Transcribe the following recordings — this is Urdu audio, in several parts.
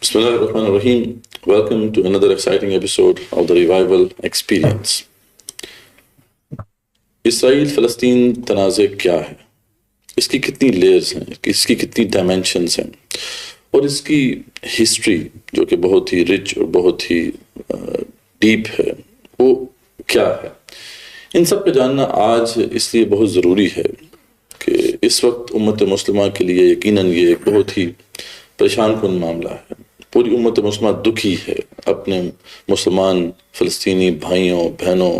Bismillahirrahmanirrahim. Welcome to another exciting episode of the Revival Experience. اسرائیل فلسطین تنازع کیا ہے؟ اس کی کتنی لیئرز ہیں، اس کی کتنی ڈائمینشنز ہیں، اور اس کی ہسٹری جو کہ بہت ہی رچ اور بہت ہی ڈیپ ہے، وہ کیا ہے؟ ان سب کو جاننا آج اس لیے بہت ضروری ہے کہ اس وقت امت مسلمہ کے لیے یقیناً یہ ایک بہت ہی پریشان کن معاملہ ہے۔ پوری امت مسلمہ دکھی ہے اپنے مسلمان فلسطینی بھائیوں بہنوں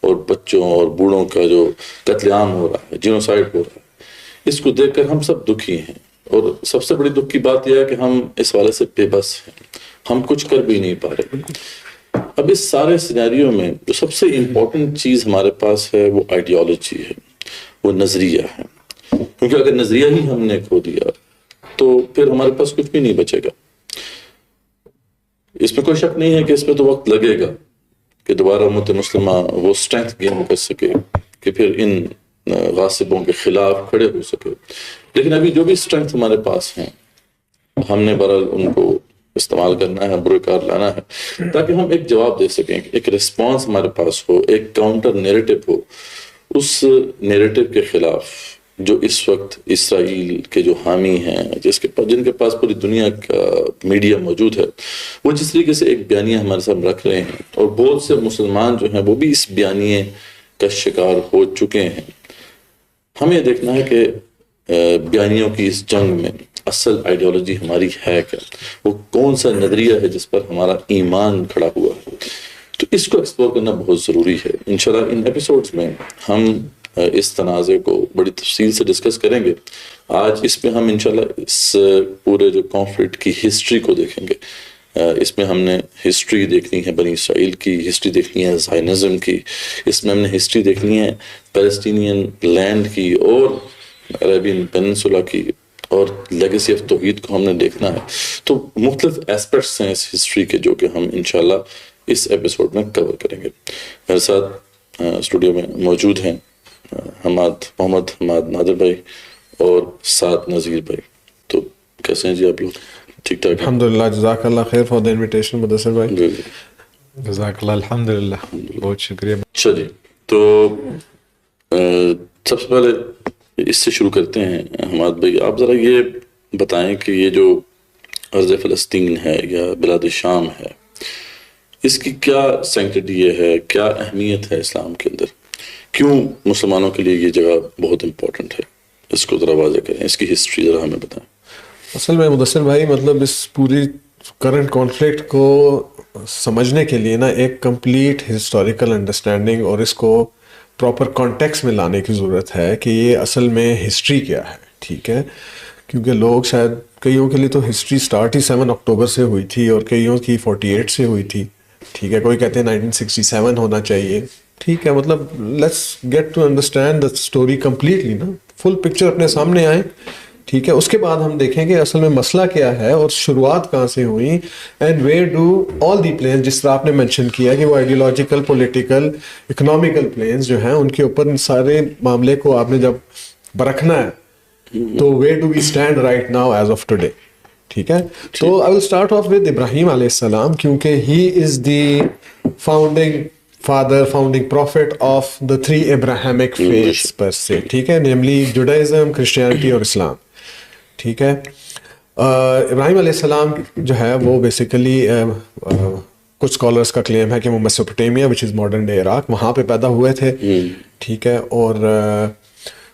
اور بچوں اور بوڑھوں کا جو قتل عام ہو رہا ہے، جینوسائیڈ ہو رہا ہے، اس کو دیکھ کر ہم سب دکھی ہیں۔ اور سب سے بڑی دکھ کی بات یہ ہے کہ ہم اس والے سے بے بس ہیں، ہم کچھ کر بھی نہیں پا رہے۔ اب اس سارے سینیریو میں جو سب سے امپورٹنٹ چیز ہمارے پاس ہے وہ آئیڈیالوجی ہے، وہ نظریہ ہے، کیونکہ اگر نظریہ ہی ہم نے کھو دیا تو پھر ہمارے پاس کچھ بھی نہیں بچے گا۔ اس میں کوئی شک نہیں ہے کہ اس میں تو وقت لگے گا کہ دوبارہ امت مسلمہ وہ اسٹرینتھ گین کر سکے کہ پھر ان غاصبوں کے خلاف کھڑے ہو سکے، لیکن ابھی جو بھی اسٹرینتھ ہمارے پاس ہیں ہم نے بہرحال ان کو استعمال کرنا ہے، برے کار لانا ہے، تاکہ ہم ایک جواب دے سکیں، ایک رسپانس ہمارے پاس ہو، ایک کاؤنٹر نیریٹو ہو اس نیریٹو کے خلاف جو اس وقت اسرائیل کے جو حامی ہیں، جن کے پاس پوری دنیا کا میڈیا موجود ہے، وہ جس طریقے سے ایک بیانیہ ہمارے سامنے رکھ رہے ہیں، اور بہت سے مسلمان جو ہیں وہ بھی اس بیانیے کا شکار ہو چکے ہیں۔ ہمیں یہ دیکھنا ہے کہ بیانیوں کی اس جنگ میں اصل آئیڈیالوجی ہماری ہے کیا، وہ کون سا نظریہ ہے جس پر ہمارا ایمان کھڑا ہوا ہے۔ تو اس کو ایکسپلور کرنا بہت ضروری ہے۔ انشاءاللہ ان ایپیسوڈز میں ہم اس تنازع کو بڑی تفصیل سے ڈسکس کریں گے۔ آج اس میں ہم انشاءاللہ اس پورے جو کانفلکٹ کی ہسٹری کو دیکھیں گے۔ اس میں ہم نے ہسٹری دیکھنی ہے بنی اسرائیل کی، ہسٹری دیکھنی ہے زائنزم کی، اس میں ہم نے ہسٹری دیکھنی ہے پیلسٹینین لینڈ کی اور عربین پیننسولا کی، اور لیگیسی آف توحید کو ہم نے دیکھنا ہے۔ تو مختلف ایسپیکٹس ہیں اس ہسٹری کے جو کہ ہم انشاءاللہ اس ایپیسوڈ میں کور کریں گے۔ میرے ساتھ اسٹوڈیو میں موجود ہیں محمد حماد نادر بھائی اور سعد نذیر بھائی۔ تو کیسے ہیں جی آپ لوگ؟ ٹھیک ٹھاک؟ الحمدللہ، جزاک اللہ خیر فار دی انویٹیشن مدثر بھائی۔ جزاک اللہ، الحمدللہ، بہت شکریہ۔ اچھا جی، تو سب سے پہلے اس سے شروع کرتے ہیں۔ حماد بھائی آپ ذرا یہ بتائیں کہ یہ جو ارض فلسطین ہے یا بلاد شام ہے، اس کی کیا سینکٹیٹی ہے، کیا اہمیت ہے اسلام کے اندر؟ کیوں مسلمانوں کے لیے یہ جگہ بہت امپورٹنٹ ہے؟ اس کو ذرا واضح کریں، اس کی ہسٹری ذرا ہمیں بتائیں۔ اصل میں مدثر بھائی مطلب اس پوری کرنٹ کانفلکٹ کو سمجھنے کے لیے نا ایک کمپلیٹ ہسٹوریکل انڈرسٹینڈنگ اور اس کو پراپر کانٹیکس میں لانے کی ضرورت ہے کہ یہ اصل میں ہسٹری کیا ہے، ٹھیک ہے؟ کیونکہ لوگ شاید کئیوں کے لیے تو ہسٹری سٹارٹ ہی 7 اکتوبر سے ہوئی تھی اور کئیوں کی 48 سے ہوئی تھی، ٹھیک ہے؟ کوئی کہتے ہیں 1967 ہونا چاہیے، ٹھیک ہے؟ مطلب let's get to understand the story completely, نا فل پکچر اپنے سامنے آئے، ٹھیک ہے؟ اس کے بعد ہم دیکھیں کہ اصل میں مسئلہ کیا ہے اور شروعات کہاں سے ہوئی، and where do all the planes, جس طرح آپ نے مینشن کیا کہ وہ آئیڈیولوجیکل، پولیٹیکل، اکنامیکل پلینس جو ہیں ان کے اوپر ان سارے معاملے کو آپ نے جب برکھنا ہے تو where do we stand right now as of today, ٹھیک ہے؟ تو I will start off with ابراہیم علیہ السلام، کیونکہ he is the founding prophet of the 3 Abrahamic faiths پر سے، ٹھیک ہے؟ نیملی جوڈائزم، کرسچینٹی اور اسلام، ٹھیک ہے؟ ابراہیم علیہ السلام جو ہے وہ بیسیکلی کچھ اسکالرس کا کلیم ہے کہ وہ Mesopotamia which is modern day Iraq, وہاں پہ پیدا ہوئے تھے، ٹھیک ہے؟ اور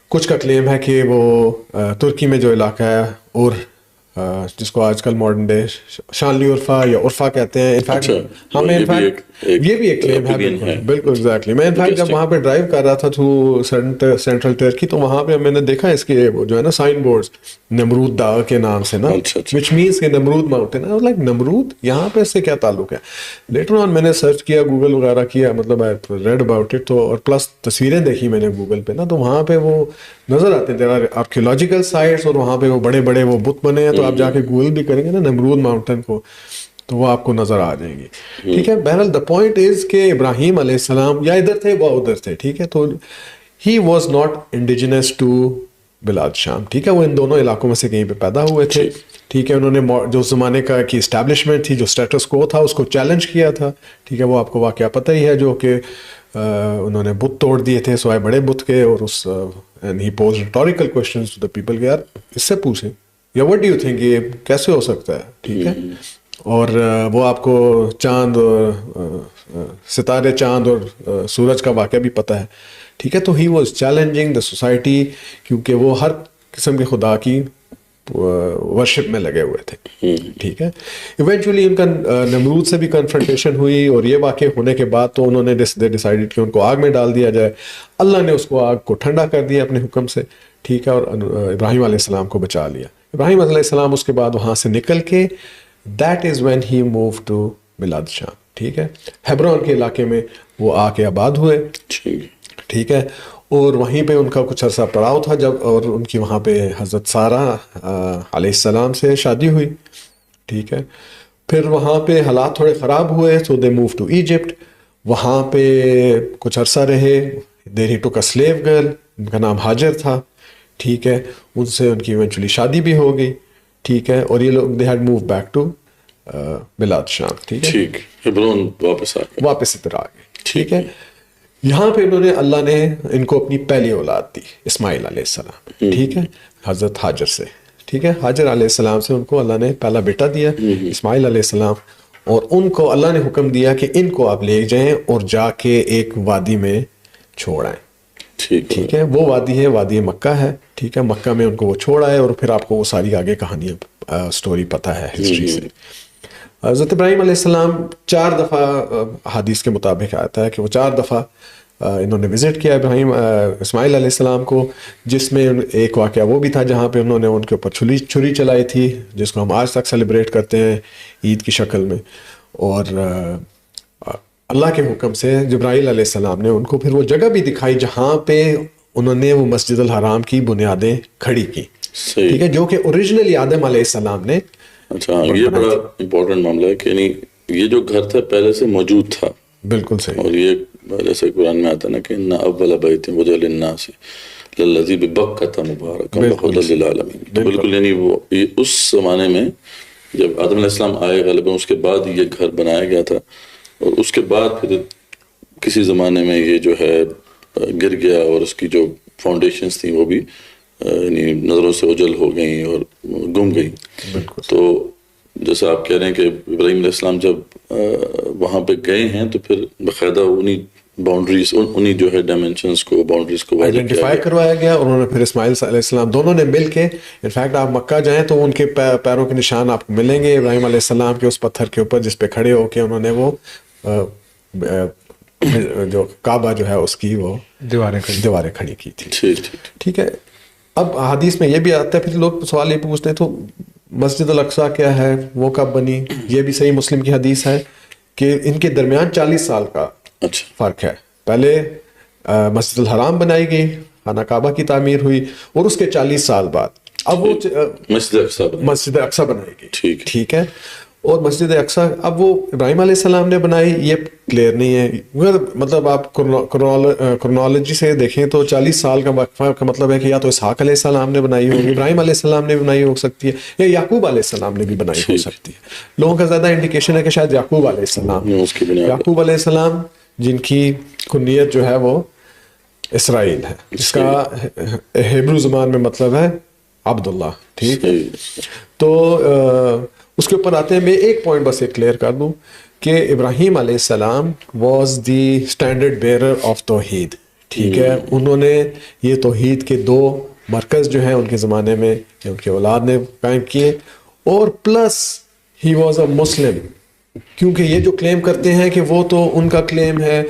کچھ کا کلیم ہے کہ وہ ترکی میں جو علاقہ ہے اور جس کو آج کل ماڈرن ڈے شانلی عرفہ یا عرفہ کہتے ہیں، انفیکٹ ہمیں یہ بھی ایک کلیم ہے، بالکل ایگزیکٹلی۔ میں انفیکٹ جب وہاں پہ ڈرائیو کر رہا تھا تھرو سینٹرل ٹرکی تو وہاں پہ میں نے دیکھا اس کے وہ جو ہے نا سائن بورڈز نمرود داغ کے نام سے نا، وچ مینس کہ نمرود ماؤنٹین، لائک نمرود یہاں پہ اس سے کیا تعلق ہے؟ لیٹر آن میں نے سرچ کیا، گوگل وغیرہ کیا، مطلب ریڈ اباؤٹ اٹ، تو اور پلس تصویریں دیکھی میں نے گوگل پہ نا، تو وہاں پہ وہ نظر آتے ہیں، دیر آر آرکیولوجیکل سائٹس، اور وہاں پہ وہ بڑے بڑے وہ بت بنے ہیں، تو آپ جا کے گوگل بھی کریں گے نا نمرود ماؤنٹین کو تو وہ آپ کو نظر آ جائیں گی، ٹھیک ہے؟ بہرحال دا پوائنٹ از کہ ابراہیم علیہ السلام یا ادھر تھے وہ ادھر تھے، ٹھیک ہے؟ تو he was not indigenous to بلاد شام، ٹھیک ہے؟ وہ ان دونوں علاقوں میں سے کہیں پہ پیدا ہوئے تھے، ٹھیک ہے. انہوں نے جو زمانے کا کی اسٹیبلشمنٹ تھی, جو اسٹیٹس کو تھا, اس کو چیلنج کیا تھا. ٹھیک ہے, وہ آپ کو واقعہ پتہ ہی ہے, جو کہ انہوں نے بت توڑ دیے تھے سوائے بڑے بت کے, اور اس and he pose rhetorical questions to the people کہ یار اس سے پوچھیں یا وٹ ڈو یو تھنک یہ کیسے ہو سکتا ہے. ٹھیک ہے, اور وہ آپ کو چاند ستارے, چاند اور سورج کا واقعہ بھی پتہ ہے. ٹھیک ہے, تو he was challenging the society, کیونکہ وہ ہر قسم کے خدا کی ورشپ میں لگے ہوئے تھے. ٹھیک ہے, ایونچولی ان کا نمرود سے بھی کنفرنٹیشن ہوئی, اور یہ واقع ہونے کے بعد تو انہوں نے ڈیسائیڈڈ کہ ان کو آگ میں ڈال دیا جائے. اللہ نے اس کو آگ کو ٹھنڈا کر دیا اپنے حکم سے. ٹھیک ہے, اور ابراہیم علیہ السلام کو بچا لیا. ابراہیم علیہ السلام اس کے بعد وہاں سے نکل کے that is when he move to بلاد شام. ٹھیک ہے, ہیبرون کے علاقے میں وہ آ کے آباد ہوئے. ٹھیک ہے, اور وہیں پہ ان کا کچھ عرصہ پڑاؤ تھا جب, اور ان کی وہاں پہ حضرت سارہ علیہ السلام سے شادی ہوئی. ٹھیک ہے, پھر وہاں پہ حالات تھوڑے خراب ہوئے, سو دے موو ٹو ایجپٹ. وہاں پہ کچھ عرصہ رہے. دیر ہی ٹوک اے سلیو گرل, ان کا نام ہاجر تھا. ٹھیک ہے, ان سے ان کی ایونچولی شادی بھی ہو گئی. ٹھیک ہے, اور یہ لوگ they had move back to بلاد شام. ٹھیک ہے, ہیبرون واپس ادھر آ گئے. ٹھیک ہے, یہاں پہ انہوں نے, اللہ نے ان کو اپنی پہلی اولاد دی, اسماعیل علیہ السلام. ٹھیک ہے, حضرت ہاجر سے. ٹھیک ہے, ہاجر علیہ السلام سے ان کو اللہ نے پہلا بیٹا دیا, اسماعیل علیہ السلام. اور ان کو اللہ نے حکم دیا کہ ان کو آپ لے جائیں اور جا کے ایک وادی میں چھوڑ آئیں. ٹھیک ہے, وہ وادی ہے وادی مکہ ہے. ٹھیک ہے, مکہ میں ان کو وہ چھوڑ آئے, اور پھر آپ کو وہ ساری آگے کہانیاں سٹوری پتہ ہے ہسٹری سے. حضرت ابراہیم علیہ السلام 4 دفعہ حدیث کے مطابق آتا ہے کہ وہ 4 دفعہ انہوں نے وزٹ کیا اسماعیل علیہ السلام کو, جس میں ایک واقعہ وہ بھی تھا جہاں پہ انہوں نے ان کے اوپر چھری چلائی تھی, جس کو ہم آج تک سیلیبریٹ کرتے ہیں عید کی شکل میں. اور اللہ کے حکم سے جبرائیل علیہ السلام نے ان کو پھر وہ جگہ بھی دکھائی جہاں پہ انہوں نے وہ مسجد الحرام کی بنیادیں کھڑی کی. ٹھیک ہے, جو کہ اوریجنلی آدم علیہ السلام نے. اچھا, یہ بڑا امپورٹنٹ معاملہ ہے کہ یعنی یہ جو گھر تھا پہلے سے موجود تھا. بالکل صحیح. اور یہ جیسے قرآن میں آتا ہے نا کہ ان اول بیت وضع للناس للذی ببکۃ مبارکا وہدی للعالمین. تو بالکل یعنی وہ اس زمانے میں جب آدم علیہ السلام آئے غالباً اس کے بعد یہ گھر بنایا گیا تھا, اور اس کے بعد پھر کسی زمانے میں یہ جو ہے گر گیا, اور اس کی جو فاؤنڈیشنز تھیں وہ بھی یعنی نظروں سے اوجھل ہو گئیں اور گم گئیں. تو جیسا آپ کہہ رہے ہیں کہ ابراہیم علیہ السلام جب وہاں پہ گئے ہیں تو پھر باقاعدہ انہی باؤنڈریز, انہی جو ہے ڈائمینشنز کو, باؤنڈریز کو آئیڈینٹیفائی کروایا گیا. اور انہوں نے پھر اسماعیل علیہ السلام دونوں نے مل کے, انفیکٹ آپ مکہ جائیں تو ان کے پیروں کے نشان آپ کو ملیں گے ابراہیم علیہ السلام کے اس پتھر کے اوپر جس پہ کھڑے ہو کے انہوں نے وہ جو کعبہ جو ہے اس کی وہ دیواریں کھڑی کی تھی. ٹھیک ہے, اب حدیث میں یہ بھی آتا ہے, پھر لوگ سوال یہ پوچھتے ہیں تو مسجد الاقصیٰ کیا ہے, وہ کب بنی؟ یہ بھی صحیح مسلم کی حدیث ہے کہ ان کے درمیان 40 سال کا فرق ہے. پہلے مسجد الحرام بنائی گئی, خانہ کعبہ کی تعمیر ہوئی, اور اس کے 40 سال بعد اب وہ مسجد اقصیٰ بنائی گئی. ٹھیک ہے, اور مسجد اقصیٰ اب وہ ابراہیم علیہ السلام نے بنائی, یہ کلیئر نہیں ہے. مطلب آپ کرونالوجی سے دیکھیں تو 40 سال کا وقفہ کا مطلب ہے کہ یا تو اسحاق علیہ السلام نے بنائی ہوگی, ابراہیم علیہ السلام نے بنائی ہو سکتی ہے, یا یعقوب علیہ السلام نے بھی بنائی ہو سکتی ہے. لوگوں کا زیادہ انڈیکیشن ہے کہ شاید یعقوب علیہ السلام, یعقوب علیہ السلام جن کی کنیت جو ہے وہ اسرائیل ہے, جس کا ہیبرو زبان میں مطلب ہے عبداللہ. ٹھیک ہے, تو اس کے اوپر آتے ہیں. میں ایک پوائنٹ بس ایک کلیئر کر دوں کہ ابراہیم علیہ السلام was the standard bearer of توحید. ٹھیک ہے, انہوں نے یہ توحید کے 2 مرکز جو ہیں ان کے زمانے میں ان کی اولاد نے قائم کیے, اور پلس ہی واز اے مسلم. کیونکہ یہ جو کلیم کرتے ہیں کہ وہ تو ان کا کلیم ہے,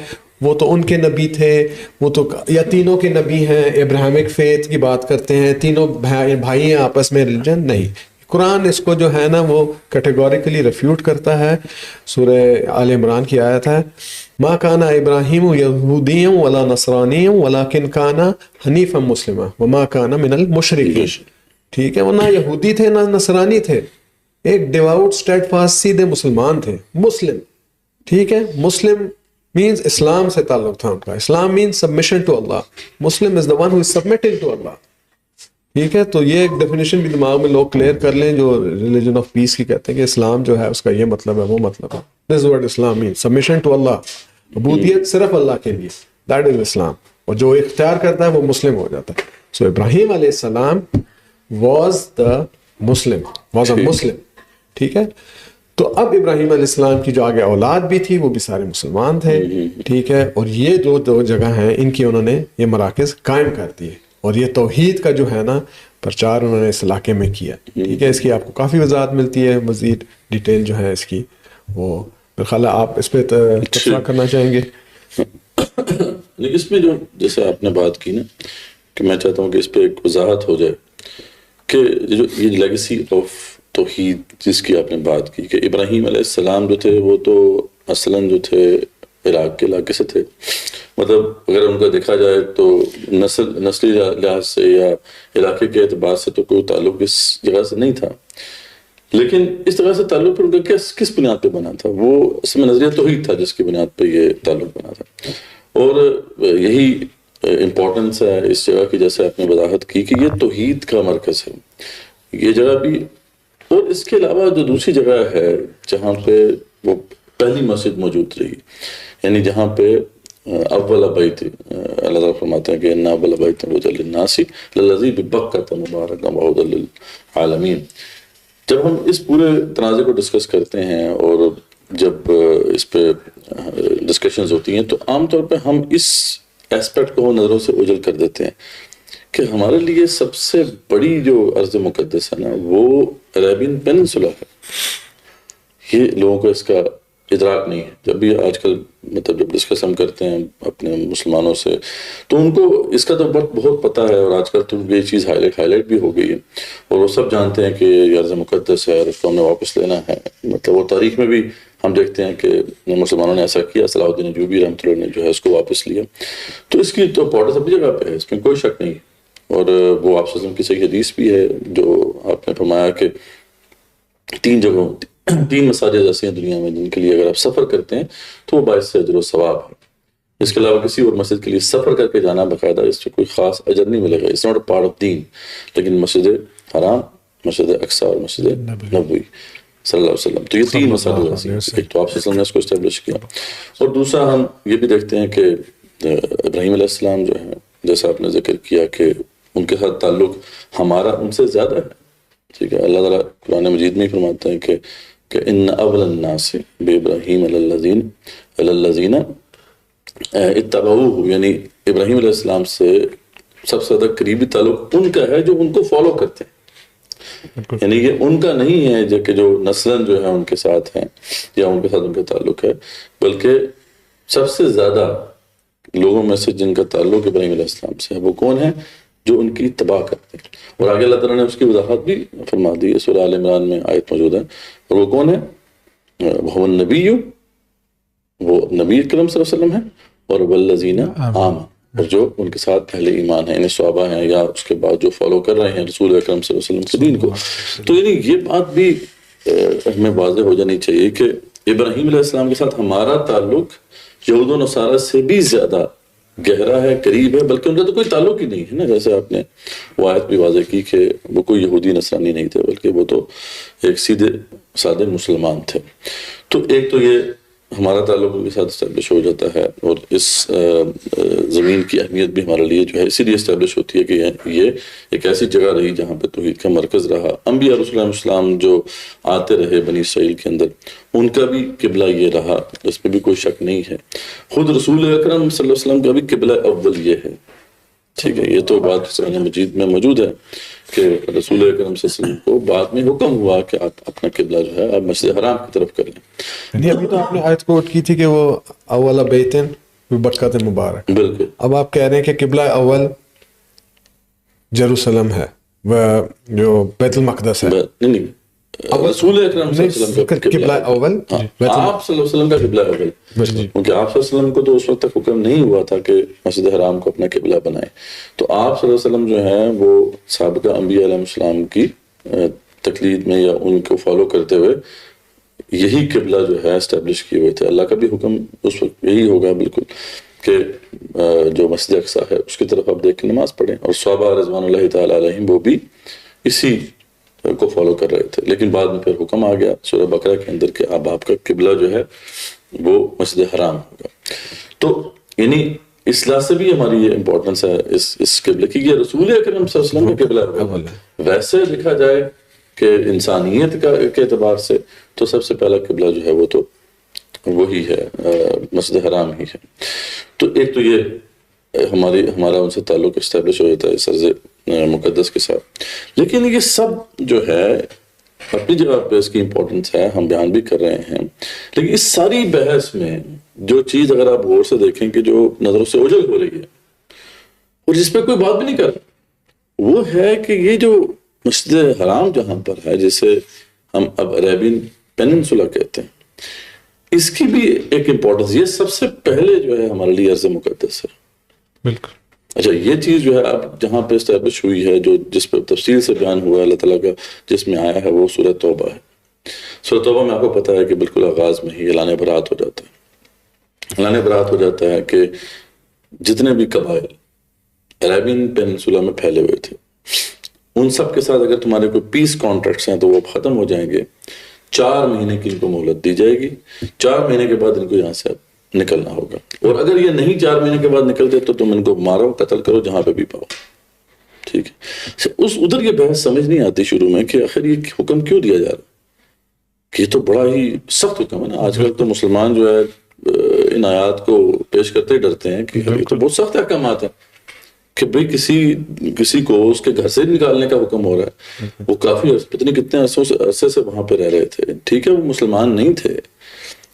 وہ تو ان کے نبی تھے, وہ تو یا تینوں کے نبی ہیں, ابراہیمک فیتھ کی بات کرتے ہیں, تینوں بھائی ہیں آپس میں, ریلیجن نہیں. قرآن اس کو جو ہے نا وہ کیٹیگوریکلی ریفیوٹ کرتا ہے. سورہ آل عمران کی آیت ہے, ما کان ابراہیم یہودیا ولا نصرانیا ولکن کان حنیفا مسلما وما کان من المشرکین. ٹھیک ہے, وہ نہ یہودی تھے نہ نصرانی تھے, ایک ڈیواؤٹ اسٹیڈ فاسٹ سیدھے مسلمان تھے, مسلم. ٹھیک ہے, مسلم مینز اسلام سے تعلق تھا ان کا. Islam means submission to Allah. Muslim is the one who is submitting to Allah. ٹھیک ہے. تو یہ ایک ڈیفینیشن بھی دماغ میں لوگ کلیئر کر لیں جو ریلیجن آف پیس کی کہتے ہیں کہ اسلام جو ہے اس کا یہ مطلب ہے وہ مطلب ہے. This word Islam mean submission to Allah, عبودیت صرف اللہ کے لیے, دیٹ از اسلام. اور جو اختیار کرتا ہے وہ مسلم ہو جاتا ہے. سو ابراہیم علیہ السلام was the Muslim, was a مسلم. ٹھیک ہے. تو اب ابراہیم علیہ السلام کی جو آگے اولاد بھی تھی وہ بھی سارے مسلمان تھے. ٹھیک ہے. اور یہ دو جگہ ہیں ان کی انہوں نے یہ مراکز قائم کر دیے, اور یہ توحید کا جو ہے نا پرچار انہوں نے اس علاقے میں کیا. ٹھیک ہے. اس کی آپ کو کافی وضاحت ملتی ہے, مزید ڈیٹیل جو ہے اس کی, وہ میرا خیال ہے آپ اس پہ تبصرہ کرنا چاہیں گے. اس میں جو جیسے آپ نے بات کی نا کہ میں چاہتا ہوں کہ اس پہ ایک وضاحت ہو جائے کہ جو یہ لیگیسی آف توحید جس کی آپ نے بات کی کہ ابراہیم علیہ السلام جو تھے وہ تو اصلاً جو تھے عراق کے علاقے سے تھے. مطلب اگر ان کا دیکھا جائے تو نسلی لحاظ سے یا علاقے کے اعتبار سے تو کوئی تعلق اس جگہ سے نہیں تھا, لیکن اس طرح سے تعلق پر ان کا کس بنیاد پہ بنا تھا؟ وہ اس میں نظریہ توحید تھا جس کی بنیاد پہ یہ تعلق بنا تھا. اور یہی امپورٹنس ہے اس جگہ کی, جیسے آپ نے وضاحت کی کہ یہ توحید کا مرکز ہے یہ جگہ بھی. اور اس کے علاوہ جو دوسری جگہ ہے جہاں پہ وہ پہلی مسجد موجود رہی, یعنی جہاں پہ اول بیت, اللہ تعالیٰ فرماتے ہیں کہ انا اول بیت وضع للناس للذی ببکۃ مبارکا وہدی للعالمین. جب ہم اس پورے تنازع کو ڈسکس کرتے ہیں اور جب اس پہ ڈسکشنز ہوتی ہیں تو عام طور پہ ہم اس ایسپیکٹ کو نظروں سے اوجھل کر دیتے ہیں کہ ہمارے لیے سب سے بڑی جو ارض مقدس ہے نا وہ عربین پیننسولا ہے. یہ لوگوں کو اس کا ادراک نہیں ہے. جب بھی آج کل مطلب جب ڈسکس ہم کرتے ہیں اپنے مسلمانوں سے تو ان کو اس کا تو بہت پتہ ہے, اور آج کل تو یہ چیز ہائی لائٹ بھی ہو گئی ہے, اور وہ سب جانتے ہیں کہ یہ ارض مقدس ہے اور اس کو ہم نے واپس لینا ہے. مطلب وہ تاریخ میں بھی ہم دیکھتے ہیں کہ مسلمانوں نے ایسا کیا, صلاح الدین ایوبی رحمۃ اللہ نے جو ہے اس کو واپس لیا. تو اس کی تو امپورٹنس اپنی جگہ پہ ہے, اس میں کوئی شک نہیں. اور وہ آپ صلی اللہ علیہ وسلم کی صحیح حدیث بھی ہے جو آپ نے فرمایا کہ 3 مساجد ایسی ہیں دنیا میں جن کے لیے اگر آپ سفر کرتے ہیں تو وہ باعث اجر و ثواب ہے. اس کے علاوہ کسی اور مسجد کے لیے سفر کر کے جانا باقاعدہ اس سے کوئی خاص اجر نہیں ملے گا, it's not a part of دین. لیکن مسجد حرام, مسجد اقصی اور مسجد نبوی صلی اللہ علیہ وسلم, تو یہ 3 مساجد ایسی ہیں. ایک تو آپ صلی اللہ علیہ وسلم نے اس کو اسٹیبلش کیا, اور دوسرا ہم یہ بھی دیکھتے ہیں کہ ابراہیم علیہ السلام جو ہیں جیسا آپ نے ذکر کیا کہ ان کے ساتھ تعلق ہمارا ان سے زیادہ ہے. ٹھیک ہے. اللہ تعالیٰ قرآن مجید میں ہی فرماتے ہیں کہ ان اول الناس بابراہیم الذین اتبعوہ, یعنی ابراہیم علیہ السلام سے سب سے زیادہ قریبی تعلق ان کا ہے جو ان کو فالو کرتے ہیں. یعنی یہ ان کا نہیں ہے کہ جو نسلاً جو ہے ان کے ساتھ ہیں یا ان کے ساتھ ان کا تعلق ہے, بلکہ سب سے زیادہ لوگوں میں سے جن کا تعلق ابراہیم علیہ السلام سے ہے وہ کون ہے؟ جو ان کی اتباع کرتے ہیں. اور آگے اللہ تعالیٰ نے اس کی وضاحت بھی فرما دی ہے, سورہ آل عمران میں آیت موجود ہے. اور وہ کون ہے؟ وہ نبی, وہ نبی کریم صلی اللہ علیہ وسلم ہے, اور والذین آمنوا, اور جو ان کے ساتھ اہل ایمان ہیں, یعنی صحابہ ہیں یا اس کے بعد جو فالو کر رہے ہیں رسول اکرم صلی اللہ علیہ وسلم کے دین کو. تو یعنی یہ بات بھی ہمیں واضح ہو جانی چاہیے کہ ابراہیم علیہ السلام کے ساتھ ہمارا تعلق یہود و نصارہ سے بھی زیادہ گہرا ہے, قریب ہے, بلکہ ان کا تو کوئی تعلق ہی نہیں ہے نا. جیسے آپ نے وہ آیت بھی واضح کی کہ وہ کوئی یہودی نصرانی نہیں تھے, بلکہ وہ تو ایک سیدھے سادے مسلمان تھے. تو ایک تو یہ ہمارا تعلق ان کے ساتھ اسٹیبلش ہو جاتا ہے, اور اس زمین کی اہمیت بھی ہمارے لیے جو ہے اسی لیے اسٹیبلش ہوتی ہے کہ یہ ایک ایسی جگہ رہی جہاں پہ توحید کا مرکز رہا. انبیاء رسول اللہ علیہ وسلم جو آتے رہے بنی اسرائیل کے اندر, ان کا بھی قبلہ یہ رہا, اس میں بھی کوئی شک نہیں ہے. خود رسول اکرم صلی اللہ علیہ وسلم کا بھی قبلہ اول یہ ہے. ٹھیک ہے. یہ تو بات قرآن مجید میں موجود ہے کہ رسول اکرم صلی اللہ علیہ وسلم کو بعد میں حکم ہوا کہ آپ اپنا قبلہ جو ہے آپ مسجد حرام کی طرف کر لیں. نہیں, ابھی تو آپ نے آیت کوٹ کی تھی کہ وہ اول بیت ببکۃ مبارک. بالکل. اب آپ کہہ رہے ہیں کہ قبلہ اول جیروسلم ہے, وہ جو بیت المقدس ہے. نہیں, رسول اکرم صلی اللہ علیہ وسلم کا قبلہ اول, آپ صلی اللہ علیہ وسلم کا قبلہ اول, کیونکہ آپ صلی اللہ علیہ وسلم کو تو اس وقت تک حکم نہیں ہوا تھا کہ مسجد حرام کو اپنا قبلہ بنائے. تو آپ صلی اللہ علیہ وسلم جو ہیں وہ سابقہ انبیاء علیہ السلام کی تقلید میں یا ان کو فالو کرتے ہوئے یہی قبلہ جو ہے اسٹیبلش کیے ہوئے تھے. اللہ کا بھی حکم اس وقت یہی ہوگا بالکل. کہ جو مسجد اقصی ہے اس کی طرف آپ دیکھ کے نماز پڑھیں، اور صحابہ رضوان اللہ تعالیٰ علیہم وہ بھی اسی کو فالو کر رہے تھے. لیکن بعد میں پھر حکم آ گیا سورہ بقرہ کے اندر کہ اب آپ کا قبلہ جو ہے وہ مسجد حرام ہوگا. تو یعنی اس لحاظ سے بھی ہماری یہ امپورٹنس ہے اس قبلے کی، یہ رسول اکرم صلی اللہ علیہ وسلم کا قبلہ ہے. ویسے دیکھا جائے کہ انسانیت کے اعتبار سے تو سب سے پہلا قبلہ جو ہے وہ تو وہی ہے، مسجد حرام ہی ہے. تو ایک تو یہ ہمارا ان سے تعلق اسٹیبلش ہو جاتا ہے سرز مقدس کے ساتھ. لیکن یہ سب جو ہے اپنی جگہ پہ اس کی امپورٹنس ہے، ہم بیان بھی کر رہے ہیں. لیکن اس ساری بحث میں جو چیز اگر آپ غور سے دیکھیں کہ جو نظروں سے اوجھل ہو رہی ہے اور جس پہ کوئی بات بھی نہیں کر رہا، وہ ہے کہ یہ جو مسجد حرام جہاں پر ہے، جسے ہم اب عربین پیننسولا کہتے ہیں، اس کی بھی ایک امپورٹنس، یہ سب سے پہلے جو ہے ہمارے لیے ارض مقدس ہے. بالکل. اچھا یہ چیز جو ہے اب جہاں پہ اسٹیبلش ہوئی ہے، جس پہ تفصیل سے بیان ہوا ہے اللہ تعالیٰ کا، جس میں آیا ہے وہ سورہ توبہ ہے. سورہ توبہ میں آپ کو پتہ ہے کہ بالکل آغاز میں ہی اعلان برات ہو جاتا ہے. اعلان برات ہو جاتا ہے کہ جتنے بھی قبائل عربین پیننسولا میں پھیلے ہوئے تھے، ان سب کے ساتھ اگر تمہارے کوئی پیس کانٹریکٹس ہیں تو وہ ختم ہو جائیں گے. 4 مہینے کی ان کو مہلت دی جائے گی. 4 مہینے کے بعد ان کو یہاں سے اب نکلنا ہوگا، اور اگر یہ نہیں 4 مہینے کے بعد نکلتے تو تم ان کو مارو، قتل کرو جہاں پہ بھی پاؤ. ٹھیک ہے. ادھر یہ بحث سمجھ نہیں آتی شروع میں کہ آخر یہ حکم کیوں دیا جا رہا، کہ یہ تو بڑا ہی سخت حکم ہے نا. آج کل تو مسلمان جو ہے ان آیات کو پیش کرتے ہی ڈرتے ہیں کہ یہ تو بہت سخت احکامات ہیں کہ بھئی کسی کو اس کے گھر سے نکالنے کا حکم ہو رہا ہے. وہ کافی پتہ نہیں کتنے عرصے سے وہاں پہ رہ رہے تھے. ٹھیک ہے وہ مسلمان نہیں تھے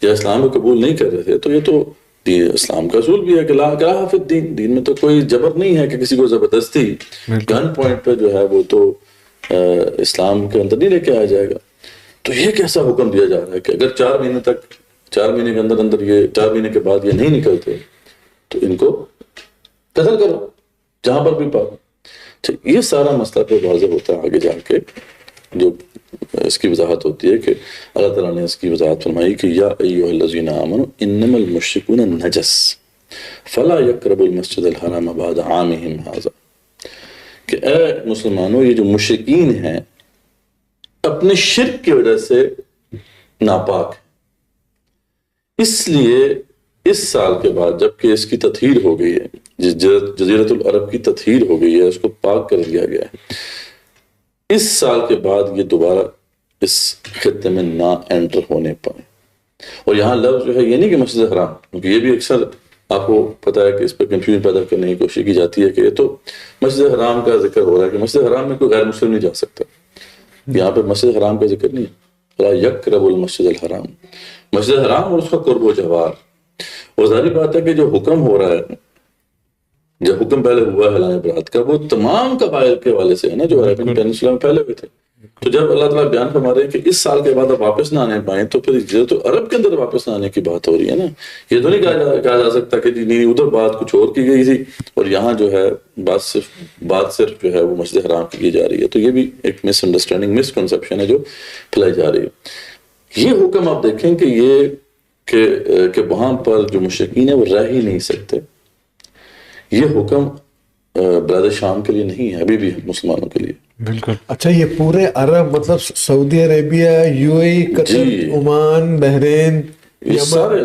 یا اسلام کو قبول نہیں کر رہے تھے، تو یہ تو اسلام کا اصول بھی ہے کہ لا اکراہ فی الدین، دین میں تو کوئی جبر نہیں ہے کہ کسی کو زبردستی گن پوائنٹ پہ جو ہے وہ تو اسلام کے اندر نہیں لے کے آیا جائے گا. تو یہ کیسا حکم دیا جا رہا ہے کہ اگر 4 مہینے تک 4 مہینے کے اندر یہ 4 مہینے کے بعد یہ نہیں نکلتے تو ان کو قتل کرو جہاں پر بھی پاؤ. یہ سارا مسئلہ پہ واضح ہوتا ہے آگے جا کے، جو اس کی وضاحت ہوتی ہے کہ اللہ تعالیٰ نے اس کی وضاحت فرمائی کہ یا ایھا الذین آمنوا انما المشرکون نجس فلا یقربوا المسجد الحرام بعد عامہم ھذا، کہ اے مسلمانوں یہ جو مشرکین ہیں اپنے شرک کی وجہ سے ناپاک ہیں، اس لیے اس سال کے بعد جب کہ اس کی تطہیر ہو گئی ہے، جزیرۃ العرب کی تطہیر ہو گئی ہے، اس کو پاک کر دیا گیا ہے، اس سال کے بعد یہ دوبارہ اس خطے میں نہ انٹر ہونے پائیں. اور یہاں لفظ جو ہے یہ نہیں کہ مسجد حرام، کیونکہ یہ بھی اکثر آپ کو پتہ ہے کہ اس پہ کنفیوژن پیدا کرنے کی کوشش کی جاتی ہے کہ یہ تو مسجد حرام کا ذکر ہو رہا ہے کہ مسجد حرام میں کوئی غیر مسلم نہیں جا سکتا. یہاں پہ مسجد حرام کا ذکر نہیں ہے، لا یقرب المسجد الحرام، مسجد حرام اور اس کا قرب و جوار. اور ظاہری بات ہے کہ جو حکم ہو رہا ہے، جو حکم پہلے ہوا ہے اعلان برات کا، وہ تمام قبائل کے حوالے سے ہے نا جو عربین پیننسولا میں پھیلے ہوئے تھے. تو جب اللہ تعالیٰ بیان فرما رہے ہیں کہ اس سال کے بعد اب واپس نہ آنے پائیں، تو پھر جزیرۃ العرب کے اندر واپس نہ آنے کی بات ہو رہی ہے نا. یہ تو نہیں کہا جا سکتا کہ نہیں ادھر بات کچھ اور کی گئی تھی اور یہاں جو ہے بات صرف جو ہے وہ مسجد حرام کی جا رہی ہے. تو یہ بھی ایک مس انڈرسٹینڈنگ، مس کنسیپشن ہے جو پھیلائی جا رہی ہے. یہ حکم آپ دیکھیں کہ یہ کہ وہاں پر جو مشرکین ہیں وہ رہ ہی نہیں سکتے. یہ حکم بلاد شام کے لیے نہیں ہے، ابھی بھی مسلمانوں کے لیے. بالکل. اچھا یہ پورے عرب مطلب Saudi Arabia, U A E, Qatar, Oman, Bahrain, سارے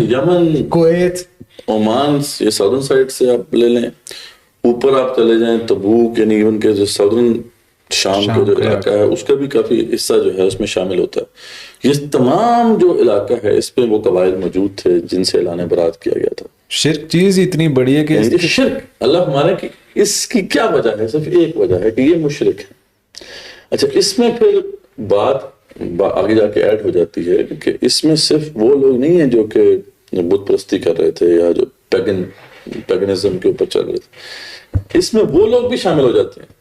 یمن، کویت، عمان، یہ ساؤدرن سائڈ سے آپ لے لیں، اوپر آپ چلے جائیں تبوک، یعنی ان کے جو ساؤدرن شام کا جو علاقہ ہے اس کا بھی کافی حصہ جو ہے اس میں شامل ہوتا ہے. یہ تمام جو علاقہ ہے اس پہ وہ قبائل موجود تھے جن سے اعلان برات کیا گیا تھا. شرک چیز اتنی بڑی ہے کہ شرک اللہ ہمارے کی اس کی کیا وجہ ہے؟ صرف ایک وجہ ہے کہ یہ مشرک ہے. اچھا اس میں پھر بات آگے جا کے ایڈ ہو جاتی ہے کہ اس میں صرف وہ لوگ نہیں ہیں جو کہ بت پرستی کر رہے تھے یا جو پیگنزم کے اوپر چل رہے تھے، اس میں وہ لوگ بھی شامل ہو جاتے ہیں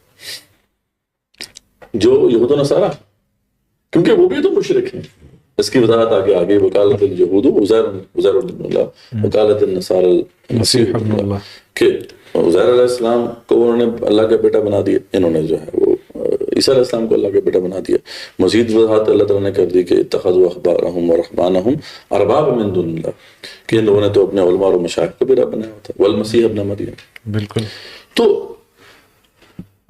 جو یہود و نصارہ، کیونکہ وہ بھی تو مشرک ہیں. اس کی وضاحت آگے وقالت اليہود عزیر ابن اللہ، وقالت النصارى المسیح ابن اللہ، کہ عزیر علیہ السلام کو انہوں نے اللہ کا بیٹا بنا دیا. انہوں نے جو ہے وہ عیسیٰ علیہ السلام کو اللہ کا بیٹا بنا دیا. مزید وضاحت اللہ تعالیٰ نے کر دی کہ اتخذوا احبارهم ورهبانهم اربابا من دون اللہ, کہ ان لوگوں نے تو اپنے علماء اور مشائخ کو بیٹا بنایا ہوتا, والمسیح ابن مریم. بالکل. تو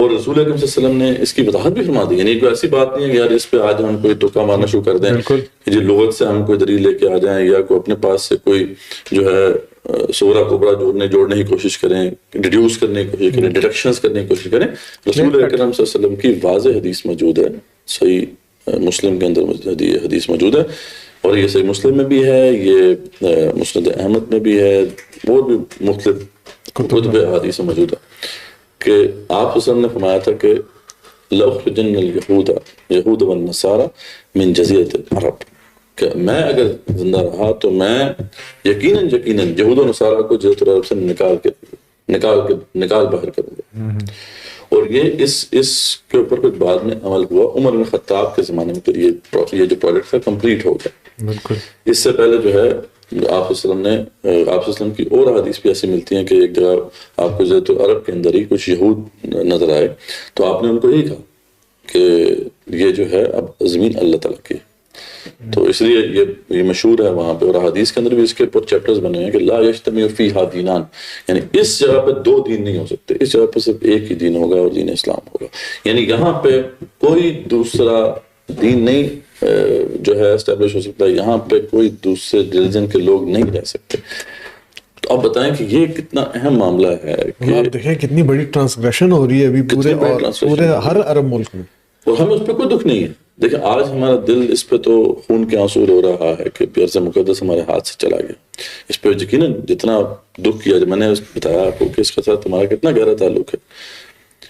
اور رسول اکرم صلی اللہ علیہ وسلم نے اس کی وضاحت بھی فرما دی. یعنی کوئی ایسی بات نہیں ہے کہ یار اس پہ آج ہم کوئی تکا مارنا شروع کر دیں کہ جی لغت سے ہم کوئی دلیل لے کے آ جائیں, یا کوئی اپنے پاس سے کوئی جو ہے صغرا کبرا جوڑنے کی کوشش کریں, ڈیڈیوس کرنے کی کوشش کریں, ڈیڈکشنز کرنے کی کوشش کریں. رسول اکرم صلی اللہ علیہ وسلم کی واضح حدیث موجود ہے, صحیح مسلم کے اندر حدیث موجود ہے, اور یہ صحیح مسلم میں بھی ہے, یہ مسند احمد میں بھی ہے, اور بھی مختلف کتب حدیث میں موجود ہے کہ آپ وسلم نے فرمایا تھا کہ لَأُخْرِجَنَّ الْيَهُودَ وَالنَّصَارَى مِنْ جَزِيرَةِ الْعَرَبِ, کہ میں اگر زندہ رہا تو میں یقیناً یہود و نصارہ کو جزیرۃ العرب سے نکال باہر کروں گا. اور یہ اس کے اوپر پھر بعد میں عمل ہوا. عمر بن خطاب کے زمانے میں پھر یہ جو پروجیکٹ تھا کمپلیٹ ہو گیا. بالکل. اس سے پہلے جو ہے آپ وسلم کی اور حدیث بھی ایسی ملتی ہیں کہ ایک جگہ آپ کو جزیرۃ العرب کے اندر ہی کچھ یہود نظر آئے, تو آپ نے ان کو یہی کہا کہ یہ جو ہے اب زمین اللہ تعالیٰ کی. تو اس لیے یہ مشہور ہے وہاں پہ, اور حدیث کے اندر بھی اس کے اوپر چیپٹرز بنے ہیں کہ لا یجتمع فیہا دینان, یعنی اس جگہ پہ دو دین نہیں ہو سکتے, اس جگہ پہ صرف ایک ہی دین ہوگا اور دین اسلام ہوگا. یعنی یہاں پہ کوئی دوسرا دین نہیں جو ہے اسٹیبلش ہو سکتا ہے, یہاں پہ کوئی دوسرے ریلیجن کے لوگ نہیں رہ سکتے. تو آپ بتائیں کہ یہ کتنا اہم معاملہ ہے کہ آپ دیکھیں کتنی بڑی ٹرانسگریشن ہو رہی ہے ابھی پورے ہر عرب ملک میں, اور ہمیں اس پہ کوئی دکھ نہیں ہے. دیکھیں آج ہمارا دل اس پہ تو خون کے آنسو رو رہا ہے کہ ارض مقدس ہمارے ہاتھ سے چلا گیا. اس پہ یقیناً جتنا دکھ کیا, میں نے بتایا آپ کو کہ اس کے ساتھ ہمارا کتنا گہرا تعلق ہے.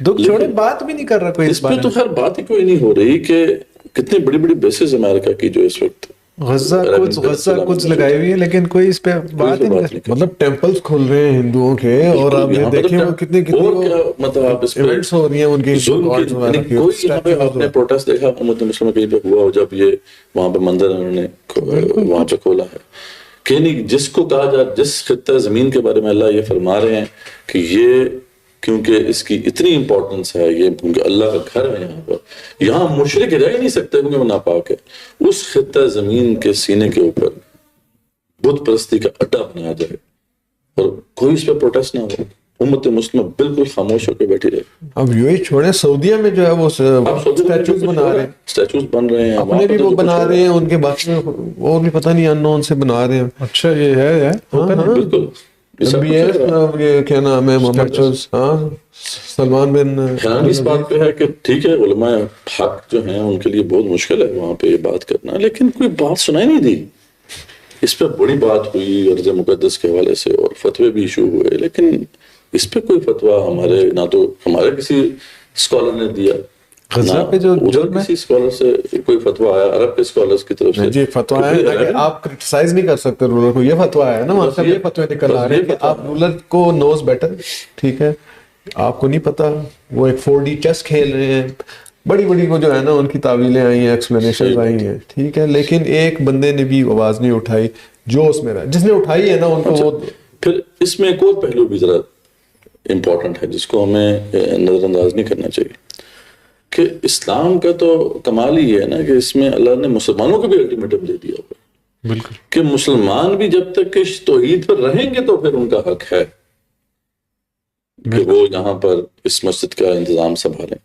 دکھ چھوڑے بات بھی نہیں کر رہا کوئی اس پہ تو خیر بات ہی کوئی نہیں ہو رہی کہ کتنی بڑی بڑی بیسز امریکہ کی جو اس وقت غزہ کچھ لگائی ہوئی ہے, لیکن کوئی اس پہ بات ہی نہیں. مطلب ٹیمپلز کھل رہے ہیں ہندوؤں کے, اور آپ یہ دیکھیں وہ کتنے مطلب آپ اس ایونٹس ہو رہی ہیں ان کی. کوئی آپ نے پروٹیسٹ دیکھا امت مسلمہ کہیں پہ ہوا ہو جب یہ وہاں پہ مندر انہوں نے وہاں پہ کھولا ہے, کہ نہیں جس کو کہا جائے جس خطہ زمین کے بارے میں اللہ یہ فرما رہے ہیں کہ یہ کیونکہ اس کی اتنی امپورٹنس ہے, یہ کیونکہ اللہ کا گھر ہے یہاں پر, یہاں مشرک رہ ہی نہیں سکتے کیونکہ وہ ناپاک ہے. اس خطہ زمین کے سینے کے اوپر بت پرستی کا اڈا بنایا جائے اور کوئی اس پہ پروٹیسٹ نہ ہو, امت مسلمہ بالکل خاموش ہو کے بیٹھی رہے. اب یہی چھوڑے, سعودیہ میں جو ہے وہ اسٹیچوز بنا رہے ہیں, اسٹیچوز بن رہے ہیں, اپنے بھی وہ بنا رہے ہیں, ان کے بعد میں اور بھی پتہ نہیں ان نون سے بنا رہے ہیں. اچھا یہ ہے بالکل. کیا نام ہے محمد سلمان بن. اس بات پہ ہے کہ ٹھیک ہے علماء حق جو ہیں ان کے لیے بہت مشکل ہے وہاں پہ یہ بات کرنا, لیکن کوئی بات سنائی نہیں دی. اس پہ بڑی بات ہوئی ارض مقدس کے حوالے سے اور فتوے بھی ایشو ہوئے, لیکن اس پہ کوئی فتویٰ ہمارے نہ تو ہمارے کسی اسکالر نے دیا, ادھر کسی اسکالر سے کوئی فتویٰ آیا عرب کے اسکالرز کی طرف سے. جی فتویٰ ہے, آپ کرٹیسائز نہیں کر سکتے رولر کو, یہ فتویٰ ہے نا وہاں سے, یہ فتوے نکل آ رہے ہیں کہ آپ رولر کو نوز بیٹر, ٹھیک ہے, آپ کو نہیں پتا, وہ ایک 4D چیس کھیل رہے ہیں, بڑی بڑی وہ جو ہے نا ان کی تعویلیں آئی ہیں, ایکسپلینیشنز آئی ہیں, ٹھیک ہے, لیکن ایک بندے نے بھی آواز نہیں اٹھائی جو اس میں رہا, جس نے اٹھائی ہے نا ان کو. وہ پھر اس میں ایک اور پہلو بھی ذرا امپورٹنٹ ہے جس کو ہمیں نظر انداز نہیں کرنا چاہیے کہ اسلام کا تو کمال ہی ہے نا کہ اس میں اللہ نے مسلمانوں کو بھی الٹیمیٹم دے دیا ہوگا. بالکل. کہ مسلمان بھی جب تک کہ توحید پر رہیں گے تو پھر ان کا حق ہے کہ وہ یہاں پر اس مسجد کا انتظام سنبھالیں.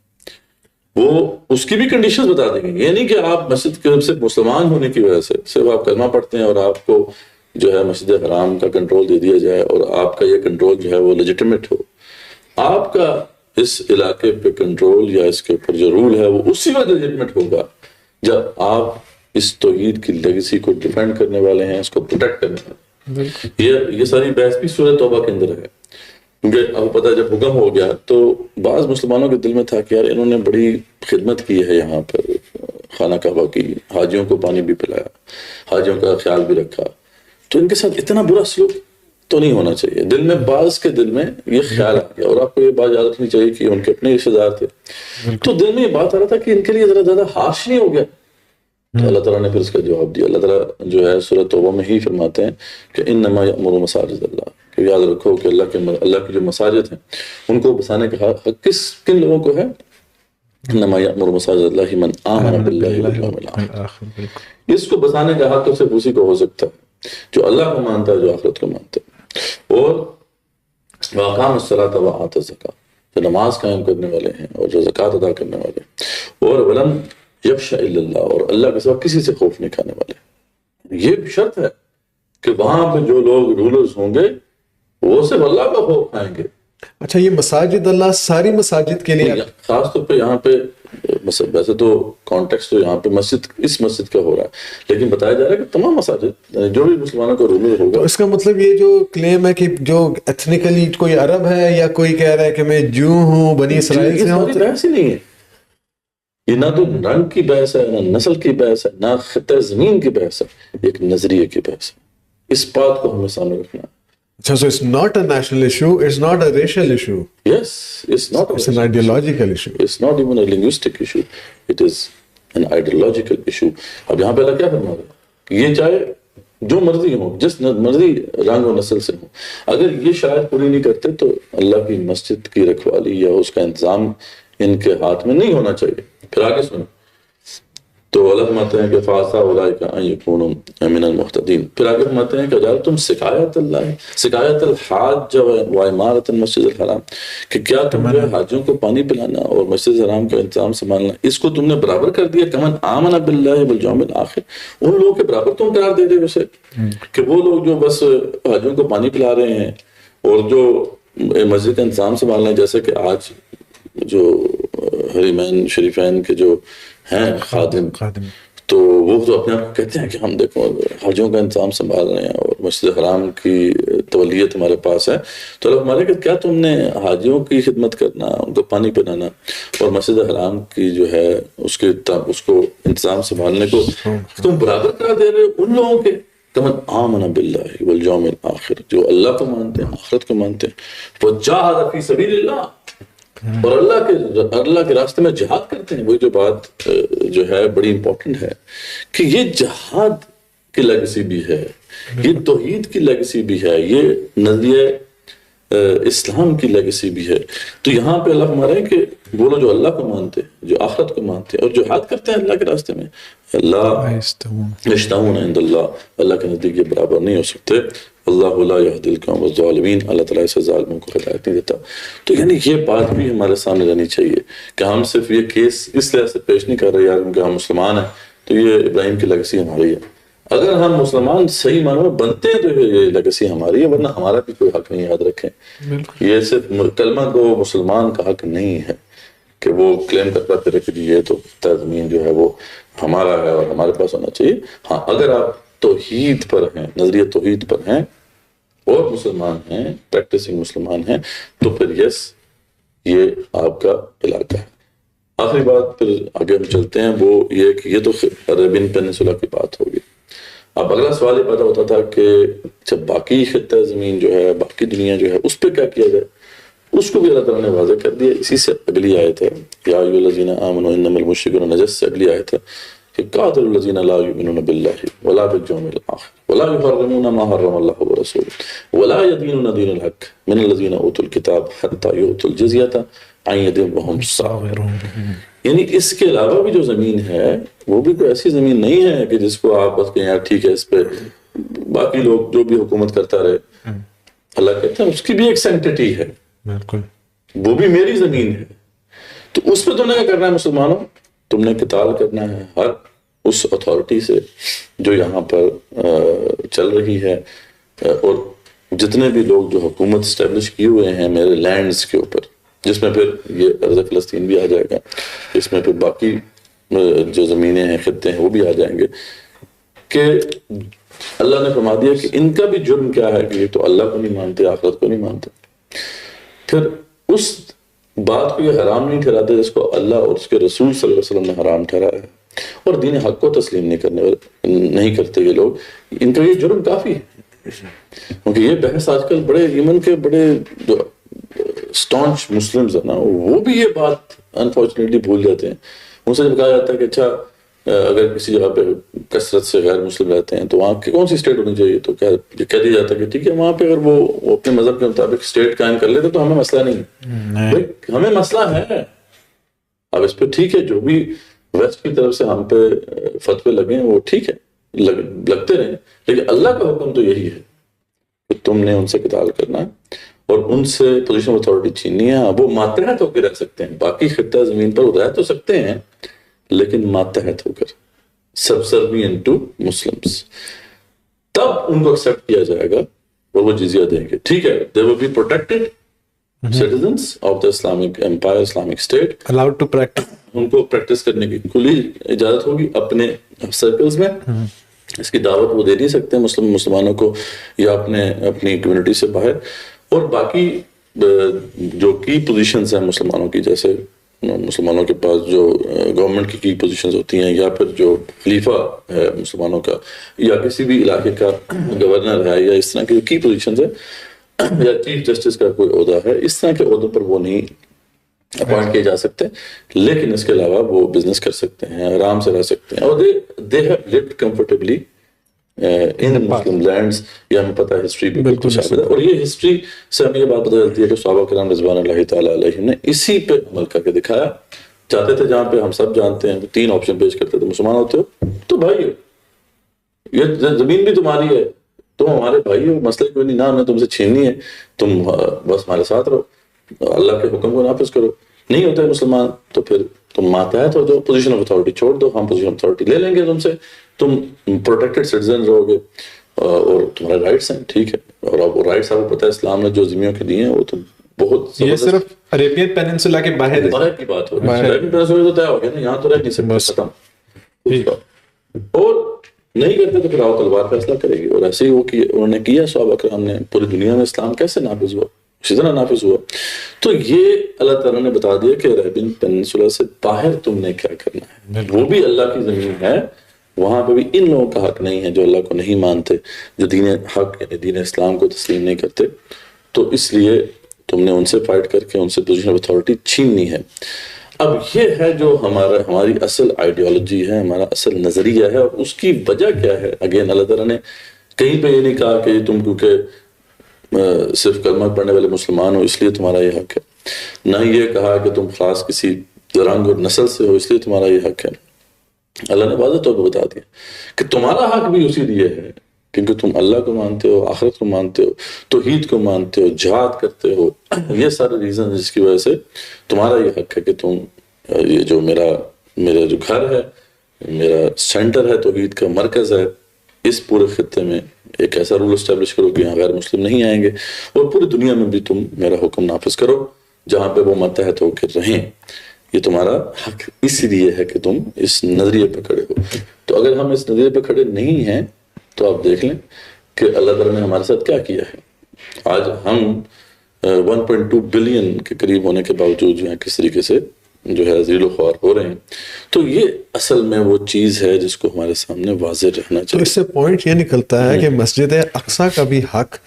وہ اس کی بھی کنڈیشنز بتا دیں گے. یہ نہیں کہ آپ مسجد کے صرف مسلمان ہونے کی وجہ سے صرف آپ کلمہ پڑھتے ہیں اور آپ کو جو ہے مسجد حرام کا کنٹرول دے دیا جائے اور آپ کا یہ کنٹرول جو ہے وہ لیجیٹیمیٹ ہو. آپ کا اس علاقے پہ کنٹرول یا اس کے اوپر جو رول ہے وہ اسی وقت لیجیٹیمیٹ ہوگا جب آپ اس توحید کی لیگیسی کو ڈیفینڈ کرنے والے ہیں, اس کو پروٹیکٹ کرنے والے ہیں. یہ ساری بحث بھی سورہ توبہ کے اندر ہے, کیونکہ آپ کو پتا جب حکم ہو گیا تو بعض مسلمانوں کے دل میں تھا کہ یار انہوں نے بڑی خدمت کی ہے یہاں پر, خانہ کعبہ کی, حاجیوں کو پانی بھی پلایا, حاجیوں کا خیال بھی رکھا, تو ان کے ساتھ اتنا برا سلوک تو نہیں ہونا چاہیے. دل میں بعض کے دل میں یہ خیال آ گیا, اور آپ کو یہ بات یاد رکھنی چاہیے کہ ان کے اپنے رشتے دار تھے, تو دل میں یہ بات آ رہا تھا کہ ان کے لیے ذرا زیادہ ہارش نہیں ہو گیا. تو اللہ تعالیٰ نے پھر اس کا جواب دیا. اللہ تعالیٰ جو ہے سورۃ توبہ میں ہی فرماتے ہیں کہ انما یأمر مساجد اللہ, کہ یاد رکھو کہ اللہ کی جو مساجد ہیں ان کو بسانے کا حق کن لوگوں کو ہے؟ انما یأمر مساجد اللہ من آمن باللہ والیوم الآخر. اس کو بسانے کا حق تو صرف اسی کو ہو سکتا ہے جو اللہ کو مانتا ہے، جو آخرت کو مانتا ہے. اور وَأَقَامَ الصَّلَاةَ وَآتَى الزَّكَاةَ، جو نماز قائم کرنے والے ہیں اور جو زکوٰۃ ادا کرنے والے ہیں. اور وَلَمْ يَخْشَ إِلَّا اللَّهَ، اور اللہ کے سوا کسی سے خوف نہیں کھانے والے. یہ شرط ہے کہ وہاں پہ جو لوگ رولرز ہوں گے وہ صرف اللہ کا خوف کھائیں گے. اچھا، یہ مساجد اللہ ساری مساجد کے لیے، خاص طور پہ یہاں پہ ویسے تو کانٹیکس تو یہاں پہ مسجد، اس مسجد کا ہو رہا ہے، لیکن بتایا جا رہا ہے کہ تمام مساجد جو بھی مسلمانوں کا رولر ہوگا. تو اس کا مطلب یہ جو کلیم ہے کہ جو ایتھنیکلی کوئی عرب ہے یا کوئی کہہ رہا ہے کہ میں جو ہوں بنی اسرائیل سے ہوں، بحث ہی نہیں ہے. یہ نہ تو رنگ کی بحث ہے، نہ نسل کی بحث ہے، نہ خطہ زمین کی بحث ہے، ایک نظریے کی بحث ہے. اس بات کو ہمیں سامنے رکھنا ہے. اچھا، so it's not a national issue, it's not a racial issue. Yes, it's not. It's an ideological issue. It's not even a linguistic issue. It is an ideological issue. اب یہاں پہ اللہ کیا فرما رہا ہے کہ یہ چاہے جو مرضی ہو، جس مرضی رنگ و نسل سے ہو، اگر یہ شاید پوری نہیں کرتے تو اللہ کی مسجد کی رکھوالی یا اس کا انتظام ان کے ہاتھ میں نہیں ہونا چاہیے. پھر آگے سنو تو اللہ فرماتے ہیں کہ فَعَسَىٰ أُولَٰئِكَ أَن يَكُونُوا مِنَ الْمُهْتَدِينَ. پھر آگے فرماتے ہیں کہ اجعلتم سقایۃ اللہ، سقایۃ الحاج وعمارۃ المسجد الحرام، کہ کیا تم جو حاجیوں کو پانی پلانا اور مسجد الحرام کا انتظام سنبھالنا، اس کو تم نے برابر کر دیا کمن آمن باللہ والیوم الآخر، ان لوگوں کے برابر تم قرار دے دے اسے کہ وہ لوگ جو بس حاجیوں کو پانی پلا رہے ہیں اور جو مسجد کا انتظام سنبھال رہے ہیں، جیسے کہ آج جو حرمین شریفین کے جو ہیں خادم، تو وہ تو اپنے آپ کو کہتے ہیں کہ ہم دیکھو حاجیوں کا انتظام سنبھال رہے ہیں اور مسجد حرام کی تولیت ہمارے پاس ہے. تو اللہ ہمارے کہ کیا تم نے حاجیوں کی خدمت کرنا، ان کو پانی پلانا اور مسجد حرام کی جو ہے اس کو انتظام سنبھالنے کو تم برابر کرا دے رہے ہو ان لوگوں کے کمن آمن باللہ والیوم الآخر، جو اللہ کو مانتے ہیں، آخرت کو مانتے ہیں، وجاہد فی سبیل اللہ، اور اللہ کے راستے میں جہاد کرتے ہیں. وہی جو بات جو ہے بڑی امپورٹنٹ ہے کہ یہ جہاد کی لیگسی بھی ہے، یہ توحید کی لیگسی بھی ہے، یہ نظریہ اسلام کی لیگسی بھی ہے. تو یہاں پہ اللہ ہمارے ہیں کہ وہ لوگ جو اللہ کو مانتے ہیں، جو آخرت کو مانتے ہیں اور جہاد کرتے ہیں اللہ کے راستے میں، اللہ یستوون عند اللہ، اللہ کے نزدیک یہ برابر نہیں ہو سکتے. اللہ لا یہدی القوم الظالمین، اللہ تعالیٰ سے ظالموں کو ہدایت نہیں دیتا. تو یعنی یہ بات بھی ہمارے سامنے رہنی چاہیے کہ ہم صرف یہ کیس اس طرح سے پیش نہیں کر رہے یار کہ ہم مسلمان ہیں تو یہ ابراہیم کی لیگسی ہماری ہے. اگر ہم مسلمان صحیح معنوں میں بنتے ہیں تو یہ لیگسی ہماری ہے، ورنہ ہمارا بھی کوئی حق نہیں. یاد رکھیں یہ صرف کلمہ کو مسلمان کا حق نہیں ہے کہ وہ کلیم کرتا پھر کہ یہ تو زمین جو ہے وہ ہمارا ہے اور ہمارے پاس ہونا چاہیے. ہاں، اگر آپ توحید پر ہیں، نظریہ توحید پر ہیں اور مسلمان ہیں، پریکٹسنگ مسلمان ہیں، تو پھر یس یہ آپ کا علاقہ ہے. آخری بات پھر آگے ہم چلتے ہیں، وہ یہ کہ یہ تو عربین پیننسولا کی بات ہوگی. اب اگلا سوال یہ پیدا ہوتا تھا کہ جب باقی خطہ زمین جو ہے، باقی دنیا جو ہے، اس پہ کیا کیا جائے. اس کو بھی اللہ تعالیٰ نے واضح کر دیا. اسی سے اگلی آیت ہے یا ایھا الذین آمنوا انما المشرکون نجس، سے اگلی آیت ہے کہ قاتلوا الذین لا یؤمنون باللہ ولا بالیوم الآخر ولا یحرمون ما حرم اللہ ورسولہ ولا یدینون دین الحق من الذین اوتوا الکتاب حتی یؤتوا الجزیۃ عن ید وہم صاغرون. یعنی اس کے علاوہ بھی جو زمین ہے وہ بھی کوئی ایسی زمین نہیں ہے کہ جس کو آپ بس کہیں یار ٹھیک ہے اس پہ باقی لوگ جو بھی حکومت کرتا رہے. اللہ کہتا ہے اس کی بھی ایک سینکٹیٹی ہے، بالکل وہ بھی میری زمین ہے. تو اس پہ تم نے کیا کرنا ہے مسلمانوں؟ تم نے قتال کرنا ہے ہر اس اتھارٹی سے جو یہاں پر چل رہی ہے، اور جتنے بھی لوگ جو حکومت اسٹیبلش کیے ہوئے ہیں میرے لینڈز کے اوپر، جس میں پھر یہ ارض فلسطین بھی آ جائے گا، اس میں پھر باقی جو زمینیں ہیں، خطے ہیں، وہ بھی آ جائیں گے. کہ اللہ نے فرما دیا کہ ان کا بھی جرم کیا ہے کہ یہ تو اللہ کو نہیں مانتے، آخرت کو نہیں مانتے. پھر اس بات کو یہ حرام نہیں ٹھہراتے جس کو اللہ اور اس کے رسول صلی اللہ علیہ وسلم نے حرام ٹھہرایا ہے، اور دین حق کو تسلیم نہیں کرتے یہ لوگ. ان کا یہ جرم کافی ہے، کیونکہ یہ بحث آج کل بڑے یمن کے بڑے جو اسٹانچ مسلمز ہیں نا، وہ بھی یہ بات انفارچونیٹلی بھول جاتے ہیں. ان سے جب کہا جاتا ہے کہ اچھا اگر کسی جگہ پہ کثرت سے غیر مسلم رہتے ہیں تو وہاں کی کون سی اسٹیٹ ہونی چاہیے، تو کیا کہہ دیا جاتا ہے کہ ٹھیک ہے وہاں پہ اگر وہ اپنے مذہب کے مطابق اسٹیٹ قائم کر لیتے تو ہمیں مسئلہ نہیں. ہمیں مسئلہ ہے اب اس پہ ٹھیک ہے جو بھی ویسٹ کی طرف سے ہم پہ فتوے لگے ہیں وہ ٹھیک ہے، لگتے رہیں، لیکن اللہ کا حکم تو یہی ہے کہ تم نے ان سے قتال کرنا اور ان سے پوزیشن آف اتھارٹی چھیننی ہے. وہ ماتحت ہو کے رہ سکتے ہیں، باقی خطہ زمین پر رہ تو سکتے ہیں لیکن ماتحت ہو کر، سبسروینٹ ٹو مسلمس، تب ان کو ایکسیپٹ کیا جائے گا اور وہ جزیہ دیں گے. ٹھیک ہے، they will be protected citizens of the Islamic Empire, Islamic State. allowed to practice. ان کو پریکٹس کرنے کی کھلی اجازت ہوگی اپنے سرکلز میں. اس کی دعوت وہ دے نہیں سکتے مسلمانوں کو یا اپنی کمیونٹی سے باہر. اور باقی جو کی پوزیشنز ہیں مسلمانوں کی، جیسے مسلمانوں کے پاس جو گورنمنٹ کی پوزیشنز ہوتی ہیں، یا پھر جو خلیفہ ہے مسلمانوں کا، یا کسی بھی علاقے کا گورنر ہے، یا اس طرح کی جو کی پوزیشنز ہے، یا چیف جسٹس کا کوئی عہدہ ہے، اس طرح کے عہدوں پر وہ نہیں اپوائنٹ کیے جا سکتے. لیکن اس کے علاوہ وہ بزنس کر سکتے ہیں، آرام سے رہ سکتے ہیں، اور they have lived comfortably in Muslim lands. یہ ہمیں پتہ ہے ہسٹری بھی بالکل شامل ہے، اور یہ ہسٹری سے ہمیں یہ بات پتہ چلتی ہے کہ صحابہ کرام رضوان اللہ تعالیٰ علیہم نے اسی پہ عمل کر کے دکھایا. چاہتے تھے جہاں پہ ہم سب جانتے ہیں 3 آپشن پیش کرتے تھے: مسلمان ہوتے ہو تو بھائی ہو، یہ زمین بھی تمہاری ہے، تم ہمارے بھائی ہو، مسئلہ کوئی نہیں، نہ ہمیں تم سے چھیننی ہے، تم بس ہمارے ساتھ رہو، اللہ کے حکم کو نافذ کرو. نہیں ہوتے مسلمان تو پھر تم ماتحت ہو جاؤ، پوزیشن آف اتھارٹی چھوڑ دو، ہم پوزیشن آف اتھارٹی لے لیں گے تم سے، تم پروٹیکٹڈ سٹیزن رہو گے اور تمہارے رائٹس ہیں. ٹھیک ہے، اور اب رائٹس آپ کو پتہ ہے اسلام نے جو ذمیوں کے دیے ہیں وہ تو بہت، یہ صرف عربین پیننسولا کے باہر کی بات ہو رہی ہے. عربین پیننسولا تو طے ہو گیا نا، یہاں تو رہ نہیں سکتے، ختم. اور نہیں کرتے تو پھر آؤ تلوار فیصلہ کرے گی. اور ایسے ہی وہ انہوں نے کیا، صحابہ کرام نے. پوری دنیا میں اسلام کیسے نافذ ہوا؟ اسی طرح نافذ ہوا. تو یہ اللہ تعالیٰ نے بتا دیا کہ عربین پیننسولا سے باہر تم نے کیا کرنا ہے. وہ بھی اللہ کی زمین ہے، وہاں پہ بھی ان لوگوں کا حق نہیں ہے جو اللہ کو نہیں مانتے، جو دین حق یعنی دین اسلام کو تسلیم نہیں کرتے. تو اس لیے تم نے ان سے فائٹ کر کے ان سے پوزیشن آف اتھارٹی چھیننی ہے. اب یہ ہے جو ہماری اصل آئیڈیالوجی ہے، ہمارا اصل نظریہ ہے. اور اس کی وجہ کیا ہے؟ اگین اللہ تعالیٰ نے کہیں پہ یہ نہیں کہا کہ تم کیونکہ صرف کلمہ پڑھنے والے مسلمان ہو اس لیے تمہارا یہ حق ہے، نہ یہ کہا کہ تم خاص کسی رنگ اور نسل سے ہو اس لیے تمہارا یہ حق ہے. اللہ نے واضح طور پہ بتا دیا کہ تمہارا حق بھی اسی لیے ہے کیونکہ تم اللہ کو مانتے ہو، آخرت کو مانتے ہو، توحید کو مانتے ہو، جہاد کرتے ہو. یہ سارے ریزن جس کی وجہ سے تمہارا یہ حق ہے کہ تم یہ جو میرا جو گھر ہے، میرا سینٹر ہے، توحید کا مرکز ہے، اس پورے خطے میں ایک ایسا رول اسٹیبلش کرو کہ یہاں غیر مسلم نہیں آئیں گے، اور پوری دنیا میں بھی تم میرا حکم نافذ کرو جہاں پہ وہ متحد ہو کے رہیں. یہ تمہارا حق اسی لیے ہے کہ تم اس نظریے پہ کھڑے ہو. تو اگر ہم اس نظریے پہ کھڑے نہیں ہیں تو آپ دیکھ لیں کہ اللہ تعالیٰ نے ہمارے ساتھ کیا کیا ہے. آج ہم 1.2 بلین کے قریب ہونے کے باوجود جو ہے کس طریقے سے جو ہے ذلیل و خوار ہو رہے ہیں. تو یہ اصل میں وہ چیز ہے جس کو ہمارے سامنے واضح رہنا چاہیے. تو اس سے پوائنٹ یہ نکلتا ہے کہ مسجد اقصیٰ کا بھی حق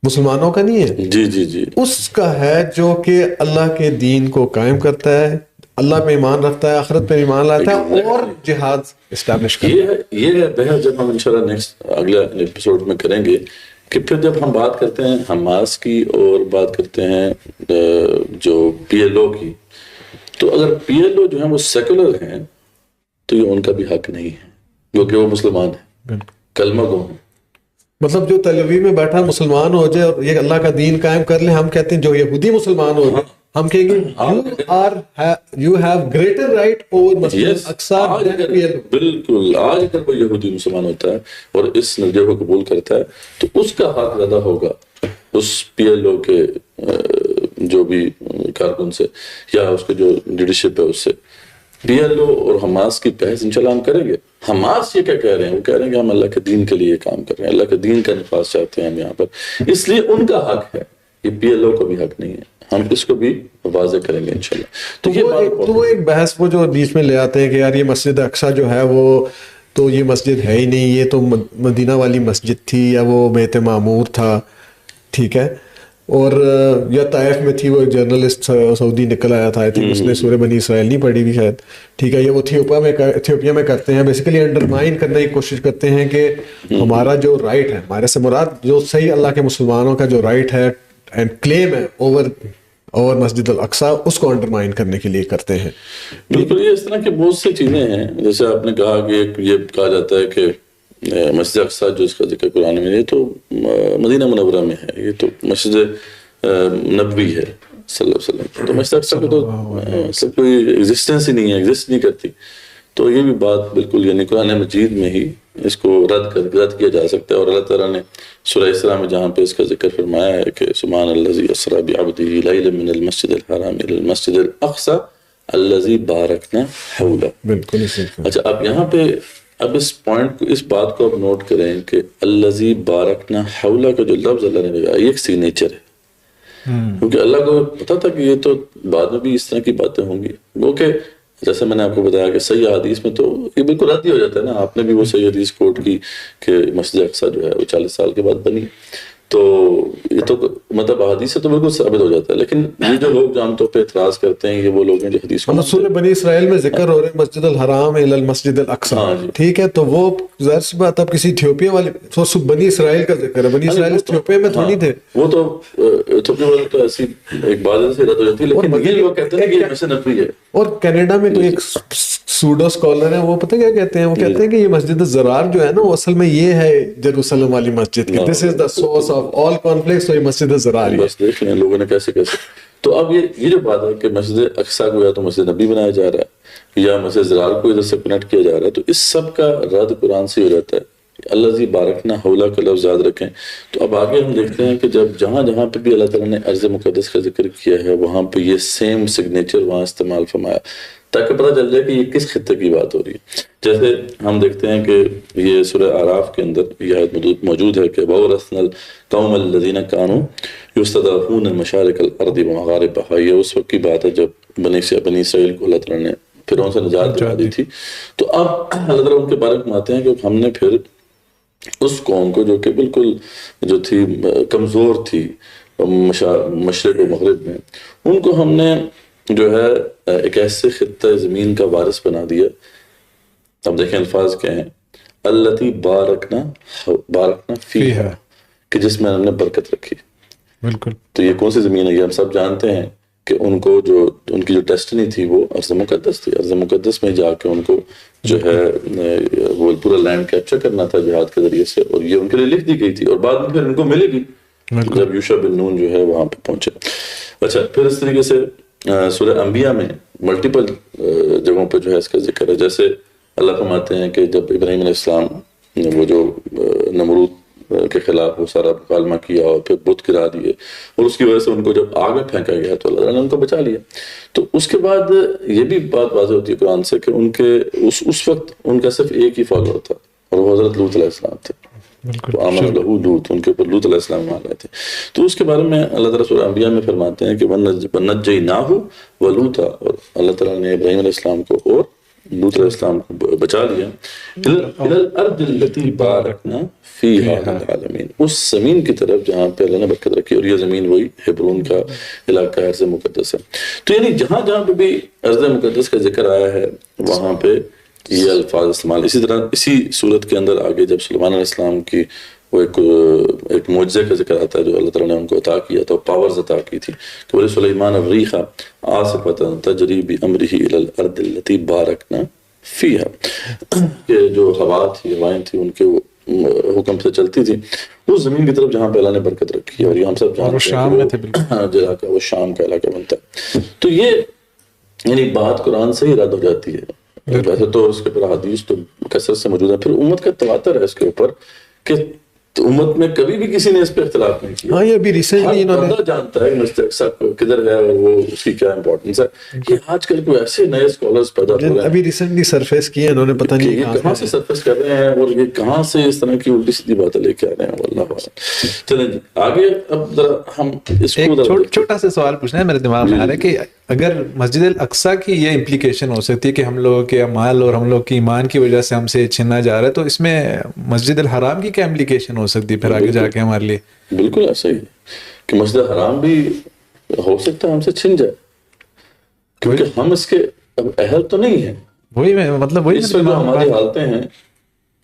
مسلمانوں کا نہیں ہے، جی جی جی، اس کا ہے جو کہ اللہ کے دین کو قائم کرتا ہے، اللہ پہ ایمان رکھتا ہے، آخرت پہ ایمان لاتا ہے اور جہاد اسٹیبلش کرتا ہے. یہ ہے بہر جب ہم انشاءاللہ نیکسٹ اگلا ایپیسوڈ میں کریں گے کہ پھر جب ہم بات کرتے ہیں حماس کی اور بات کرتے ہیں جو پی ایل او کی، تو اگر پی ایل او جو ہیں وہ سیکولر ہیں تو یہ ان کا بھی حق نہیں ہے کیونکہ وہ مسلمان ہیں، کلمہ گو ہیں. مطلب جو تل اویو میں بیٹھا مسلمان ہو جائے اور یہ اللہ کا دین قائم کر لیں، ہم کہتے ہیں جو یہودی مسلمان ہو جائے ہم کہیں گے you have greater right over مسجد اقصیٰ. بالکل، آج اگر وہ یہودی مسلمان ہوتا ہے اور اس نظریے کو قبول کرتا ہے تو اس کا حق زیادہ ہوگا اس پی ایل او کے جو بھی کارکن سے یا اس کے جو لیڈرشپ ہے اس سے. پی ایل او اور حماس کی بحث انشاءاللہ ہم کریں گے. حماس یہ کیا کہہ رہے ہیں؟ وہ کہہ رہے ہیں کہ ہم اللہ کے دین کے لیے کام کر رہے ہیں، اللہ کے دین کا نفاذ چاہتے ہیں ہم یہاں پر، اس لیے ان کا حق ہے، یہ پی ایل او کا بھی حق نہیں ہے. ہم اس کو بھی واضح کریں گے انشاءاللہ. تو وہ ایک بحث وہ جو بیچ میں لے آتے ہیں کہ یار یہ مسجد اقصیٰ جو ہے وہ تو یہ مسجد ہے ہی نہیں، یہ تو مدینہ والی مسجد تھی یا وہ بیت معمور تھا، ٹھیک ہے، اور یا طائف میں تھی. وہ ایک جرنلسٹ سعودی نکل آیا تھا، اس نے سورہ بنی اسرائیل نہیں پڑھی بھی شاید، ٹھیک ہے، یہ وہ ایتھیوپیا میں کرتے ہیں. بیسیکلی انڈرمائن کرنے کی کوشش کرتے ہیں کہ ہمارا جو رائٹ ہے، ہمارے سے مراد جو صحیح اللہ کے مسلمانوں کا جو رائٹ ہے اینڈ کلیم ہے اوور اور مسجد الاقصی اس کو انڈرمائن کرنے کے لیے کرتے ہیں. بالکل یہ اس طرح کی بہت سی چیزیں ہیں. جیسے آپ نے کہا کہ یہ کہا جاتا ہے کہ مسجد اقصی جو اس کا ذکر قرآن میں، یہ تو مدینہ منورہ میں ہے، یہ تو مسجد نبوی ہے صلی اللہ علیہ وسلم. تو مسجد اقصی کو تو کوئی ایگزسٹنس ہی نہیں ہے، ایگزسٹ نہیں کرتی. تو یہ بھی بات بالکل یعنی قرآن مجید میں ہی اس کو رد کیا جا سکتا ہے. اور اللہ تعالیٰ نے سورہ اسراء میں جہاں پہ اس کا ذکر فرمایا ہے کہ سبحان الذی اسریٰ بعبدہ لیلا من المسجد الحرام الی المسجد الاقصی الذی بارکنا حولہ. بالکل. اچھا اب یہاں پہ اب اس پوائنٹ کو، اس بات کو آپ نوٹ کریں کہ الذی بارکنا حولہ کا جو لفظ اللہ نے لگایا یہ ایک سگنیچر ہے. کیونکہ اللہ کو پتا تھا کہ یہ تو بعد میں بھی اس طرح کی باتیں ہوں گی. وہ کہ جیسے میں نے آپ کو بتایا کہ صحیح حدیث میں تو یہ بالکل رد ہی ہو جاتا ہے نا. آپ نے بھی وہ صحیح حدیث کوٹ کی کہ مسجد اقصی جو ہے وہ 40 سال کے بعد بنی. تو یہ تو مطلب حدیث سے تو بالکل ثابت ہو جاتا ہے. لیکن یہ جو لوگ عام طور پہ اعتراض کرتے ہیں یہ وہ لوگ ہیں جو حدیث کو سورہ بنی اسرائیل میں ذکر ہو رہے ہیں مسجد الحرام الی المسجد الاقصی. ٹھیک ہے، تو وہ ظاہر سی بات اب کسی ایتھیوپیا والے بنی اسرائیل کا ذکر ہے. بنی اسرائیل ایتھیوپیا میں تھوڑی تھے. وہ تو ایتھیوپیا والے تو ایسی ایک بات سے رد ہو جاتی ہے. لیکن یہ لوگ کہتے ہیں کہ یہ مسجد نبوی ہے. اور کینیڈا میں کوئی ایک سوڈو اسکالر ہے، وہ پتہ کیا کہتے ہیں؟ وہ کہتے ہیں کہ یہ مسجد الزرار جو ہے نا وہ اصل میں یہ ہے جیروسلم والی مسجد کی. This is the source of all conflicts. تو یہ مسجد الزرار ہے. بس دیکھ لیں لوگوں نے کیسے. تو اب یہ جو بات ہے کہ مسجد اقصی کو یا تو مسجد نبی بنایا جا رہا ہے یا مسجد زرار کو ادھر سے کنیکٹ کیا جا رہا ہے، تو اس سب کا رد قرآن سے ہو جاتا ہے. الذی بارکنا حولہ کا لفظ یاد رکھیں. تو اب آگے ہم دیکھتے ہیں کہ جب جہاں پہ بھی اللہ تعالیٰ نے ارض مقدس کا ذکر کیا ہے وہاں پہ یہ سیم سگنیچر وہاں استعمال فرمایا تاکہ پتہ چل جائے کہ یہ کس خطے کی بات ہو رہی ہے. جیسے ہم دیکھتے ہیں کہ یہ سورہ اعراف کے اندر یہ آیت موجود ہے کہ وَأَوْرَثْنَا الْقَوْمَ الَّذِينَ كَانُوا يُسْتَضْعَفُونَ مَشَارِقَ الْأَرْضِ وَمَغَارِبَهَا. یہ اس وقت کی بات ہے جب بنی اسرائیل کو اللہ تعالیٰ نے فرعون سے نجات دلا دی تھی. تو اب اللہ تعالیٰ ان کے بارے میں آتے ہیں کہ ہم نے پھر اس قوم کو جو کہ بالکل جو تھی کمزور تھی مشرق و مغرب میں، ان کو ہم نے جو ہے ایک ایسے خطہ زمین کا وارث بنا دیا. اب دیکھیں الفاظ کیا ہیں، التی بارکنا فیہا، کہ جس میں ہم نے برکت رکھی. بالکل. تو یہ کون سی زمین ہے؟ یہ ہم سب جانتے ہیں کہ ان کو جو ان کی جو ڈیسٹنی تھی وہ ارض مقدس تھی. ارض مقدس میں جا کے ان کو جو ہے وہ پورا لینڈ کیپچر کرنا تھا جہاد کے ذریعے سے، اور یہ ان کے لیے لکھ دی گئی تھی اور بعد میں پھر ان کو ملے گی جب یوشع بن نون جو ہے وہاں پہ پہنچے. اچھا پھر اس طریقے سے سورہ انبیاء میں ملٹیپل جگہوں پہ جو ہے اس کا ذکر ہے. جیسے اللہ فرماتے ہیں کہ جب ابراہیم علیہ السلام نے وہ جو نمرود کے خلاف وہ سارا مکالمہ کیا اور پھر بت گرا دیے اور اس کی وجہ سے ان کو جب آگ میں پھینکا گیا تو اللہ تعالیٰ نے ان کو بچا لیا. تو اس کے بعد یہ بھی بات واضح ہوتی ہے قرآن سے کہ ان کے اس وقت ان کا صرف ایک ہی فالوور تھا اور وہ حضرت لوط علیہ السلام تھے. آمن لہو لوط، ان کے اوپر لوط علیہ السلام مان رہے تھے. تو اس کے بارے میں اللہ تعالیٰ سورہ انبیاء میں فرماتے ہیں کہ وَنَجَّيْنَاهُ وَلُوطًا، اور اللہ تعالیٰ نے ابراہیم علیہ السلام کو اور لوط علیہ السلام کو بچا لیا. إِلَى الْأَرْضِ الَّتِي بَارَكْنَا فِيهَا لِلْعَالَمِينَ، اس زمین کی طرف جہاں پہ اللہ نے برکت رکھی، اور یہ زمین وہی ہیبرون کا علاقہ ارض مقدس ہے. تو یعنی جہاں پہ بھی ارض مقدس کا ذکر آیا ہے وہاں پہ یہ الفاظ استعمال. اسی طرح اسی صورت کے اندر آگے جب سلیمان علیہ السلام کی وہ ایک معجزے کا ذکر آتا ہے جو اللہ تعالیٰ نے ان کو عطا کیا تھا، پاورز عطا کی تھی کہ ولی سلیمان الریح عاصفۃ تجری بامرہ الی الارض التي بارکنا فیہا، کہ جو ہوائیں تھیں ان کے حکم سے چلتی تھی اس زمین کی طرف جہاں پہ اللہ نے برکت رکھی. اور یہ ہم سب جانتے ہیں کہ علاقہ وہ شام کا علاقہ بنتا ہے. تو یہ یعنی بات قرآن سے ہی رد ہو جاتی ہے. ویسے تو اس کے اوپر حدیث تو کثرت سے موجود ہے. پھر امت کا تواتر ہے اس کے اوپر کہ امت میں کبھی بھی کسی نے اس پہ اختلاف نہیں کیا. ہاں یہ ابھی ریسنٹلی انہوں نے جانتا ہے مسجد اقصی کدھر ہے اور وہ اس کی کیا امپورٹنس ہے. یہ آج کل کوئی ایسے نئے اسکالرز پیدا ہو رہے ہیں ابھی ریسنٹلی سرفیس کیے انہوں نے، پتہ نہیں یہ کہاں سے سرفیس کر رہے ہیں اور یہ کہاں سے اس طرح کی الٹی سیدھی باتیں لے کے آ رہے ہیں. واللہ اعلم. چلیں جی آگے اب ذرا ہم اس کو چھوٹا سا سوال پوچھنا ہے میرے دماغ میں آ رہا ہے کہ اگر مسجد الاقصی کی یہ امپلیکیشن ہو سکتی ہے کہ ہم لوگوں کے اعمال اور ہم لوگ کی ایمان کی وجہ سے ہم سے چھینا جا رہا ہے، تو اس میں مسجد الحرام کی کیا امپلیکیشن ہو سکتی ہے پھر آگے جا کے ہمارے لیے؟ بالکل ایسا ہی کہ مسجد الحرام بھی ہو سکتا ہے ہم سے چھن جائے کیونکہ ہم اس کے اب اہل تو نہیں ہیں. وہی میں مطلب وہی اس وقت جو ہماری حالتیں ہیں،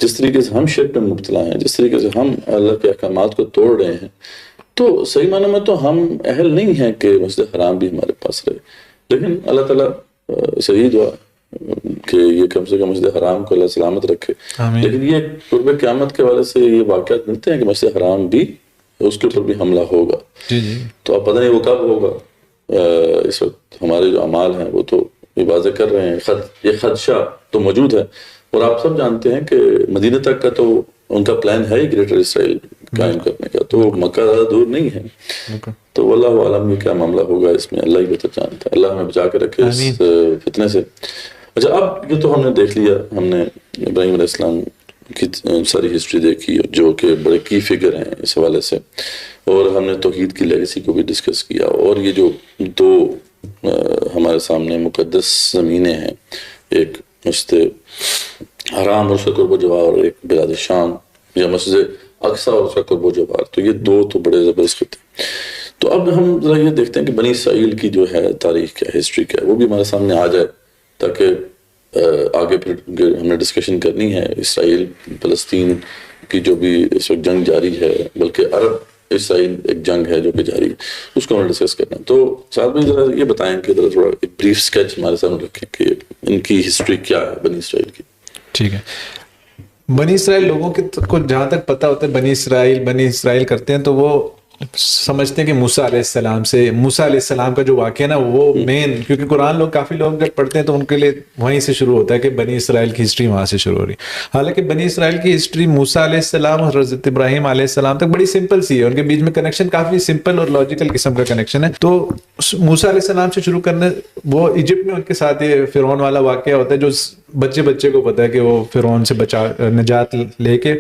جس طریقے سے ہم شرک میں مبتلا ہیں، جس طریقے سے ہم اللہ کے احکامات کو توڑ رہے ہیں، تو صحیح معنی میں تو ہم اہل نہیں ہیں کہ مسجد حرام بھی ہمارے پاس رہے، لیکن اللہ تعالیٰ صحیح دعا کہ یہ کم سے کم مسجد حرام کو اللہ سلامت رکھے. لیکن یہ قرب قیامت کے حوالے سے یہ واقعات ملتے ہیں کہ مسجد حرام بھی اس کے اوپر بھی حملہ ہوگا. تو اب پتہ نہیں وہ کب ہوگا. اس وقت ہمارے جو اعمال ہیں وہ تو یہ واضح کر رہے ہیں، یہ خدشہ تو موجود ہے. اور آپ سب جانتے ہیں کہ مدینہ تک کا تو ان کا پلان ہے ہی گریٹر اسرائیل قائم کرنے کا، تو مکہ زیادہ دور نہیں ہے. تو واللہ عالم یہ کیا معاملہ ہوگا اس میں اللہ ہی بہتر جانتا ہے. اللہ ہمیں بچا کے رکھے اس فتنے سے. اچھا، اب یہ تو ہم نے دیکھ لیا، ہم نے ابراہیم علیہ السلام کی ساری ہسٹری دیکھی جو کہ بڑے کی فگر ہیں اس حوالے سے، اور ہم نے توحید کی لیگیسی کو بھی ڈسکس کیا. اور یہ جو دو ہمارے سامنے مقدس زمینیں ہیں، ایک مسجد حرام اور اس کا قرب و جوار، اور ایک بلاد شام یا مسجد اقصی اور اس کا قرب و جوار، تو یہ دو تو بڑے زبردست خطے. تو اب ہم ذرا یہ دیکھتے ہیں کہ بنی اسرائیل کی جو ہے تاریخ کیا، ہسٹری کیا ہے، وہ بھی ہمارے سامنے آ جائے تاکہ آگے پھر ہم نے ڈسکشن کرنی ہے اسرائیل فلسطین کی جو بھی اس وقت جنگ جاری ہے، بلکہ عرب اسرائیل ایک جنگ ہے جو کہ جاری ہے، اس کو ہم نے ڈسکس کرنا ہے. تو ساتھ میں ذرا یہ بتائیں کہ ذرا تھوڑا ایک بریف اسکیچ ہمارے سامنے رکھیں کہ ان کی ہسٹری کیا ہے بنی اسرائیل کی. ٹھیک ہے. بنی اسرائیل لوگوں کو جہاں تک پتہ ہوتا ہے بنی اسرائیل کرتے ہیں تو وہ سمجھتے ہیں کہ موسیٰ علیہ السلام کا جو واقعہ نا وہ مین، کیونکہ قرآن لوگ کافی لوگ جب پڑھتے ہیں تو ان کے لیے وہیں سے شروع ہوتا ہے کہ بنی اسرائیل کی ہسٹری وہاں سے شروع ہو رہی. حالانکہ بنی اسرائیل کی ہسٹری موسیٰ علیہ السلام اور حضرت ابراہیم علیہ السلام تک بڑی سمپل سی ہے، ان کے بیچ میں کنیکشن کافی سمپل اور لاجیکل قسم کا کنیکشن ہے. تو موسیٰ علیہ السلام سے شروع کرنے، وہ ایجپٹ میں ان کے ساتھ یہ فرعون والا واقعہ ہوتا ہے جو بچے کو پتا ہے کہ وہ فرعون سے نجات لے کے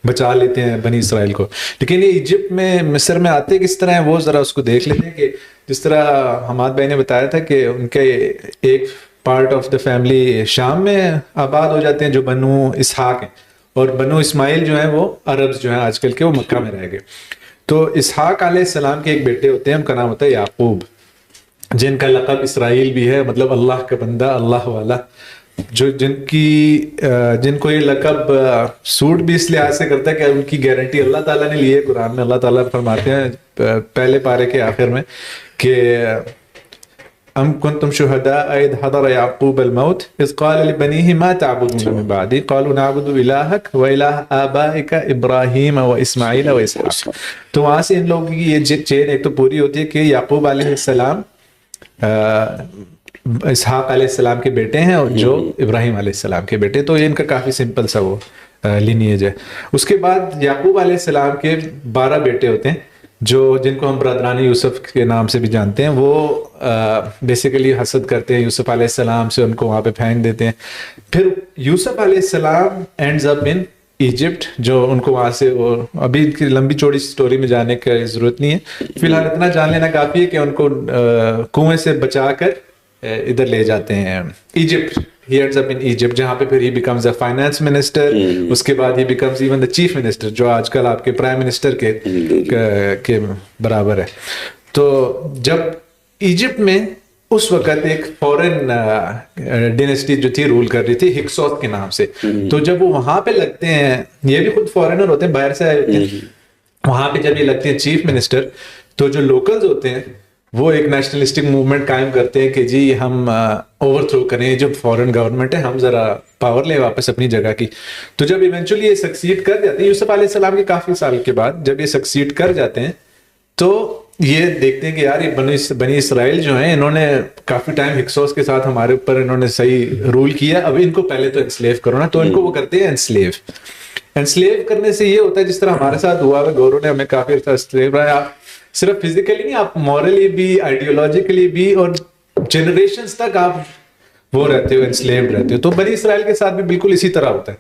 بچا لیتے ہیں بنی اسرائیل کو. لیکن یہ ایجپٹ میں مصر میں آتے کس طرح ہیں وہ ذرا اس کو دیکھ لیتے ہیں. کہ جس طرح حماد بھائی نے بتایا تھا کہ ان کے ایک پارٹ آف دا فیملی شام میں آباد ہو جاتے ہیں جو بنو اسحاق ہیں، اور بنو اسماعیل جو ہیں وہ عربز جو ہیں آج کل کے وہ مکہ میں رہ گئے. تو اسحاق علیہ السلام کے ایک بیٹے ہوتے ہیں، ان کا نام ہوتا ہے یعقوب، جن کا لقب اسرائیل بھی ہے، مطلب اللہ کا بندہ، اللہ والا. جن کو یہ لقب سوٹ بھی اس لحاظ سے کرتا ہے کہ ان کی گارنٹی اللہ تعالیٰ نے لی ہے. قرآن میں اللہ تعالیٰ فرماتے ہیں پہلے پارے کے آخر میں کہ ام کنتم شہداء اذ حضر یعقوب الموت اذ قال لبنیہ ما تعبدون من بعدی قالوا نعبد الہک و الہ آبائک ابراہیم و اسماعیل و اسحاق. تو وہاں سے ان لوگوں کی یہ چین ایک تو پوری ہوتی ہے کہ یعقوب علیہ السلام اسحاق علیہ السلام کے بیٹے ہیں اور جو ابراہیم علیہ السلام کے بیٹے. تو یہ ان کا کافی سمپل سا وہ لینیج ہے. اس کے بعد یعقوب علیہ السلام کے 12 بیٹے ہوتے ہیں جن کو ہم برادران یوسف کے نام سے بھی جانتے ہیں. وہ بیسیکلی حسد کرتے ہیں یوسف علیہ السلام سے، ان کو وہاں پہ پھینک دیتے ہیں. پھر یوسف علیہ السلام اینڈز اپ ان ایجپٹ، جو ان کو وہاں سے وہ ابھی ان کی لمبی چوڑی سٹوری میں جانے کی ضرورت نہیں ہے، فی الحال اتنا جان لینا کافی ہے کہ ان کو کنویں سے بچا کر ادھر لے جاتے ہیں Egypt. He ends up in Egypt جہاں پہ پھر he becomes a finance minister. اس کے بعد he becomes even the chief minister جو آج کل آپ کے پرائم منسٹر کے برابر ہے. تو جب ایجپٹ میں اس وقت ایک فورن ڈینسٹی جو تھی رول کر رہی تھی ہکسوس کے نام سے. تو جب وہ وہاں پہ لگتے ہیں، یہ بھی خود فورنر ہوتے ہیں، باہر سے آئے ہوتے ہیں، وہاں پہ جب یہ لگتے ہیں چیف منسٹر، تو جو لوکلز ہوتے ہیں وہ ایک نیشنلسٹک موومنٹ قائم کرتے ہیں کہ جی ہم اوور تھرو کریں جو فورن گورنمنٹ ہے، ہم ذرا پاور لیں واپس اپنی جگہ کی. تو جب ایونچولی یہ سکسیڈ کر جاتے ہیں یوسف علیہ السلام کے کافی سال کے بعد، جب یہ سکسیڈ کر جاتے ہیں تو یہ دیکھتے ہیں کہ یار یہ بنی اسرائیل جو ہیں انہوں نے کافی ٹائم ہکسوس کے ساتھ ہمارے اوپر انہوں نے صحیح رول کیا، اب ان کو پہلے تو انسلیو کرو نا. تو ان کو وہ کرتے ہیں انسلیو کرنے سے یہ ہوتا ہے جس طرح ہمارے ساتھ ہوا ہے، گورو نے ہمیں کافی عرصہ انسلیو رہا ہے. آپ صرف فزیکلی نہیں، آپ مورلی بھی، آئیڈیولوجیکلی بھی، اور جنریشنز تک آپ وہ رہتے ہو، انسلیوڈ رہتے ہو. تو بنی اسرائیل کے ساتھ بھی بالکل اسی طرح ہوتا ہے.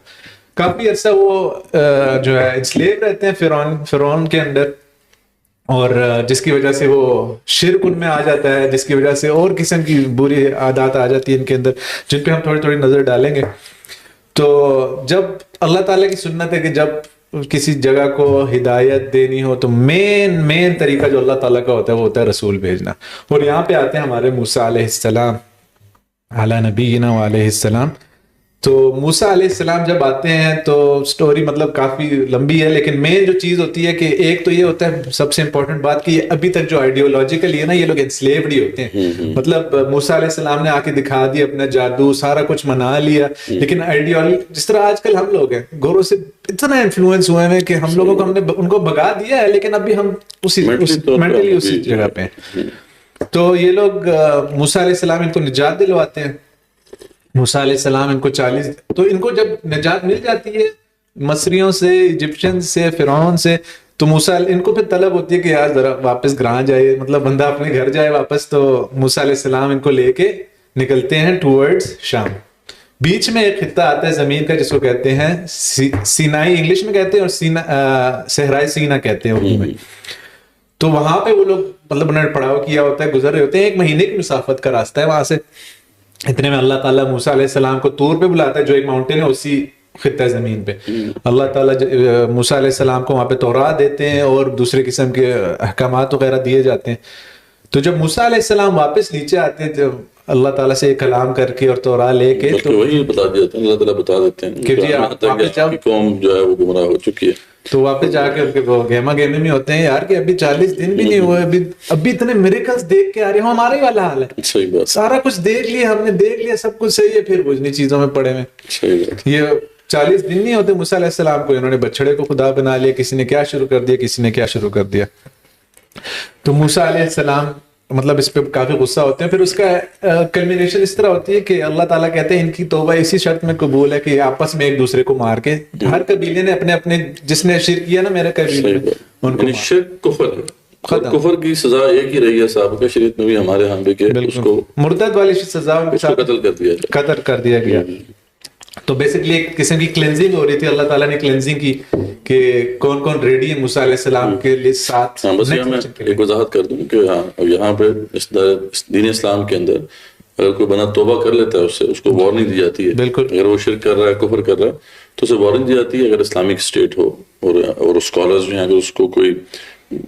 کافی عرصہ وہ جو ہے انسلیو رہتے ہیں فرعون کے اندر، اور جس کی وجہ سے وہ شرک ان میں آ جاتا ہے، جس کی وجہ سے اور قسم کی بری عادات آ جاتی ہیں ان کے اندر، جن پہ ہم تھوڑی تھوڑی نظر ڈالیں گے. تو جب اللہ تعالیٰ کی سنت ہے کہ جب کسی جگہ کو ہدایت دینی ہو تو مین طریقہ جو اللہ تعالیٰ کا ہوتا ہے وہ ہوتا ہے رسول بھیجنا. اور یہاں پہ آتے ہیں ہمارے موسیٰ علیہ السلام علی نبینا و علیہ السلام. تو موسیٰ علیہ السلام جب آتے ہیں تو سٹوری مطلب کافی لمبی ہے، لیکن مین جو چیز ہوتی ہے کہ ایک تو یہ ہوتا ہے سب سے امپورٹنٹ بات کہ ابھی تک جو آئیڈیولوجیکلی ہے نا یہ لوگ انسلیوڈ ہی ہوتے ہیں. مطلب موسیٰ علیہ السلام نے آ کے دکھا دیا اپنا جادو، سارا کچھ منا لیا، لیکن جس طرح آج کل ہم لوگ ہیں گوروں سے اتنا انفلوئنس ہوئے ہیں کہ ہم لوگوں کو ہم نے ان کو بھگا دیا ہے، لیکن ابھی ہم مینٹلی اسی جگہ پہ ہیں. تو یہ لوگ موسیٰ علیہ السلام ان کو نجات دلواتے ہیں. موسیٰ علیہ السلام ان کو 40، تو ان کو جب نجات مل جاتی ہے مصریوں سے، ایجپشن سے، فرعون سے، تو موسیٰ ان کو پھر طلب ہوتی ہے کہ یار ذرا واپس گراں جائے، مطلب بندہ اپنے گھر جائے واپس. تو موسیٰ علیہ السلام ان کو لے کے نکلتے ہیں ٹورڈز شام. بیچ میں ایک خطہ آتا ہے زمین کا جس کو کہتے ہیں سینائی انگلش میں کہتے ہیں، اور صحرائے سینا کہتے ہیں اردو میں. تو وہاں پہ وہ لوگ مطلب انہوں نے پڑاؤ کیا ہوتا ہے، گزر رہے ہوتے ہیں. 1 مہینے کی مسافت کا راستہ ہے وہاں سے. اتنے میں اللہ تعالیٰ موسیٰ علیہ السلام کو طور پہ بلاتا ہے جو ایک ماؤنٹین ہے اسی خطہ زمین پہ. اللہ تعالیٰ موسیٰ علیہ السلام کو وہاں پہ تورات دیتے ہیں اور دوسرے قسم کے احکامات وغیرہ دیے جاتے ہیں. تو جب موسیٰ علیہ السلام واپس نیچے آتے ہیں جب اللہ تعالیٰ سے کلام کر کے اور تورات لے کے، تو وہی بتا دیتے ہیں، اللہ تعالیٰ بتا دیتے ہیں کہ جی واپس جاؤ، قوم جو ہے وہ گمراہ ہو چکی ہے. تو واپس جا کے ان کے گہما گہمے میں ہوتے ہیں یار کہ ابھی 40 دن بھی نہیں ہوئے، ابھی اتنے میریکلز دیکھ کے آ رہے ہیں. ہمارا ہی والا حال ہے، صحیح بات، سارا کچھ دیکھ لیا ہم نے، دیکھ لیا سب کچھ صحیح ہے، پھر بجنی چیزوں میں پڑے ہوئے. صحیح بات. یہ 40 دن نہیں ہوتے موسیٰ علیہ السلام کو، انہوں نے بچڑے کو خدا بنا لیا. کسی نے کیا شروع کر دیا، کسی نے کیا شروع کر دیا. تو موسیٰ علیہ السلام مطلب اس پہ کافی غصہ ہوتے ہیں. پھر اس کا کلمینیشن اس طرح ہوتی ہے کہ اللہ تعالیٰ کہتے ہیں ان کی توبہ اسی شرط میں قبول ہے کہ آپس میں ایک دوسرے کو مار کے، ہر قبیلے نے اپنے اپنے، جس نے شرک کیا نا میرے قبیلے میں ان کو، شرک کفر ہے، کفر کی سزا ایک ہی رہی ہے سابقہ شریعت میں بھی، ہمارے ہاں بھی، کہ اس کو مرتد والی سزا ان کے ساتھ قتل کر دیا گیا. تو بیسکلی ایک قسم کی کلینزنگ ہو رہی تھی. اللہ تعالیٰ نے کلینزنگ کی کہ کون کون ریڈی ہے موسیٰ علیہ السلام کے لیے ساتھ. بس یہاں میں ایک وضاحت کر دوں کہ یہاں پہ اس دین اسلام کے اندر اگر کوئی بندہ توبہ کر لیتا ہے اس کو وارننگ دی جاتی ہے. بالکل، اگر وہ شرک کر رہا ہے، کفر کر رہا ہے، تو اسے وارننگ دی جاتی ہے. اگر اسلامک اسٹیٹ ہو اور اسکالرز جو ہیں اگر اس کو کوئی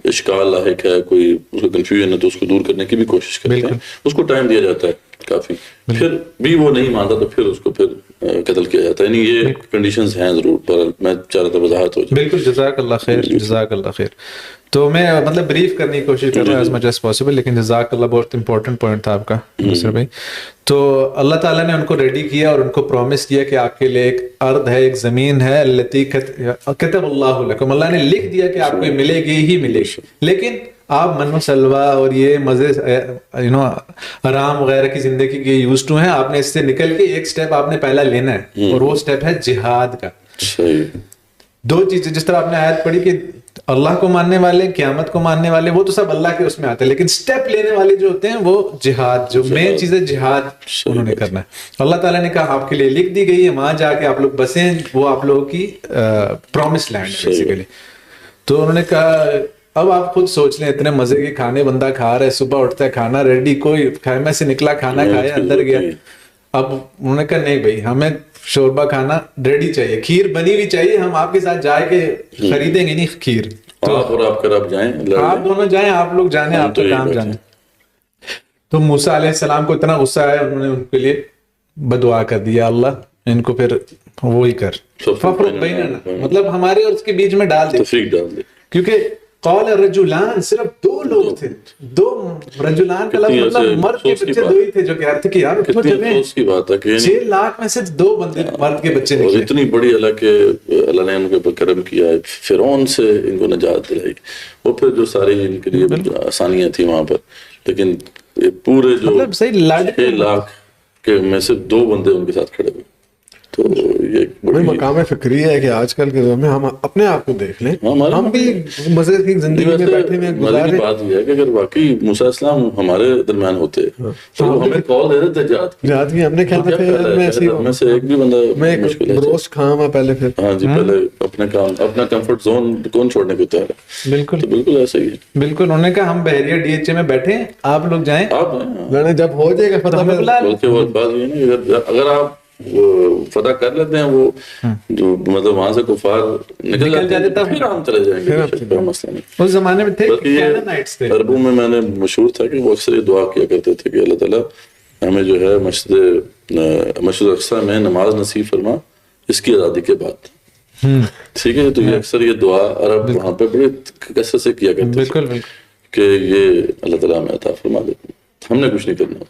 اشکال لاحق ہے، کوئی اس کو کنفیوژن ہے، تو اس کو دور کرنے کی بھی کوشش کرتے ہیں. اس کو ٹائم دیا جاتا ہے کافی. پھر بھی وہ نہیں مانتا تو پھر اس کو پھر قتل کیا جاتا ہے. یعنی یہ کنڈیشنز ہیں ضرور، پر میں چاہ رہا تھا وضاحت ہو جائے. بالکل، جزاک اللہ خیر، جزاک اللہ خیر. تو میں مطلب بریف کرنے کی کوشش کر رہا ہوں ایز مچ ایز پاسبل، لیکن جزاک اللہ، بہت امپورٹنٹ پوائنٹ تھا آپ کا نصر بھائی. تو اللہ تعالیٰ نے ان کو ریڈی کیا اور ان کو پرومس کیا کہ آپ کے لیے ایک ارض ہے، ایک زمین ہے، التی کتب اللہ لکم، اللہ نے لکھ دیا کہ آپ کو ملے گی ہی ملے گی. لیکن آپ من و سلوہ اور یہ مزے آرام وغیرہ کی زندگی کے یوز ٹو ہیں. آپ نے اس سے نکل کے ایک سٹیپ آپ نے پہلا لینا ہے، اور وہ سٹیپ ہے جہاد کا. 2 چیزیں جس طرح آپ نے آیت پڑھی کہ اللہ کو ماننے والے، قیامت کو ماننے والے، وہ تو سب اللہ کے اس میں آتے ہیں، لیکن سٹیپ لینے والے جو ہوتے ہیں وہ جہاد، جو مین چیز ہے جہاد انہوں نے کرنا ہے. اللہ تعالیٰ نے کہا آپ کے لیے لکھ دی گئی ہے، وہاں جا کے آپ لوگ بسیں، وہ آپ لوگوں کی پرومس لینڈ ہے بیسیکلی. تو انہوں نے کہا اب آپ خود سوچ لیں، اتنے مزے کے کھانے بندہ کھا رہا ہے، صبح اٹھتا ہے کھانا ریڈی، کوئی خیمے سے نکلا کھانا کھایا اندر گیا. اب انہوں نے کہا نہیں بھائی، ہمیں شوربہ کھانا ریڈی چاہیے، کھیر بنی ہوئی چاہیے، ہم آپ کے ساتھ جا کے خریدیں گے نہیں کھیر. تو آپ جائیں، آپ دونوں جائیں، آپ لوگ جانے، آپ تو کام جانے. تو موسیٰ علیہ السلام کو اتنا غصہ آیا، انہوں نے ان کے لیے بدعا کر دیا، اللہ ان کو پھر وہی کر ففرق بیننا، مطلب ہمارے اور اس کے بیچ میں ڈال دے. کیونکہ قال رجلان، صرف 2 لوگ تھے، 2 رجلان کا لفظ مطلب مرد کے بچے 2 ہی تھے جو کہہ رہے تھے کہ یار کتنی افسوس کی بات ہے کہ 6 لاکھ میں سے 2 بندے مرد کے بچے نکلے. اتنی بڑی اللہ نے ان کے اوپر کرم کیا ہے، فرعون سے ان کو نجات دلائی. وہ پھر جو ساری ان کے لیے آسانیاں تھیں وہاں پر، لیکن پورے جو 6 لاکھ کے میں سے 2 بندے ان کے ساتھ کھڑے ہوئے. تو یہ بڑی مقام فکری ہے کہ آج کل کے دور میں ہم اپنے آپ کو دیکھ لیں، ہم بھی مزے کی زندگی میں بیٹھے ہوئے گزارے. بات یہ ہے کہ اگر واقعی موسیٰ السلام ہمارے درمیان ہوتے تو ہمیں کال دے دیتے جہاد کی. ہم نے کہا تھا میں سے ایک بھی بندہ میں روسٹ کھاؤں پہلے، پھر ہاں جی پہلے اپنا کمفرٹ زون کون چھوڑنے کو تیار ہے. بالکل بالکل ایسا ہی ہے. بالکل انہوں نے کہا ہم بحریہ ڈی ایچ اے میں بیٹھے ہیں، آپ لوگ جائیں، جب ہو جائے گا فتح. بلکہ وہ بات یہ ہے اگر آپ فتح کر لیتے ہیں، وہ جو مطلب وہاں سے کفار نکل جاتے ہیں، پھر ہم چلے جائیں گے. مسئلہ نہیں. اس زمانے میں تھے عربوں میں نے مشہور تھا کہ وہ اکثر یہ دعا کیا کرتے تھے کہ اللہ تعالیٰ ہمیں جو ہے مسجد مسجد اقصیٰ میں نماز نصیب فرما اس کی آزادی کے بعد. ٹھیک ہے. تو یہ اکثر یہ دعا عرب وہاں پہ بڑے کثرت سے کیا کرتے بالکل کہ یہ اللہ تعالیٰ ہمیں عطا فرما دے, ہم نے کچھ نہیں کرنا.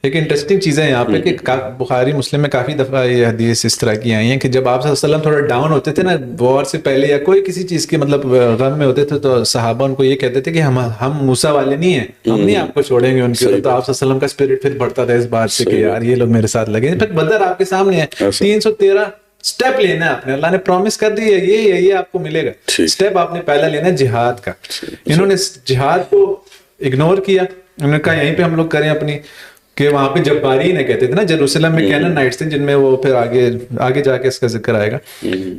ایک انٹرسٹنگ چیز ہے یہاں پہ کہ بخاری مسلم میں کافی دفعہ یہ حدیث اس طرح کی آئی ہیں کہ جب آپ صلی اللہ علیہ وسلم تھوڑا ڈاؤن ہوتے تھے نا وار سے پہلے یا کوئی کسی چیز کے مطلب غم میں ہوتے تھے تو صحابہ ان کو یہ کہتے تھے کہ ہم موسیٰ والے نہیں ہیں, ہم نہیں آپ کو چھوڑیں گے ان کے. تو آپ صلی اللہ علیہ وسلم کا اسپرٹ پھر بڑھتا تھا اس بات سے کہ یار یہ لوگ میرے ساتھ لگے. پھر بدر آپ کے سامنے ہے, 313 اسٹیپ لینا ہے آپ نے, اللہ نے پرومس کر دی ہے یہ آپ کو ملے گا. اسٹیپ آپ نے پہلا لینا ہے جہاد کا. انہوں نے جہاد کو اگنور کیا, انہوں نے کہا یہیں پہ ہم لوگ کریں اپنی, کہ وہاں پہ جبارین کہتے تھے نا, جیروسلم میں کینن نائٹس تھے جن میں وہ پھر آگے جا کے اس کا ذکر آئے گا.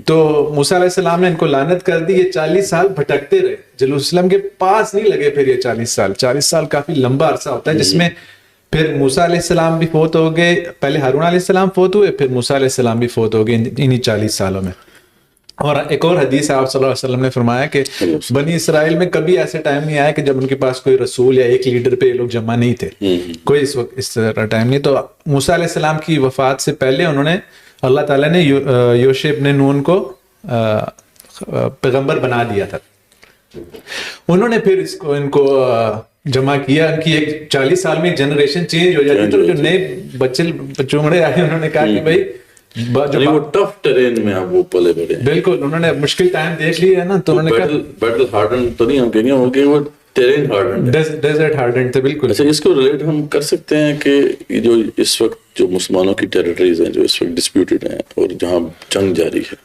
تو موسیٰ علیہ السلام نے ان کو لعنت کر دی, یہ 40 سال بھٹکتے رہے, جیروسلم کے پاس نہیں لگے. پھر یہ 40 سال کافی لمبا عرصہ ہوتا ہے جس میں پھر موسیٰ علیہ السلام بھی فوت ہو گئے, پہلے ہارون علیہ السلام فوت ہوئے, پھر موسیٰ علیہ السلام بھی فوت ہو گئے انہی 40 سالوں میں. اور ایک اور حدیث ہے, آپ صلی اللہ علیہ وسلم نے فرمایا کہ بنی اسرائیل میں کبھی ایسے ٹائم نہیں آیا کہ جب ان کے پاس کوئی رسول یا ایک لیڈر پہ یہ لوگ جمع نہیں تھے, کوئی اس وقت اس طرح ٹائم نہیں. تو موسیٰ علیہ السلام کی وفات سے پہلے انہوں نے اللہ تعالیٰ نے یوشع ابن نون کو پیغمبر بنا دیا تھا. انہوں نے پھر ان کو جمع کیا کہ ایک 40 سال میں جنریشن چینج ہو جاتی, تو جو نئے بچے آئے انہوں نے کہا کہ بھائی وہ ٹف ٹرین میں آپ وہ پلے بڑے. بالکل, انہوں نے مشکل ٹائم دیکھ لیا ہے نا, تو انہوں نے کہا بیٹل ہارڈن تو نہیں ہم کہیں گے, وہ ٹرین ہارڈن, ڈیزرٹ ہارڈن تھے. بالکل. اچھا, اس کو ریلیٹ ہم کر سکتے ہیں کہ جو اس وقت جو مسلمانوں کی ٹیریٹریز ہیں جو اس وقت ڈسپیوٹڈ ہیں اور جہاں جنگ جاری ہے,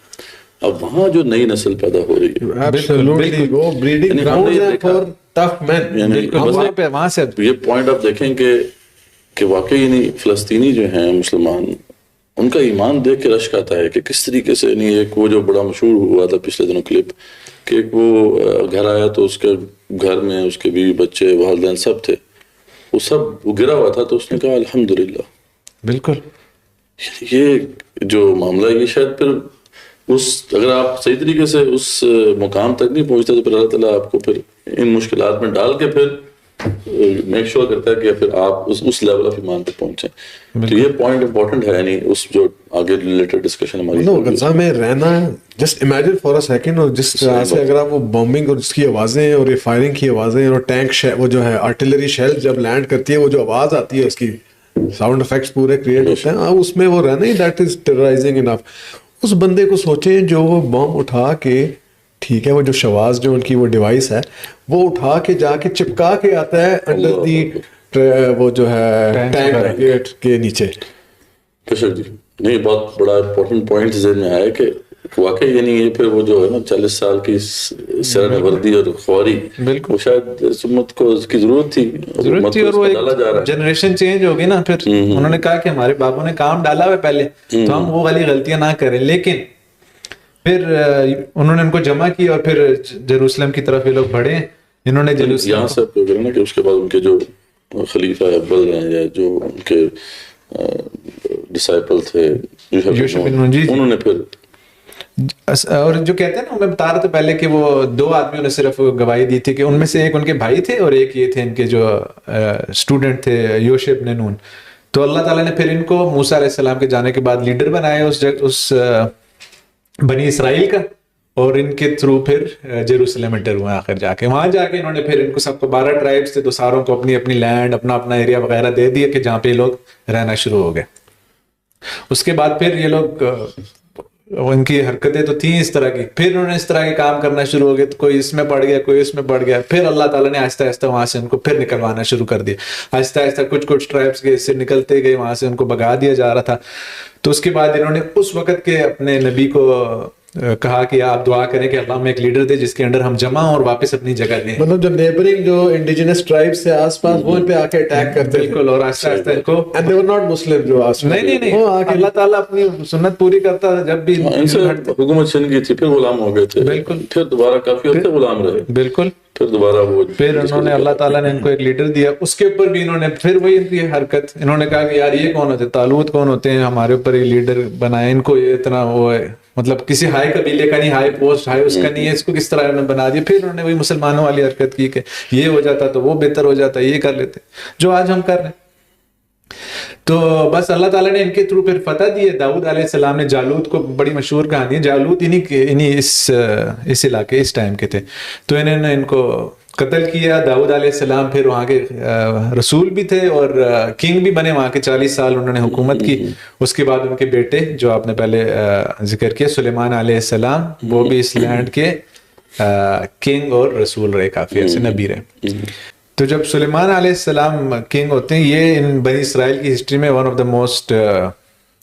اب وہاں جو نئی نسل پیدا ہو رہی ہے وہ بریڈنگ گراؤنڈز ہیں فار ٹف مین. وہاں سے یہ پوائنٹ آپ دیکھیں کہ واقعی نہیں فلسطینی جو ہیں مسلمان, ان کا ایمان دیکھ کے رشک آتا ہے کہ کس طریقے سے. نہیں, ایک وہ جو بڑا مشہور ہوا تھا پچھلے دنوں کلپ کہ ایک وہ گھر آیا تو اس کے گھر میں اس کے بیوی بچے والدین سب تھے, وہ سب گرا ہوا تھا, تو اس نے کہا الحمدللہ. بالکل. یہ جو معاملہ یہ شاید پھر اگر آپ صحیح طریقے سے اس مقام تک نہیں پہنچتے تو پھر اللہ تعالیٰ آپ کو پھر ان مشکلات میں ڈال کے پھر میک شور کرتا ہے کہ پھر آپ اس لیول آف ایمان پہ پہنچیں. تو یہ پوائنٹ امپورٹنٹ ہے, یعنی اس جو آگے ریلیٹڈ ڈسکشن ہماری غزہ میں رہنا, just imagine for a second, اور جس طرح سے اگر آپ وہ بمبنگ اور اس کی آوازیں اور یہ فائرنگ کی آوازیں اور ٹینک وہ جو ہے آرٹلری شیل جب لینڈ کرتی ہے وہ جو آواز آتی ہے اس کی ساؤنڈ افیکٹس پورے کریٹ ہوتے ہیں, اس میں وہ رہنا ہی دیٹ از ٹیررائزنگ انف. اس بندے کو سوچیں جو وہ بم اٹھا کے, ٹھیک ہے, وہ جو شواز جو ان کی وہ ڈیوائس ہے وہ اٹھا کے جا کے چپکا کے آتا ہے انڈر دی وہ جو ہے ٹینک گیٹ کے نیچے. جی نہیں, بہت بڑا امپورٹنٹ پوائنٹ ذہن میں آیا کہ واقعی یعنی یہ پھر وہ جو ہے نا 40 سال کی سرن وردی اور خواری, وہ شاید سمت کو اس کی ضرورت تھی, اور وہ جنریشن چینج ہو گئی نا. پھر انہوں نے کہا کہ ہمارے باپوں نے کام ڈالا ہوا پہلے, تو ہم وہ والی غلطیاں نہ کریں. لیکن پھر انہوں نے ان کو جمع کیا اور پھر جیروسلم کی طرف یہ لوگ بڑھے. انہوں نے یہاں سے کہ اس کے بعد ان کے جو خلیفہ اول ہیں یا جو ان کے ڈسائپل تھے انہوں نے پھر, اور جو کہتے ہیں نا, میں بتا رہا تھا پہلے کہ وہ 2 آدمیوں نے صرف گواہی دی تھی کہ ان میں سے ایک ان کے بھائی تھے اور ایک یہ تھے ان کے جو اسٹوڈنٹ تھے یوشع ابن نون. تو اللہ تعالیٰ نے پھر ان کو موسیٰ علیہ السلام کے جانے کے بعد لیڈر بنایا اس بنی اسرائیل کا, اور ان کے تھرو پھر جیروسلم انٹر ہوا آخر جا کے. وہاں جا کے انہوں نے پھر ان کو سب کو 12 ٹرائبس تھے, تو ساروں کو اپنی اپنی لینڈ اپنا ایریا وغیرہ دے دیا کہ جہاں پہ لوگ رہنا شروع ہو گئے. اس کے بعد پھر یہ لوگ ان کی حرکتیں تو تھیں اس طرح کی, پھر انہوں نے اس طرح کے کام کرنا شروع ہو گئے, تو کوئی اس میں پڑ گیا کوئی اس میں پڑ گیا. پھر اللہ تعالیٰ نے آہستہ آہستہ وہاں سے ان کو پھر نکلوانا شروع کر دیا. آہستہ آہستہ کچھ ٹرائبس کے سے نکلتے گئے, وہاں سے ان کو بھگا دیا جا رہا تھا. تو اس کے بعد انہوں نے اس وقت کے اپنے نبی کو کہا کہ آپ دعا کریں کہ اللہ ہمیں ایک لیڈر دے جس کے انڈر ہم جمع اور واپس اپنی جگہ لیں. مطلب جو نیبرنگ جو انڈیجنس ٹرائبس سے آس پاس وہ ان پہ آ کے اٹیک کرتے ہیں. بالکل. اور آہستہ آہستہ ان کو and they were not Muslim جو نہیں اللہ تعالیٰ اپنی سنت پوری کرتا تھا. جب بھی ان سے حکومت چھن گئی تھی پھر غلام ہو گئے تھے. بالکل. پھر دوبارہ کافی عرصے غلام رہے. بالکل. پھر دوبارہ وہ پھر انہوں نے اللہ تعالیٰ نے ان کو ایک لیڈر دیا. اس کے اوپر بھی انہوں نے پھر وہی ان کی حرکت, انہوں نے کہا کہ یار یہ کون ہوتے, طالوت کون ہوتے ہیں, ہمارے اوپر یہ لیڈر بنائے, ان کو یہ اتنا وہ ہے, مطلب کسی ہائی قبیلے کا نہیں, ہائی پوسٹ ہائی اس کا نہیں ہے, اس کو کس طرح انہوں نے بنا دیا. پھر انہوں نے وہی مسلمانوں والی حرکت کی کہ یہ ہو جاتا تو وہ بہتر ہو جاتا, یہ کر لیتے جو آج ہم کر رہے ہیں. تو بس اللہ تعالیٰ نے ان کے تھرو پھر فتح دی ہے. داؤد علیہ السلام نے جالوت کو, بڑی مشہور کہانی ہے, جالوت انہیں اس علاقے اس ٹائم کے تھے, تو انہوں نے ان کو قتل کیا. داؤد علیہ السلام پھر وہاں کے رسول بھی تھے اور کنگ بھی بنے وہاں کے, 40 سال انہوں نے حکومت کی. اس کے بعد ان کے بیٹے جو آپ نے پہلے ذکر کیا سلیمان علیہ السلام, وہ بھی اس لینڈ کے کنگ اور رسول رہے, کافی عرصے نبی رہے. تو جب سلیمان علیہ السلام کنگ ہوتے ہیں, یہ ان بنی اسرائیل کی ہسٹری میں one of the most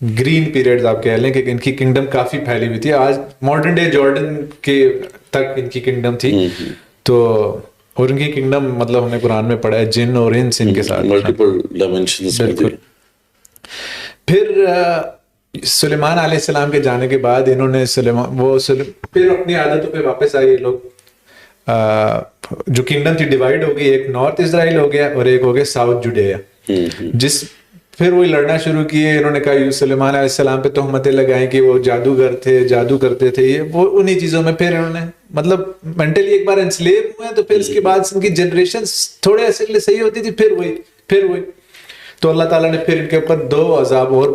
green periods آپ کہہ لیں, کہ ان کی کنگڈم کافی پھیلی ہوئی تھی. آج ماڈرن ڈے جارڈن کے تک ان کی کنگڈم تھی. تو اور ان کی کنگڈم مطلب ہم نے قرآن میں پڑھا ہے جن اور انس ان کے ساتھ ملٹیپل ڈائمینشنز. بالکل. پھر سلیمان علیہ السلام کے جانے کے بعد انہوں نے پھر اپنی عادتوں پہ واپس آئے. یہ لوگ جو کنگڈم تھی ڈیوائڈ ہو گئی, ایک نارتھ اسرائیل ہو گیا اور ایک ہو گیا ساؤتھ جوڈیا. جس پھر وہی لڑنا شروع کیے. انہوں نے کہا سلیمان علیہ السلام پہ تہمتیں لگائیں کہ وہ جادوگر تھے, جادو کرتے تھے, یہ وہ انہی چیزوں میں. پھر انہوں نے مطلب مینٹلی ایک بار انسلیو ہوئے, تو پھر اس کے بعد ان کی جنریشن تھوڑے عرصے کے لیے صحیح ہوتی تھی, پھر وہی. تو اللہ تعالیٰ نے پھر ان کے اوپر 2 عذاب اور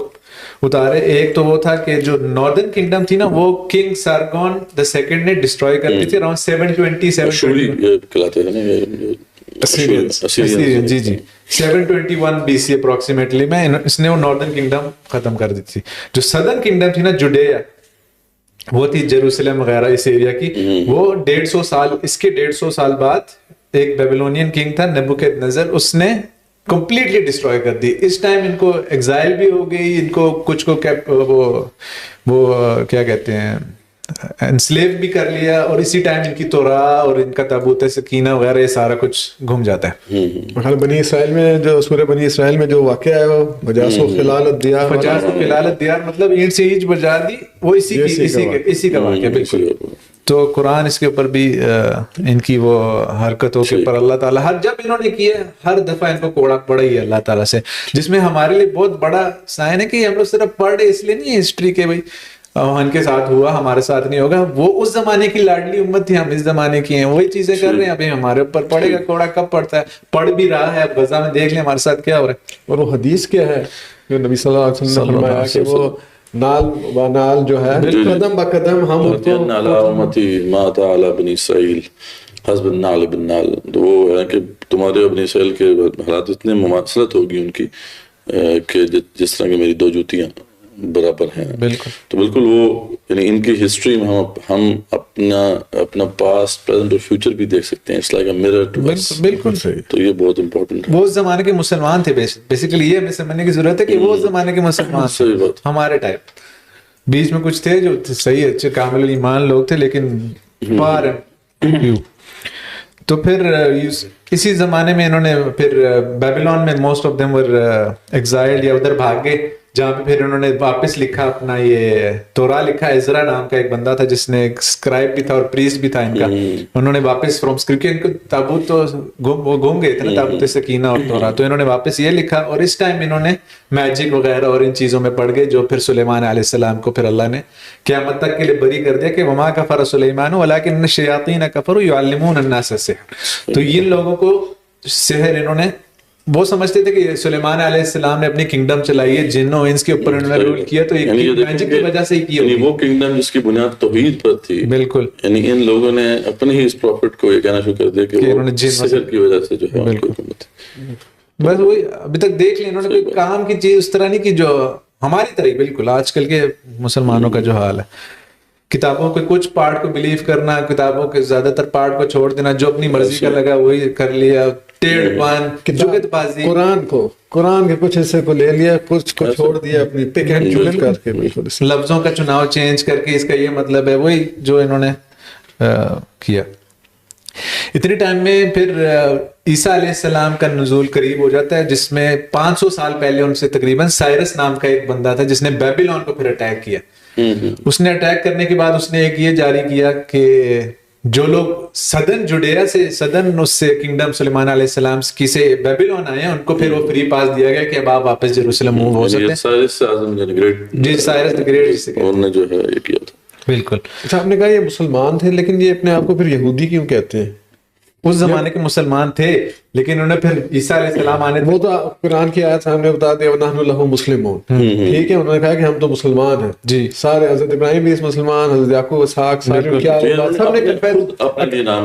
اتارے. ایک تو وہ تھا کہ جو ناردرن کنگڈم تھی نا, وہ کنگ سارگون دی سیکنڈ نے ڈسٹروائے کر دی تھی اراؤنڈ 721 BC اپروکسیمیٹلی میں. اس نے وہ ناردرن کنگڈم ختم کر دی تھی. جو سدرن کنگڈم تھی نا جوڈیا, وہ تھی جیروسلم وغیرہ اس ایریا کی, وہ 150 سال, اس کے 150 سال بعد ایک بیبلونین کنگ تھا نبوکدنیزر, اس نے کمپلیٹلی ڈسٹروائے کر دی. اس ٹائم ان کو ایگزائل بھی ہو گئی, ان کو کچھ کو وہ کیا کہتے ہیں انسلیو بھی کر لیا, اور اسی ٹائم ان کی توراہ اور ان کا تابوت سکینہ وغیرہ یہ سارا کچھ گھوم جاتا ہے. بنی اسرائیل میں جو سورہ بنی اسرائیل میں جو واقعہ ہے وہ 50 خلال الدیار مطلب اینٹ سے اینچ بجا دی, وہ اسی کا واقعہ. بالکل. تو قرآن اس کے اوپر بھی ان کی وہ حرکتوں کے اوپر اللہ تعالیٰ جب انہوں نے کیا, ہر دفعہ ان کو کوڑا پڑا ہی ہے اللہ تعالیٰ سے, جس میں ہمارے لیے بہت بڑا سائن ہے کہ ہم لوگ صرف پڑھے اس لیے نہیں ہے ہسٹری کے بھائی ان کے ساتھ ہوا ہمارے ساتھ نہیں ہوگا. وہ اس زمانے کی لاڈلی امت تھی, ہم اس زمانے کی ہیں, وہی چیزیں کر رہے ہیں. ابھی ہمارے اوپر پڑے گا کوڑا, کب پڑتا ہے, پڑھ بھی رہا ہے. اب غزہ میں دیکھ لیں ہمارے ساتھ کیا ہو رہا ہے. اور وہ حدیث کیا ہے جو نبی صلی اللہ علیہ وسلم نے فرمایا کہ وہ نال و نال جو ہے قدم بقدم ہم اس کو نالا امتی ما تعالی بنی اسرائیل حسب النال بن نال. تو وہ ہے کہ تمہارے بنی اسرائیل کے حالات اتنے مماثلت ہوگی ان کی کہ جس طرح کہ میری 2 جوتیاں برابر ہیں. بالکل. تو بالکل وہ یعنی ان کی ہسٹری میں ہم اپنا پاسٹ پریزنٹ اور فیوچر بھی دیکھ سکتے ہیں. It's like a mirror to us. بالکل صحیح. تو یہ بہت امپورٹنٹ ہے. وہ اس زمانے کے مسلمان تھے بیسیکلی, یہ ہمیں سمجھنے کی ضرورت ہے کہ وہ اس زمانے کے مسلمان صحیح بات. ہمارے ٹائپ بیچ میں کچھ تھے جو صحیح اچھے کامل ایمان لوگ تھے, لیکن فار فیو. تو پھر اسی زمانے میں انہوں نے پھر بیبیلون میں most of them were exiled یا ادھر بھاگ گئے, جہاں پہ پھر انہوں نے واپس لکھا اپنا یہ توراہ لکھا. عزرا نام کا ایک بندہ تھا جس نے ایک اسکرائب بھی تھا اور پریسٹ بھی تھا ان کا. انہوں نے واپس فرام کیونکہ ان کو تابوت تو وہ گم گئے تھے نا, تابوت سکینہ اور توراہ, تو انہوں نے واپس یہ لکھا. اور اس ٹائم انہوں نے میجک وغیرہ اور ان چیزوں میں پڑ گئے, جو پھر سلیمان علیہ السلام کو پھر اللہ نے قیامت تک کے لیے بری کر دیا کہ وما کفر سلیمان ولکن الشیاطین کفروا یعلمون الناس السحر. تو ان لوگوں کو سحر انہوں نے, وہ سمجھتے تھے کہ سلیمان علیہ السلام نے اپنی کنگڈم چلائی ہے, جنوں انس کے اوپر انہوں نے رول کیا, تو ایک میجک کی وجہ سے ہی کیا. یعنی وہ کنگڈم جس کی بنیاد توحید پر تھی. بالکل. یعنی ان لوگوں نے اپنے ہی اس پروفٹ کو یہ کہنا شروع کر دیا کہ وہ سحر کی وجہ سے جو ہے حکومت. بس وہی ابھی تک دیکھ لیں, انہوں نے کوئی کام کی چیز اس طرح نہیں کی جو ہماری طرح. بالکل آج کل کے مسلمانوں کا جو حال ہے, کتابوں کے کچھ پارٹ کو بلیو کرنا, کتابوں کے زیادہ تر پارٹ کو چھوڑ دینا, جو اپنی مرضی کا لگا وہی کر لیا. قرآن کے کچھ حصے کو لے لیا, کچھ کو چھوڑ دیا, اپنی پک اینڈ چوز کر کے لفظوں کا چناؤ چینج کر کے اس کا یہ مطلب ہے, وہی جو انہوں نے کیا. اتنے ٹائم میں پھر عیسیٰ علیہ السلام کا نزول قریب ہو جاتا ہے, جس میں 500 سال پہلے ان سے تقریباً سائرس نام کا ایک بندہ تھا جس نے بیبیلون کو پھر اٹیک کیا. اس نے اٹیک کرنے کے بعد اس نے ایک یہ جاری کیا کہ جو لوگ سدن جوڈیا سے سدن اس سے کنگڈم سلیمان علیہ السلام کی سے بیبیلون آئے ہیں, ان کو پھر وہ فری پاس دیا گیا کہ اب آپ واپس جیروسلم موو ہو سکتے ہیں. سائرس اعظم جی سائرس دی گریٹ جسے انہوں نے جو ہے یہ کیا تھا. بالکل. اچھا, آپ نے کہا یہ مسلمان تھے, لیکن یہ اپنے آپ کو پھر یہودی کیوں کہتے ہیں؟ اس زمانے کے مسلمان تھے، لیکن انہوں نے پھر عیسیٰ علیہ السلام آنے وہ تو قرآن کی آیت ہم نے بتا دیا وَنَحْنُ لَهُ مُسْلِمُونَ، ٹھیک ہے، انہوں نے کہا کہ ہم تو مسلمان ہیں جی، سارے، حضرت ابراہیم بھی اس مسلمان، حضرت یعقوب، اسحاق، سارے کیا سب نے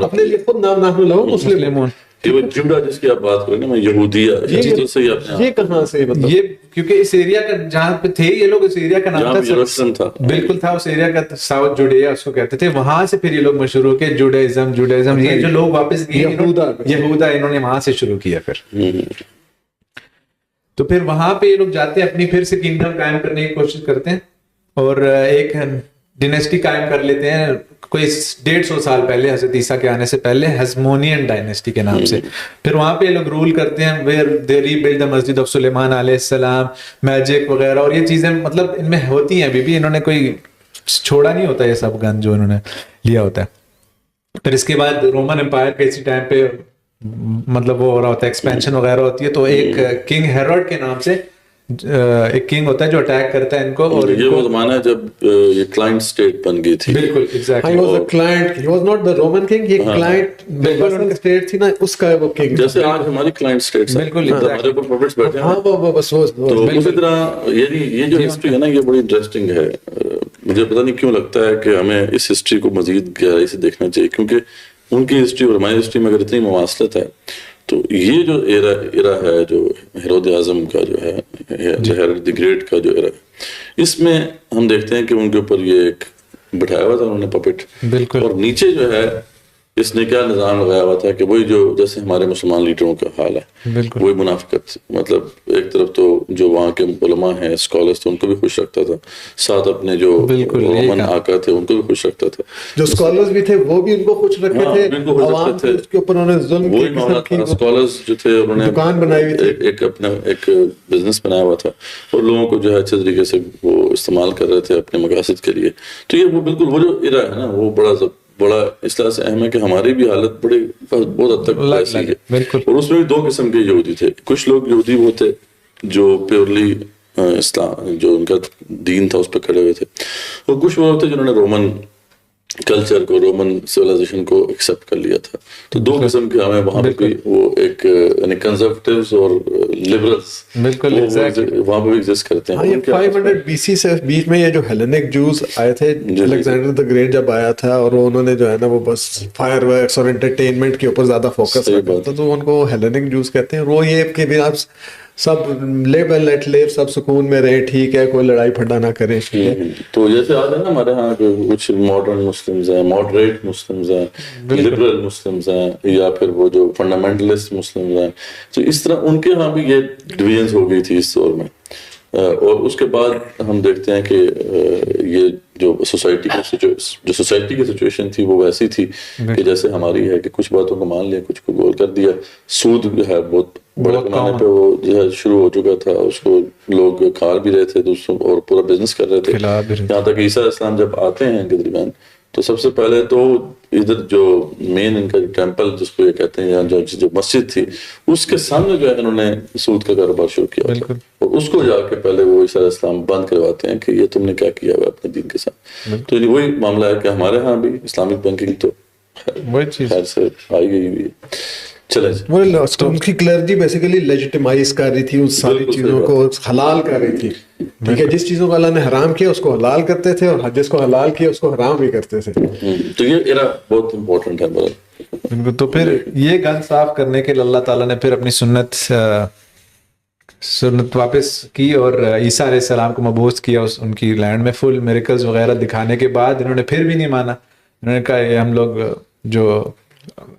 اپنے لیے خود نام نحن لہو مسلمون. کہ وہ جوڑا جس کی آپ بات کریں نا، میں یہودیہ یہ کہاں سے مطلب یہ کیونکہ اس ایریا کا جہاں پہ تھے یہ لوگ، اس ایریا کا نام تھا بالکل تھا، اس ایریا کا ساؤتھ جوڈیا اس کو کہتے تھے، وہاں سے پھر یہ لوگ مشہور ہو کے جوڈائزم، یہ جو لوگ واپس گئے یہودا، انہوں نے وہاں سے شروع کیا. پھر تو پھر وہاں پہ یہ لوگ جاتے ہیں، اپنی پھر سے کنگڈم قائم کرنے کی کوشش کرتے ہیں اور ایک ڈینسٹی قائم کر لیتے ہیں کوئی 150 سال پہلے، حضرت عیسیٰ کے آنے سے پہلے، ہیزمونین ڈائنیسٹی کے نام سے. پھر وہاں پہ یہ لوگ رول کرتے ہیں، where they re build the Masjid of سلیمان علیہ السلام، میجک وغیرہ، اور یہ چیزیں مطلب ان میں ہوتی ہیں ابھی بھی، انہوں نے کوئی چھوڑا نہیں ہوتا یہ سب گن جو انہوں نے لیا ہوتا ہے. پھر اس کے بعد رومن امپائر کا اسی ٹائم پہ مطلب وہ ہو رہا ہوتا ہے، ایکسپینشن وغیرہ ہوتی ہے، تو ایک کنگ ہیروڈ کے نام سے ایک کنگ ہوتا ہے جو اٹیک کرتا ہے ان کو. اور یہ وہ زمانہ ہے جب یہ کلائنٹ اسٹیٹ بن گئی تھی. بالکل exactly, he was a client, he was not the Roman king, یہ کلائنٹ بالکل اسٹیٹ تھی نا، اس کا وہ کنگ، جیسے آج ہماری کلائنٹ اسٹیٹس ہیں، بالکل ہمارے اوپر پپٹس بیٹھے ہیں. ہاں وہ بس تو اسی طرح یہ جو ہسٹری ہے نا، یہ بڑی انٹرسٹنگ ہے. مجھے پتہ نہیں کیوں لگتا ہے کہ ہمیں اس ہسٹری کو مزید گہرائی سے دیکھنا چاہیے، کیونکہ ان کی ہسٹری اور ہماری ہسٹری میں اگر اتنی مماثلت ہے تو یہ جو ایرا ہے جو ہیرود اعظم کا جو ہے، ہیرود دی گریٹ کا جو ایرا ہے، اس میں ہم دیکھتے ہیں کہ ان کے اوپر یہ ایک بٹھایا ہوا تھا انہوں نے پپٹ، بالکل، اور نیچے جو ہے اس نے کیا نظام لگایا ہوا تھا کہ وہی جو جیسے ہمارے مسلمان لیڈروں کا حال ہے، بالکل وہی منافقت. مطلب ایک طرف تو جو وہاں کے علماء ہیں، اسکالرس تھے، ان کو بھی خوش رکھتا تھا، ساتھ اپنے جو رومن آقا تھے ان کو بھی خوش رکھتا تھا، جو اسکالرز بھی تھے وہ بھی ان کو خوش رکھتے تھے، عوام تھے اس کے اوپر انہوں نے ظلم وہی معاملہ تھا. اسکالرس جو تھے انہوں نے دکان بنائی ہوئی تھی، ایک اپنا ایک بزنس بنایا ہوا تھا، اور لوگوں کو جو ہے اچھے طریقے سے وہ استعمال کر رہے تھے اپنے مقاصد کے لیے. تو یہ وہ بالکل وہ جو ایرا ہے نا، وہ بڑا اس طرح سے اہم ہے کہ ہماری بھی حالت بہت حد تک ایسی ہے. اور اس میں بھی 2 قسم کے یہودی تھے. کچھ لوگ یہودی وہ تھے جو پیورلی اسلام جو ان کا دین تھا اس پہ کھڑے ہوئے تھے، اور کچھ وہ تھے جنہوں نے رومن کلچر کو، رومن سویلائزیشن کو ایکسیپٹ کر لیا تھا. تو 2 قسم کے ہمیں وہاں پہ بھی وہ ایک یعنی کنزرویٹیوز اور لبرلز بالکل وہاں پہ بھی ایگزسٹ کرتے ہیں. یہ 500 BC سے بیچ میں یہ جو ہیلینک جوز آئے تھے، الیگزینڈر دا گریٹ جب آیا تھا، اور انہوں نے جو ہے نا وہ بس فائر ورکس اور انٹرٹینمنٹ کے اوپر زیادہ فوکس کرتا تھا، تو ان کو ہیلینک جوز کہتے ہیں. وہ یہ کہ بھی آپ سب لیو اینڈ لیٹ لیو، سب سکون میں رہے، ٹھیک ہے، کوئی لڑائی پھڈا نہ کرے. تو جیسے آج ہے نا ہمارے ہاں کچھ ماڈرن مسلمز ہیں، ماڈریٹ مسلمز ہیں، لبرل مسلمز ہیں، یا پھر وہ جو فنڈامنٹلسٹ مسلمز ہیں، تو اس طرح ان کے ہاں بھی یہ ڈویژنز ہو گئی تھی اس دور میں. اور اس کے بعد ہم دیکھتے ہیں کہ یہ جو سوسائٹی کی سچویشن تھی وہ ویسی تھی کہ جیسے ہماری ہے کہ کچھ باتوں کو مان لیا، کچھ کو گول کر دیا. سود جو ہے بہت بڑے پیمانے پہ وہ جو ہے شروع ہو چکا تھا، اس کو لوگ کھا بھی رہے تھے دوسروں اور پورا بزنس کر رہے تھے. یہاں تک عیسیٰ علیہ السلام جب آتے ہیں ان کے درمیان تو سب سے پہلے تو ادھر جو مین ان کا ٹیمپل جس کو یہ کہتے ہیں، جو مسجد تھی، اس کے سامنے جو ہے انہوں نے سود کا کاروبار شروع کیا، اور اس کو جا کے پہلے وہ عیسیٰ علیہ السلام بند کرواتے ہیں کہ یہ تم نے کیا کیا ہوا اپنے دین کے ساتھ. تو وہی معاملہ ہے کہ ہمارے ہاں بھی اسلامک بینکنگ تو خیر سے آئی گئی ہوئی ہے. چلے وہ ان کی کلرجی بیسیکلی لیجیٹیمائز کر رہی تھی ان ساری چیزوں کو، حلال کر رہی تھی. ٹھیک ہے، جس چیزوں کو اللہ نے حرام کیا اس کو حلال کرتے تھے، اور جس کو حلال کیا اس کو حرام بھی کرتے تھے. تو یہ ایرا بہت امپورٹنٹ ہے. بالکل. تو پھر یہ گن صاف کرنے کے لیے اللہ تعالیٰ نے پھر اپنی سنت واپس کی اور عیسیٰ علیہ السلام کو مبعوث کیا ان کی لینڈ میں. فل میریکلز وغیرہ دکھانے کے بعد انہوں نے پھر بھی نہیں مانا. انہوں نے کہا یہ ہم لوگ جو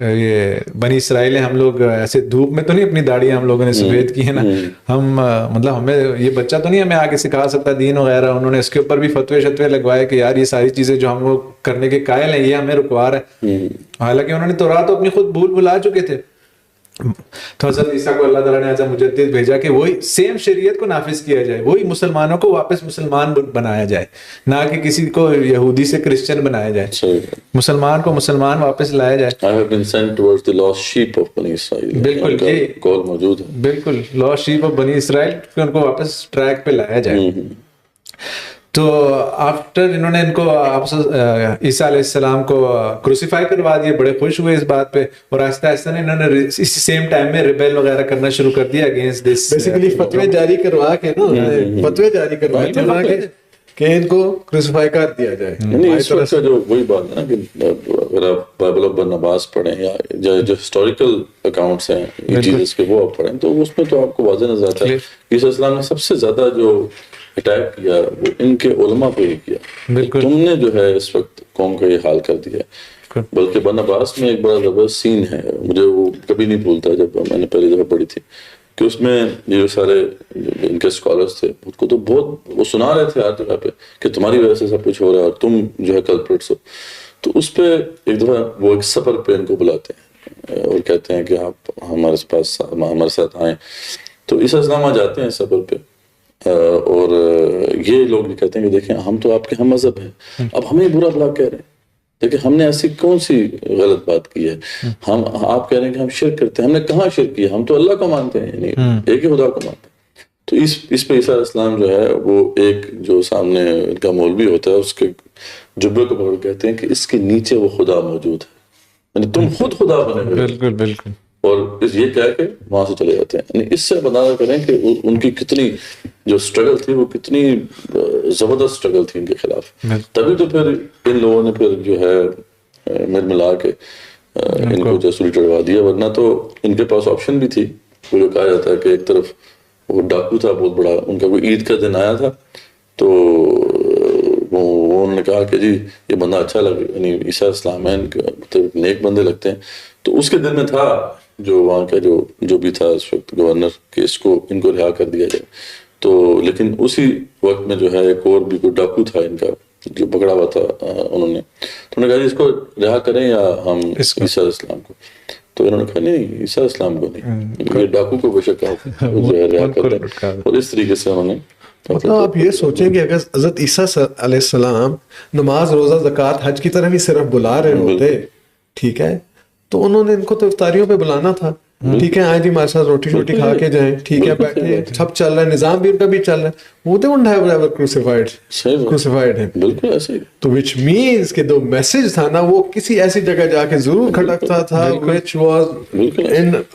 یہ بنی اسرائیل ہیں، ہم لوگ ایسے دھوپ میں تو نہیں اپنی داڑیاں ہم لوگوں نے سفید کی ہے نا، ہم مطلب ہمیں یہ بچہ تو نہیں ہمیں آگے سکھا سکتا دین وغیرہ. انہوں نے اس کے اوپر بھی فتوے شتوے لگوائے کہ یار یہ ساری چیزیں جو ہم لوگ کرنے کے قائل ہیں یہ ہمیں رکوا رہا ہے. حالانکہ انہوں نے تورات تو اپنی خود بھلا چکے تھے. تو حضرت عیسیٰ کو اللہ تعالیٰ نے ایسا مجدد بھیجا کہ وہی سیم شریعت کو نافذ کیا جائے، وہی مسلمانوں کو واپس مسلمان بنایا جائے، نہ کہ کسی کو یہودی سے کرسچن بنایا جائے. مسلمان کو مسلمان واپس لایا جائے. I have been sent towards the lost sheep of بنی اسرائیل. بالکل یہ کال موجود ہے. بالکل lost sheep of بنی اسرائیل، کہ ان کو واپس ٹریک پہ لایا جائے. تو آفٹر انہوں نے ان کو عیسیٰ علیہ السلام کو کروسیفائی کروا دیا, بڑے خوش ہوئے اس بات پہ, اور آہستہ آہستہ انہوں نے اسی سیم ٹائم میں ریبیل وغیرہ کرنا شروع کر دیا اگینسٹ دس. بیسیکلی فتوے جاری کروا کے فتوے جاری کروائے تھے کہ ان کو کروسیفائی کر دیا جائے. اس وقت کا جو وہی بات ہے نا کہ اگر آپ بائبل آف برناباس پڑھیں یا جو ہسٹوریکل اکاؤنٹس ہیں جیسس کے وہ آپ پڑھیں تو اس میں تو آپ کو واضح نظر آتا ہے کہ عیسیٰ السلام نے سب سے زیادہ جو اٹیک کیا وہ ان کے علماء پہ ہی کیا. تم نے جو ہے اس وقت قوم کا یہ حال کر دیا ہے. بلکہ برناباس میں ایک بڑا زبردست سین ہے, مجھے وہ کبھی نہیں بھولتا جب میں نے پہلی دفعہ پڑھی تھی, کہ اس میں یہ سارے ان کے اسکالرس تھے خود کو تو بہت وہ سنا رہے تھے ہر جگہ پہ کہ تمہاری وجہ سے سب کچھ ہو رہا ہے اور تم جو ہے کلپریٹس ہو. تو اس پہ ایک دفعہ وہ ایک سفر پہ ان کو بلاتے ہیں اور کہتے ہیں کہ آپ ہمارے پاس ہمارے ساتھ آئیں. تو عیسیٰ السلام آ جاتے ہیں سفر پہ اور یہ لوگ بھی کہتے ہیں کہ دیکھیں ہم تو آپ کے ہم مذہب ہیں, اب ہمیں برا بلا کہہ رہے ہیں, دیکھیں ہم نے ایسی کون سی غلط بات کی ہے, ہم آپ کہہ رہے ہیں کہ ہم شرک کرتے ہیں, ہم نے کہاں شرک کیا, ہم تو اللہ کو مانتے ہیں, یعنی ایک ہی خدا کو مانتے ہیں. تو اس پہ عیسیٰ علیہ السلام جو ہے وہ ایک جو سامنے ان کا مولوی ہوتا ہے اس کے جبے کو پکڑ کہتے ہیں کہ اس کے نیچے وہ خدا موجود ہے, یعنی تم خود خدا بنے ہوئے. بالکل بالکل. اور یہ کہہ کے وہاں سے چلے جاتے ہیں. یعنی اس سے اندازہ کریں کہ ان کی کتنی جو اسٹرگل تھی وہ کتنی زبردست اسٹرگل تھی ان کے خلاف. تبھی تو پھر ان لوگوں نے پھر جو ہے مل ملا کے ان کو جسوری چڑھوا دیا, ورنہ تو ان کے پاس آپشن بھی تھی. وہ جو کہا جاتا ہے کہ ایک طرف وہ ڈاکو تھا بہت بڑا, ان کا کوئی عید کا دن آیا تھا تو وہ انہوں نے کہا کہ جی یہ بندہ اچھا لگے, یعنی عیسیٰ السلام ہے مطلب نیک بندے لگتے ہیں. تو اس کے دل میں تھا جو وہاں کا جو بھی تھا اس وقت گورنر کہ اس کو ان کو رہا کر دیا جائے. تو لیکن اسی وقت میں جو ہے ایک اور بھی کوئی ڈاکو تھا ان کا جو پکڑا ہوا تھا انہوں نے, تو انہوں نے کہا جی اس کو رہا کریں یا ہم عیسیٰ علیہ السلام کو. تو انہوں نے کہا نہیں عیسیٰ علیہ السلام کو نہیں, یہ ڈاکو کو بے شک جو ہے رہا کر دیں. اور اس طریقے سے انہوں نے مطلب آپ یہ سوچیں کہ اگر حضرت عیسیٰ علیہ السلام نماز روزہ زکوٰۃ حج کی طرف ہی صرف بلا رہے ہوتے, ٹھیک ہے, تو انہوں نے ان کو تو افطاریوں پہ بلانا تھا. ٹھیک ہے آئیں جی ہمارے ساتھ روٹی شوٹی کھا کے جائیں, ٹھیک ہے بیٹھے, سب چل رہا ہے, نظام بھی ان کا بھی چل رہا ہے. وہ تو کروسیفائڈ ہے بالکل ایسے ہی. تو وچ مینس کہ جو میسج تھا نا وہ کسی ایسی جگہ جا کے ضرور کھٹکتا تھا which was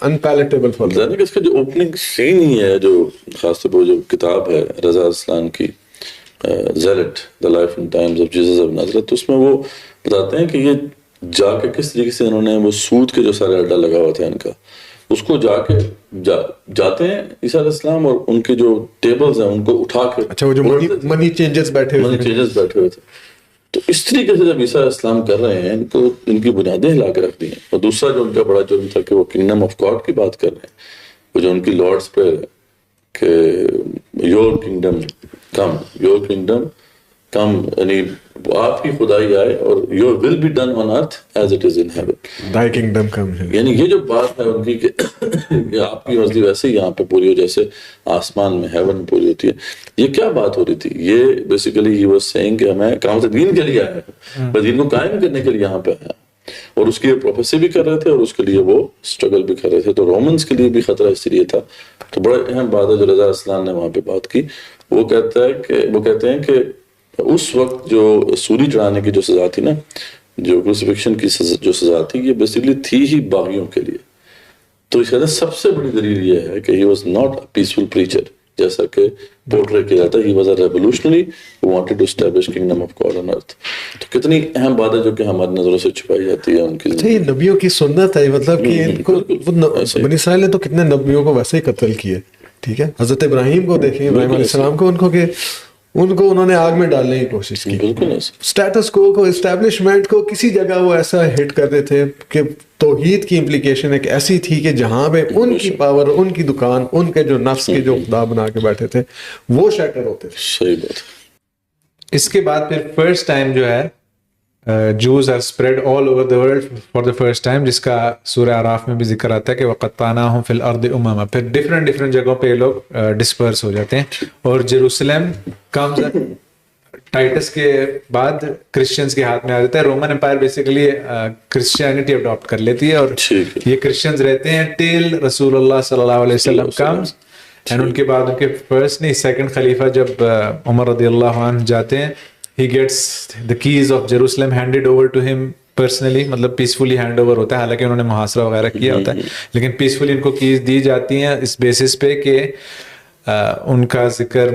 unpalatable for them. اس کا جو اوپننگ سین ہی ہے جو خاص طور پر جو کتاب ہے رضا اسلام کی Zealot the life and times of Jesus of Nazareth, تو اس میں وہ بتاتے ہیں کہ یہ جا کے کس طریقے سے انہوں نے وہ سود کے جو سارے اڈا لگا ہوا تھا ان کا, اس کو جا کے جاتے ہیں عیسیٰ علیہ السلام اور ان کے جو ٹیبلز ہیں ان کو اٹھا کے, اچھا وہ جو منی چینجز بیٹھے ہوئے تھے, تو اس طریقے سے جب عیسیٰ علیہ السلام کر رہے ہیں ان کو ان کی بنیادیں ہلا کے رکھ دی ہیں. اور دوسرا جو ان کا بڑا جرم تھا کہ وہ کنگڈم آف گاڈ کی بات کر رہے ہیں, وہ جو ان کی لارڈس پہ کہ یور کنگڈم کم, یعنی آپ کی خدائی آئے اور your will be done on earth as it is in heaven, thy kingdom come. یعنی یہ جو بات ہے ان کی کہ آپ کی مرضی ویسے ہی یہاں پہ پوری ہو جیسے آسمان میں ہیون میں پوری ہوتی ہے. یہ کیا بات ہو رہی تھی؟ یہ بیسیکلی ہی واز سیئنگ کہ ہمیں قیامت دین کے لیے آیا ہے, دین کو قائم کرنے کے لیے یہاں پہ آیا, اور اس کی پروفیسی بھی کر رہے تھے اور اس کے لیے وہ اسٹرگل بھی کر رہے تھے. تو رومنس کے لیے بھی خطرہ اس لیے تھا. تو بڑا اہم بات ہے جو رضا اسلام نے وہاں پہ بات کی, وہ کہتے ہیں کہ اس وقت جو سولی چڑھانے کی جو سزا تھی نا, جو کروسیفکشن کی جو سزا تھی, یہ بیسیکلی تھی ہی باغیوں کے لیے. تو اس کا سب سے بڑی دلیل یہ ہے کہ ہی was not a peaceful preacher جیسا کہ پورٹرے کیا جاتا ہے. He was a revolutionary who wanted to establish kingdom of God on earth. تو کتنی اہم بات ہے جو کہ ہماری نظروں سے چھپائی جاتی ہے ان کی. اچھا یہ نبیوں کی سنت ہے, مطلب کہ ان کو بنی اسرائیل نے تو کتنے نبیوں کو ویسے ہی قتل کیے. ٹھیک ہے, حضرت ابراہیم کو دیکھیں, ابراہیم علیہ السلام کو ان کو انہوں نے آگ میں ڈالنے کی کوشش کی. اسٹیٹس کو اسٹیبلشمنٹ کو کسی جگہ وہ ایسا ہٹ کر رہے تھے کہ توحید کی امپلیکیشن ایک ایسی تھی کہ جہاں پہ ان کی پاور, ان کی دکان, ان کے جو نفس کے جو خدا بنا کے بیٹھے تھے وہ شیٹر ہوتے تھے. صحیح بات. اس کے بعد پھر فرسٹ ٹائم جو ہے Jews are spread all over the world for the first time, جس کا سورہ اعراف میں بھی ذکر آتا ہے کہ وَقَطَّعْنَاهُمْ فِي الْأَرْضِ أُمَمًا. پھر ڈفرینٹ جگہوں پہ یہ لوگ ڈسپرس ہو جاتے ہیں. اور جیروسلم کمز ٹائٹس کے بعد کرسچنز کے ہاتھ میں آ جاتا ہے. Roman empire basically Christianity adopt کر لیتی ہے اور یہ کرسچنز رہتے ہیں ٹل رسول اللہ صلی اللہ علیہ وسلم کمز. اینڈ ان کے بعد ان کے فرسٹ نہیں سیکنڈ خلیفہ جب عمر رضی اللہ عنہ جاتے ہیں, he gets the keys of Jerusalem handed over to him personally, مطلب پیسفلی ہینڈ اوور ہوتا ہے, حالانکہ انہوں نے محاصرہ وغیرہ کیا ہوتا ہے, لیکن پیسفلی ان کو کیز دی جاتی ہیں اس بیسس پہ کہ ان کا ذکر,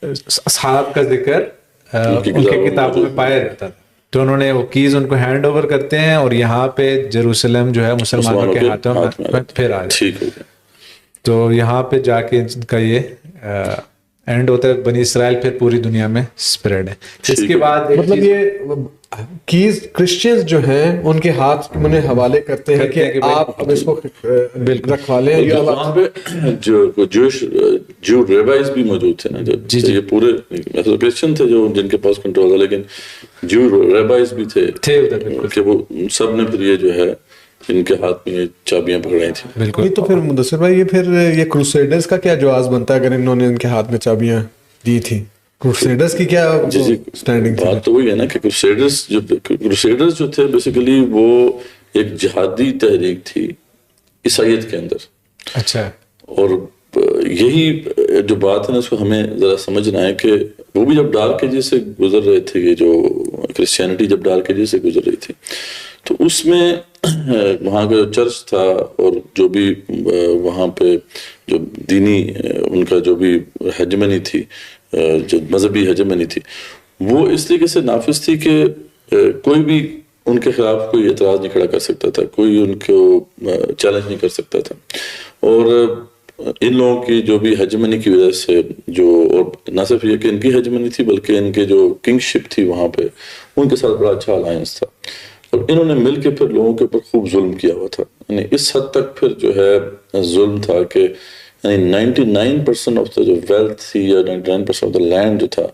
اصحاب کا ذکر ان کی کتابوں میں پایا جاتا تھا. تو انہوں نے وہ کیز ان کو ہینڈ اوور کرتے ہیں اور یہاں پہ جیروسلم جو ہے مسلمانوں کے ہاتھوں میں پھر آ جاتا ہے. تو یہاں پہ جا کے ان کا یہ اینڈ ہوتا ہے, بنی اسرائیل پھر پوری دنیا میں اسپریڈ ہے. اس کے بعد مطلب یہ کیز کرسچنز جو ہیں ان کے ہاتھ میں حوالے کرتے ہیں کہ آپ اب اس کو رکھوا لیں. وہاں پہ جو ریبائز بھی موجود تھے نا, جب یہ پورے کرسچن تھے جو جن کے پاس کنٹرول تھا, لیکن جو ریبائز بھی تھے کہ وہ سب نے پھر یہ جو ہے ان کے ہاتھ میں یہ چابیاں پکڑائی تھیں. بالکل. تو پھر مدثر بھائی یہ پھر یہ کروسیڈرز کا کیا جواز بنتا ہے اگر انہوں نے ان کے ہاتھ میں چابیاں دی تھی؟ کروسیڈرز کی کیا سٹینڈنگ تھی؟ بات تو وہی ہے نا کہ کروسیڈرز جو تھے بیسیکلی وہ ایک جہادی تحریک تھی عیسائیت کے اندر. اچھا. اور یہی جو بات ہے نا اس کو ہمیں ذرا سمجھنا ہے کہ وہ بھی جب ڈارک ایجز سے گزر رہے تھے, یہ جو کرسچینٹی جب ڈارک ایجز سے گزر رہی تھی, تو اس میں وہاں کا جو چرچ تھا اور جو بھی وہاں پہ جو دینی ان کا جو بھی ہیجمنی تھی, جو مذہبی ہیجمنی تھی, وہ اس طریقے سے نافذ تھی کہ کوئی بھی ان کے خلاف کوئی اعتراض نہیں کھڑا کر سکتا تھا, کوئی ان کو چیلنج نہیں کر سکتا تھا. اور ان لوگوں کی جو بھی ہیجمنی کی وجہ سے جو, اور نہ صرف یہ کہ ان کی ہیجمنی تھی بلکہ ان کے جو کنگ شپ تھی وہاں پہ, ان کے ساتھ بڑا اچھا الائنس تھا. اور انہوں نے مل کے پھر لوگوں کے اوپر خوب ظلم کیا ہوا تھا. یعنی اس حد تک پھر جو ہے ظلم تھا کہ یعنی 99% آف دا جو ویلتھ تھی یا 99% آف دا لینڈ جو تھا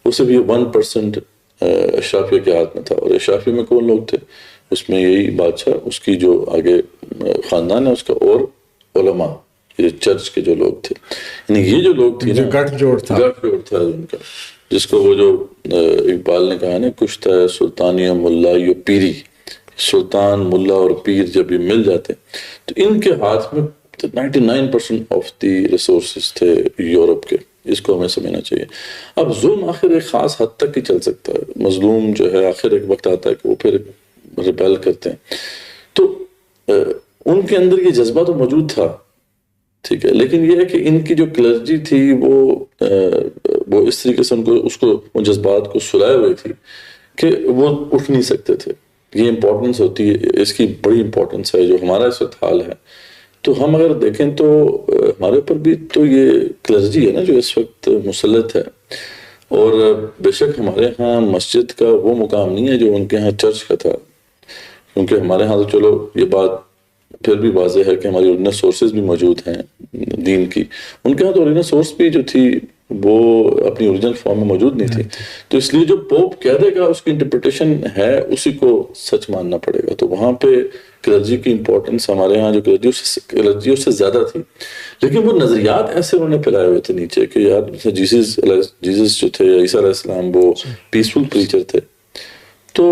وہ صرف یہ 1% اشرافیہ کے ہاتھ میں تھا. اور اشرافیہ میں کون لوگ تھے؟ اس میں یہی بادشاہ, اس کی جو آگے خاندان ہے اس کا, اور علماء, یہ چرچ کے جو لوگ تھے. یعنی یہ جو لوگ تھے نا, گٹھ جوڑ تھا ان کا, جس کو وہ جو اقبال نے کہا نا, کچھ ہے سلطانی ملا یو پیری, سلطان ملا اور پیر جب یہ مل جاتے تو ان کے ہاتھ میں 99% آف دی ریسورسز تھے یورپ کے. اس کو ہمیں سمجھنا چاہیے. اب ظلم آخر ایک خاص حد تک ہی چل سکتا ہے. مظلوم جو ہے آخر ایک وقت آتا ہے کہ وہ پھر ریبیل کرتے ہیں. تو ان کے اندر یہ جذبہ تو موجود تھا, ٹھیک ہے, لیکن یہ ہے کہ ان کی جو کلرجی تھی وہ اس طریقے سے ان جذبات کو سلائے ہوئے تھی کہ وہ اٹھ نہیں سکتے تھے. یہ امپورٹنس ہوتی ہے, اس کی بڑی امپورٹنس ہے جو ہمارا اس وقت حال ہے. تو ہم اگر دیکھیں تو ہمارے اوپر بھی تو یہ کلرجی ہے نا جو اس وقت مسلط ہے. اور بے شک ہمارے ہاں مسجد کا وہ مقام نہیں ہے جو ان کے ہاں چرچ کا تھا, کیونکہ ہمارے ہاں تو چلو یہ بات پھر بھی واضح ہے کہ ہماری اوریجنل سورسز بھی موجود ہیں دین کی. ان کے ہاں تو اوریجنل سورس بھی جو تھی وہ اپنی اوریجنل فارم میں موجود نہیں تھی. تو اس لیے جو پوپ کہہ دے گا اس کی انٹرپریٹیشن ہے اسی کو سچ ماننا پڑے گا. تو وہاں پہ کلرجی کی امپورٹنس ہمارے ہاں جو کلرجی اس سے زیادہ تھی, لیکن وہ نظریات ایسے انہوں نے پھیلائے ہوئے تھے نیچے کہ یار جیسس جو تھے, عیسیٰ علیہ السلام, وہ پیسفل پریچر تھے. تو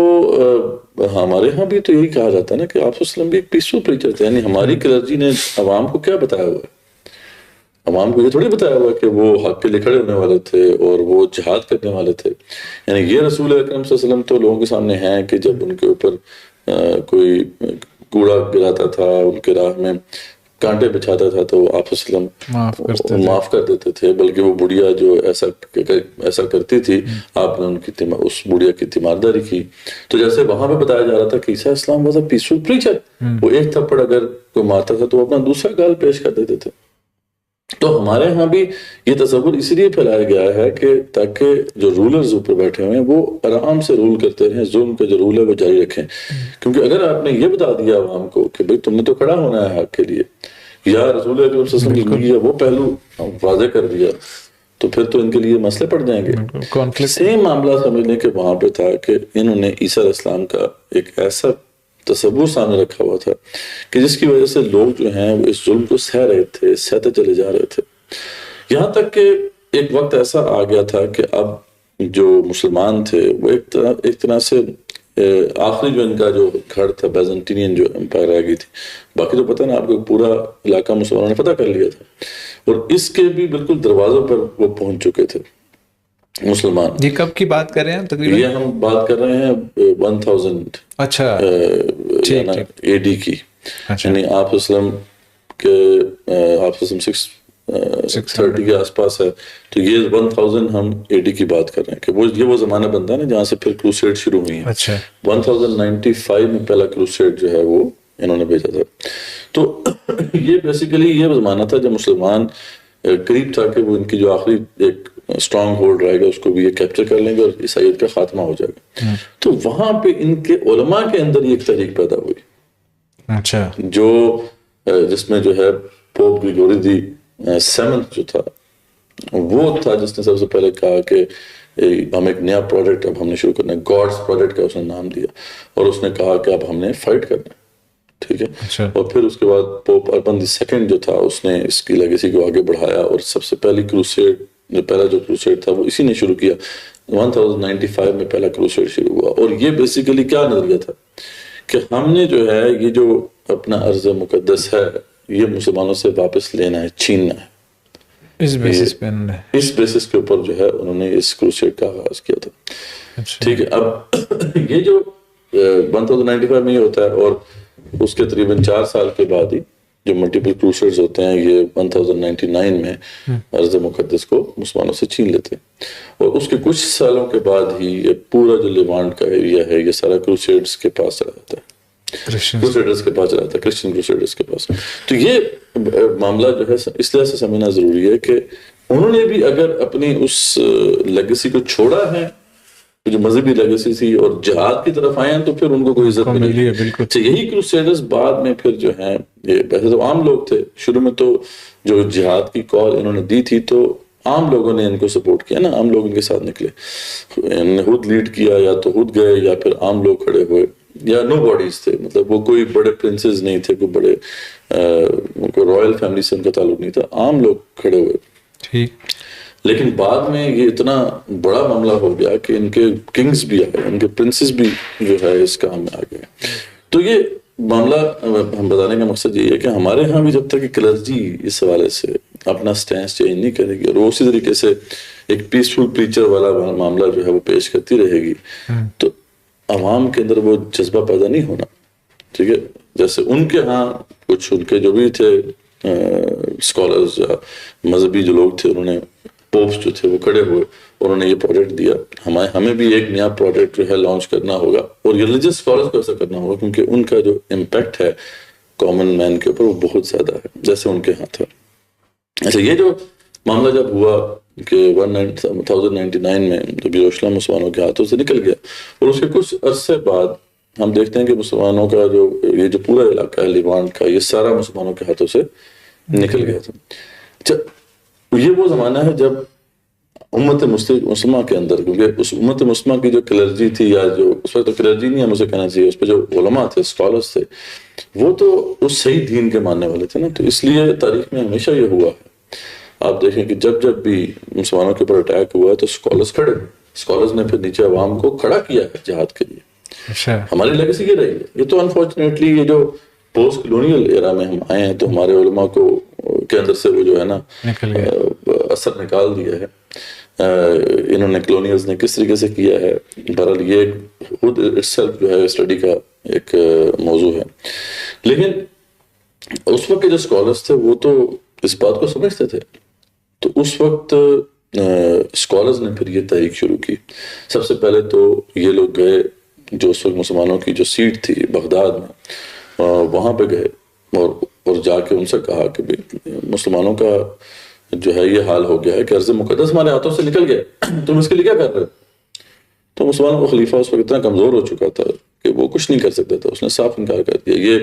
ہمارے ہاں بھی تو یہی کہا جاتا ہے نا کہ آپ وسلم بھی ایک پیسفل پریچر تھے. یعنی ہماری کلرجی نے عوام کو کیا بتایا ہوا ہے؟ عوام کو یہ تھوڑی بتایا ہوا کہ وہ حق کے لیے کھڑے ہونے والے تھے اور وہ جہاد کرنے والے تھے. یعنی یہ رسول اکرم صلی اللہ علیہ وسلم تو لوگوں کے سامنے ہیں کہ جب ان کے اوپر کوئی کوڑا گراتا تھا, ان کے راہ میں کانٹے بچھاتا تھا تو آپ وسلم معاف کر دیتے تھے. بلکہ وہ بڑھیا جو ایسا کرتی تھی آپ نے اس بڑھیا کی تیمارداری کی. تو جیسے وہاں پہ بتایا جا رہا تھا کہ عیسیٰ اسلام واز اے پیسفل پریچر, وہ ایک تھپڑ اگر کوئی مارتا تھا تو وہ اپنا دوسرا گال پیش کر دیتے تھے. تو ہمارے ہاں بھی یہ تصور اسی لیے پھیلایا گیا ہے کہ تاکہ جو رولرز اوپر بیٹھے ہوئے ہیں وہ آرام سے رول کرتے رہیں, ظلم کا جو رول ہے وہ جاری رکھیں. کیونکہ اگر آپ نے یہ بتا دیا عوام کو کہ بھئی تم نے تو کھڑا ہونا ہے حق کے لیے, یا رسول اکرم صلی اللہ علیہ وسلم کی وہ پہلو واضح کر دیا, تو پھر تو ان کے لیے مسئلے پڑ جائیں گے. سیم معاملہ سمجھنے کے وہاں پہ تھا کہ انہوں نے عیسیٰ علیہ السلام کا ایک ایسا تصور سامنے رکھا ہوا تھا کہ جس کی وجہ سے لوگ جو ہیں وہ اس ظلم کو سہ رہے تھے, سہتے چلے جا رہے تھے. یہاں تک کہ ایک وقت ایسا آ گیا تھا کہ اب جو مسلمان تھے وہ ایک طرح سے آخری جو ان کا جو گھر تھا بیزنٹینین جو امپائر آ گئی تھی, باقی تو پتہ نا آپ کو پورا علاقہ مسلمانوں نے فتح کر لیا تھا, اور اس کے بھی بالکل دروازوں پر وہ پہنچ چکے تھے مسلمان. یہ کب کی بات کر رہے ہیں تقریباً؟ یہ ہم بات کر رہے ہیں 1000 اچھا اے ڈی کی, یعنی آپ اسلم کے آپ اسلم 630 کے آس پاس ہے. تو یہ 1000 ہم اے ڈی کی بات کر رہے ہیں کہ یہ وہ زمانہ بنتا ہے نا جہاں سے پھر کروسیڈ شروع ہوئی ہیں. اچھا 1095 میں پہلا کروسیڈ جو ہے وہ انہوں نے بھیجا تھا. تو یہ بیسیکلی یہ زمانہ تھا جب مسلمان قریب تھا کہ وہ ان کی جو آخری ایک اسٹرانگ ہولڈ رہے گا اس کو بھی یہ کیپچر کر لیں گے اور عیسائیت کا خاتمہ ہو جائے گا. تو وہاں پہ ان کے علماء کے اندر یہ ایک تحریک پیدا ہوئی. اچھا جو جس میں جو ہے پوپ گریگوری دی 7 جو تھا وہ تھا جس نے سب سے پہلے کہا کہ ہم ایک نیا پروجیکٹ اب ہم نے شروع کرنا ہے, گاڈس پروجیکٹ کا اس نے نام دیا, اور اس نے کہا کہ اب ہم نے فائٹ کرنا ہے. ٹھیک ہے. اور پھر اس کے بعد پوپ اربن دی 2 جو تھا اس نے اس کی لیگیسی کو آگے بڑھایا, اور سب سے پہلی کروسیڈ پہلا جو کروسیڈ تھا وہ اسی نے شروع کیا. 1095 میں پہلا کروسیڈ شروع ہوا, اور یہ بیسیکلی کیا نظریہ تھا کہ ہم نے جو ہے یہ جو اپنا ارض مقدس ہے یہ مسلمانوں سے واپس لینا ہے, چھیننا ہے. اس بیسس کے اوپر جو ہے انہوں نے اس کروسیڈ کا آغاز کیا تھا. ٹھیک ہے. اب یہ جو 1095 میں یہ ہوتا ہے, اور اس کے تقریباً 4 سال کے بعد ہی جو ملٹیپل کروسیڈز ہوتے ہیں یہ 1099 میں ارض مقدس کو مسلمانوں سے چھین لیتے ہیں. اور اس کے کچھ سالوں کے بعد ہی یہ پورا جو لیوانٹ کا ایریا ہے یہ سارا کروسیڈز کے پاس چلا جاتا ہے, کروسیڈرز کے پاس چلا جاتا ہے, کرسچن کروسیڈرز کے پاس. تو یہ معاملہ جو ہے اس لیے سے سمجھنا ضروری ہے کہ انہوں نے بھی اگر اپنی اس لیگیسی کو چھوڑا ہے جو مذہبی لیگیسی تھی اور جہاد کی طرف آئے ہیں تو پھر ان کو کوئی عزت ملی ہے. بالکل یہی کروسیڈرز بعد میں پھر جو ہیں یہ ویسے تو عام لوگ تھے شروع میں, تو جو جہاد کی کال انہوں نے دی تھی تو عام لوگوں نے ان کو سپورٹ کیا نا, عام لوگ ان کے ساتھ نکلے, انہوں نے خود لیڈ کیا, یا تو خود گئے یا پھر عام لوگ کھڑے ہوئے, یا نو باڈیز تھے, مطلب وہ کوئی بڑے پرنسز نہیں تھے, کوئی بڑے کوئی رائل فیملی سے ان کا تعلق نہیں تھا, عام لوگ کھڑے ہوئے. ٹھیک. لیکن بعد میں یہ اتنا بڑا معاملہ ہو گیا کہ ان کے کنگز بھی آئے, ان کے پرنسز بھی جو ہے اس کام میں آ گئے. تو یہ معاملہ ہم بتانے کا مقصد یہ ہے کہ ہمارے ہاں بھی جب تک کہ کلرجی اس حوالے سے اپنا سٹینس چینج نہیں کرے گی اور وہ اسی طریقے سے ایک پیسفل پریچر والا معاملہ جو ہے وہ پیش کرتی رہے گی تو عوام کے اندر وہ جذبہ پیدا نہیں ہونا. ٹھیک ہے. جیسے ان کے ہاں کچھ ان کے جو بھی تھے اسکالرز یا مذہبی جو لوگ تھے انہوں نے پوپس جو تھے وہ کھڑے ہوئے, انہوں نے یہ پروجیکٹ دیا, ہمیں بھی ایک نیا پروجیکٹ جو ہے لانچ کرنا ہوگا, اور ریلیجس اسکالرز کو ایسا کرنا ہوگا کیونکہ ان کا جو امپیکٹ ہے کامن مین کے اوپر وہ بہت زیادہ ہے جیسے ان کے ہاں تھا. اچھا, یہ جو معاملہ جب ہوا کہ 1099 میں جب یروشلم مسلمانوں کے ہاتھوں سے نکل گیا, اور اس کے کچھ عرصے بعد ہم دیکھتے ہیں کہ مسلمانوں کا یہ جو پورا علاقہ ہے لیوانٹ کا, یہ سارا مسلمانوں کے ہاتھوں سے نکل گیا تھا. اچھا, یہ وہ زمانہ ہے جب امت مسلمہ کے اندر, کیونکہ اس امت مسلمہ کی جو کلرجی تھی, یا جو اس پر تو کلرجی نہیں ہم اسے کہنا چاہیے, اس پہ جو علماء تھے, اسکالرز تھے, وہ تو اس صحیح دین کے ماننے والے تھے نا. تو اس لیے تاریخ میں ہمیشہ یہ ہوا ہے, آپ دیکھیں کہ جب بھی مسلمانوں کے اوپر اٹیک ہوا ہے تو اسکالرز کھڑے, اسکالرز نے پھر نیچے عوام کو کھڑا کیا ہے جہاد کے لیے. ہماری لیگیسی یہ رہی ہے. یہ تو انفارچونیٹلی یہ جو پوسٹ کلونیل ایرا میں ہم آئے ہیں تو ہمارے علماء کو کے اندر سے وہ جو ہے نا اثر نکال دیا ہے. انہوں نے کلونیلز نے کس طریقے سے کیا ہے, بہرحال یہ خود itself جو ہے اسٹڈی کا ایک موضوع ہے. لیکن اس وقت کے جو اسکالرز تھے وہ تو اس بات کو سمجھتے تھے, تو اس وقت اسکالرز نے پھر یہ تحریک شروع کی. سب سے پہلے تو یہ لوگ گئے جو اس وقت مسلمانوں کی جو سیٹ تھی بغداد میں, وہاں پہ گئے اور جا کے ان سے کہا کہ مسلمانوں کا جو ہے یہ حال ہو گیا ہے کہ ارض مقدس ہمارے ہاتھوں سے نکل گیا, تم اس کے لیے کیا کر رہے؟ تو مسلمانوں کا خلیفہ اس وقت اتنا کمزور ہو چکا تھا کہ وہ کچھ نہیں کر سکتا تھا, اس نے صاف انکار کر دیا. یہ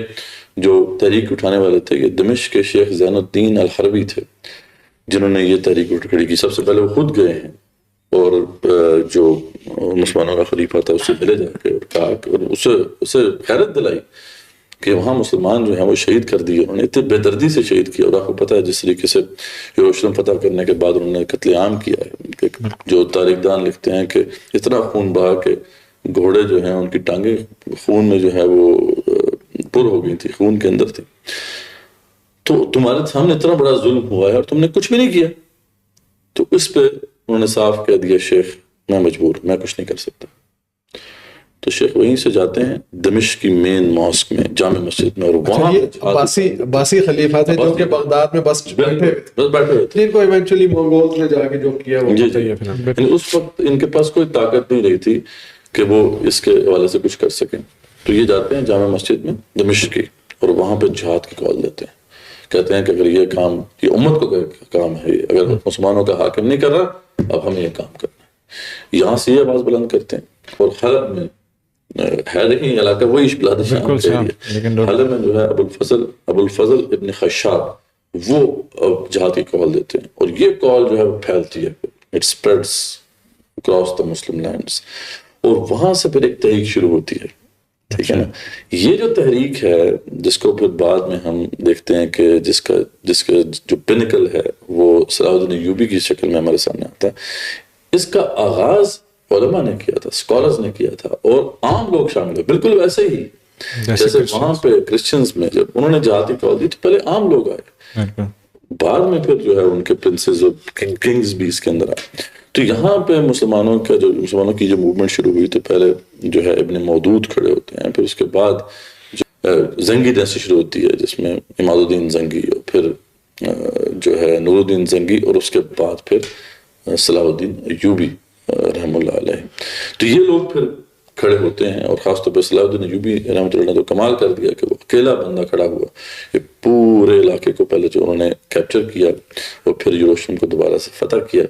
جو تحریک اٹھانے والے تھے یہ دمشق کے شیخ زین الدین الحربی تھے جنہوں نے یہ تحریک کھڑی کی. سب سے پہلے وہ خود گئے ہیں اور جو مسلمانوں کا خلیفہ تھا اس سے ملے جا کے اور کہا کہ اسے خیرت دلائی کہ وہاں مسلمان جو ہیں وہ شہید کر دیے, انہوں نے اتنے بے دردی سے شہید کیا. اور آپ کو پتہ ہے جس طریقے سے یروشلم فتح کرنے کے بعد انہوں نے قتل عام کیا ہے, جو تاریخ دان لکھتے ہیں کہ اتنا خون بہا کہ گھوڑے جو ہیں ان کی ٹانگیں خون میں جو ہے وہ پر ہو گئی تھی, خون کے اندر تھی. تو تمہارے سامنے اتنا بڑا ظلم ہوا ہے اور تم نے کچھ بھی نہیں کیا. تو اس پہ انہوں نے صاف کہہ دیا شیخ میں مجبور، میں کچھ نہیں کر سکتا. تو شیخ وہیں سے جاتے ہیں دمشق کی مین ماسک میں، جامع مسجد میں، اور وہاں عباسی خلیفہ تھے جو کہ بغداد میں بس بیٹھے ہوئے تھے، ان کو ایونچولی منگولز نے جا کے جو کیا وہ اس وقت ان کے پاس کوئی طاقت نہیں رہی تھی کہ وہ اس کے حوالے سے کچھ کر سکیں. تو یہ جاتے ہیں جامع مسجد میں دمشق کی اور وہاں پہ جہاد کی کال دیتے ہیں. کہتے ہیں کہ اگر یہ کام، یہ امت کو کام ہے، اگر مسلمانوں کا حاکم نہیں کر رہا اب ہمیں یہ کام کرنا ہے. یہاں سے یہ آواز بلند کرتے ہیں. اور حلب میں ہے نہیں علاقہ وہی بلاد شام حلب میں جو ہے ابو الفضل ابن خشاب وہ جہاد کی کال دیتے ہیں اور یہ کال جو ہے وہ پھیلتی ہے، it spreads across the Muslim lands. اور وہاں سے پھر ایک تحریک شروع ہوتی ہے. ٹھیک ہے نا. یہ جو تحریک ہے جس کو پھر بعد میں ہم دیکھتے ہیں کہ جس کا جو پینیکل ہے وہ صلاح الدین ایوبی کی شکل میں ہمارے سامنے آتا ہے. اس کا آغاز علماء نے کیا تھا، اسکالرز نے کیا تھا اور عام لوگ شامل ہوئے. بالکل ویسے ہی جیسے وہاں پہ کرسچنز میں جب انہوں نے جہاد کی کال دی تو پہلے عام لوگ آئے، بعد میں پھر جو ہے ان کے پرنسز اور کنگز بھی اس کے اندر آئے. تو یہاں پہ مسلمانوں کی جو موومنٹ شروع ہوئی تو پہلے جو ہے ابن مودود کھڑے ہوتے ہیں، پھر اس کے بعد زنگی ڈینسٹی شروع ہوتی ہے جس میں عماد الدین زنگی اور پھر جو ہے نور الدین زنگی اور اس کے بعد پھر صلاح الدین ایوبی رحم اللہ علیہ. تو یہ لوگ پھر کھڑے ہوتے ہیں اور خاص طور پہ صلاح الدین ایوبی رحمۃ اللہ نے تو کمال کر دیا کہ وہ اکیلا بندہ کھڑا ہوا، یہ پورے علاقے کو پہلے جو انہوں نے کیپچر کیا اور پھر یروشلم کو دوبارہ سے فتح کیا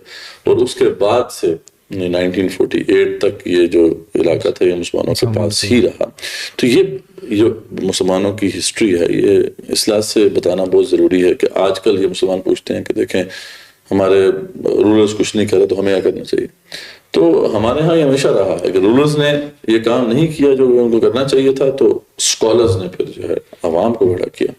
اور اس کے بعد سے 1948 تک یہ جو علاقہ تھا یہ مسلمانوں کے پاس ہی رہا. تو یہ مسلمانوں کی ہسٹری ہے، یہ اس لحاظ سے بتانا بہت ضروری ہے کہ آج کل یہ مسلمان پوچھتے ہیں کہ دیکھیں ہمارے رولرز کچھ نہیں کرے تو ہمیں کیا کرنا چاہیے. تو ہمارے ہاں یہ ہمیشہ رہا ہے کہ رولرز نے یہ کام نہیں کیا جو ان کو کرنا چاہیے تھا تو اسکالرز نے پھر جو ہے عوام کو بڑا کیا.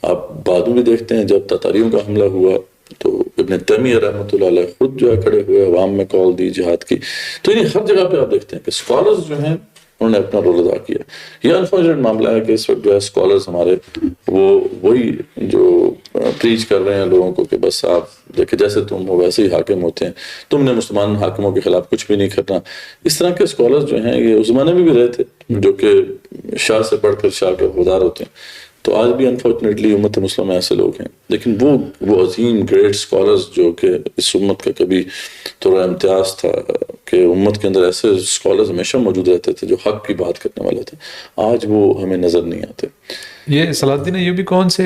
آپ بعد میں دیکھتے ہیں جب تاتاریوں کا حملہ ہوا تو ابن تیمیہ رحمۃ اللہ علیہ خود جو ہے کھڑے ہوئے، عوام میں کال دی جہاد کی. تو انہیں ہر جگہ پہ آپ دیکھتے ہیں کہ اسکالرز جو ہیں انہوں نے اپنا رول ادا کیا. یہ انفارچونیٹ معاملہ ہے کہ اس وقت جو ہے اسکالرز ہمارے وہی جو پریچ کر رہے ہیں لوگوں کو کہ بس آپ دیکھیں جیسے تم ہو ویسے ہی حاکم ہوتے ہیں، تم نے مسلمان حاکموں کے خلاف کچھ بھی نہیں کرنا. اس طرح کے اسکالرز جو ہیں یہ اس زمانے میں بھی رہے تھے جو کہ شاہ سے پڑھ کر شاہ کے حقدار ہوتے ہیں. تو آج بھی انفارچونیٹلی امت مسلمہ میں ایسے لوگ ہیں، لیکن وہ عظیم گریٹ اسکالرز جو کہ اس امت کا کبھی تھوڑا امتیاز تھا کہ امت کے اندر ایسے اسکالرز ہمیشہ موجود رہتے تھے جو حق کی بات کرنے والے تھے، آج وہ ہمیں نظر نہیں آتے. یہ صلاح الدین ایوبی کون سے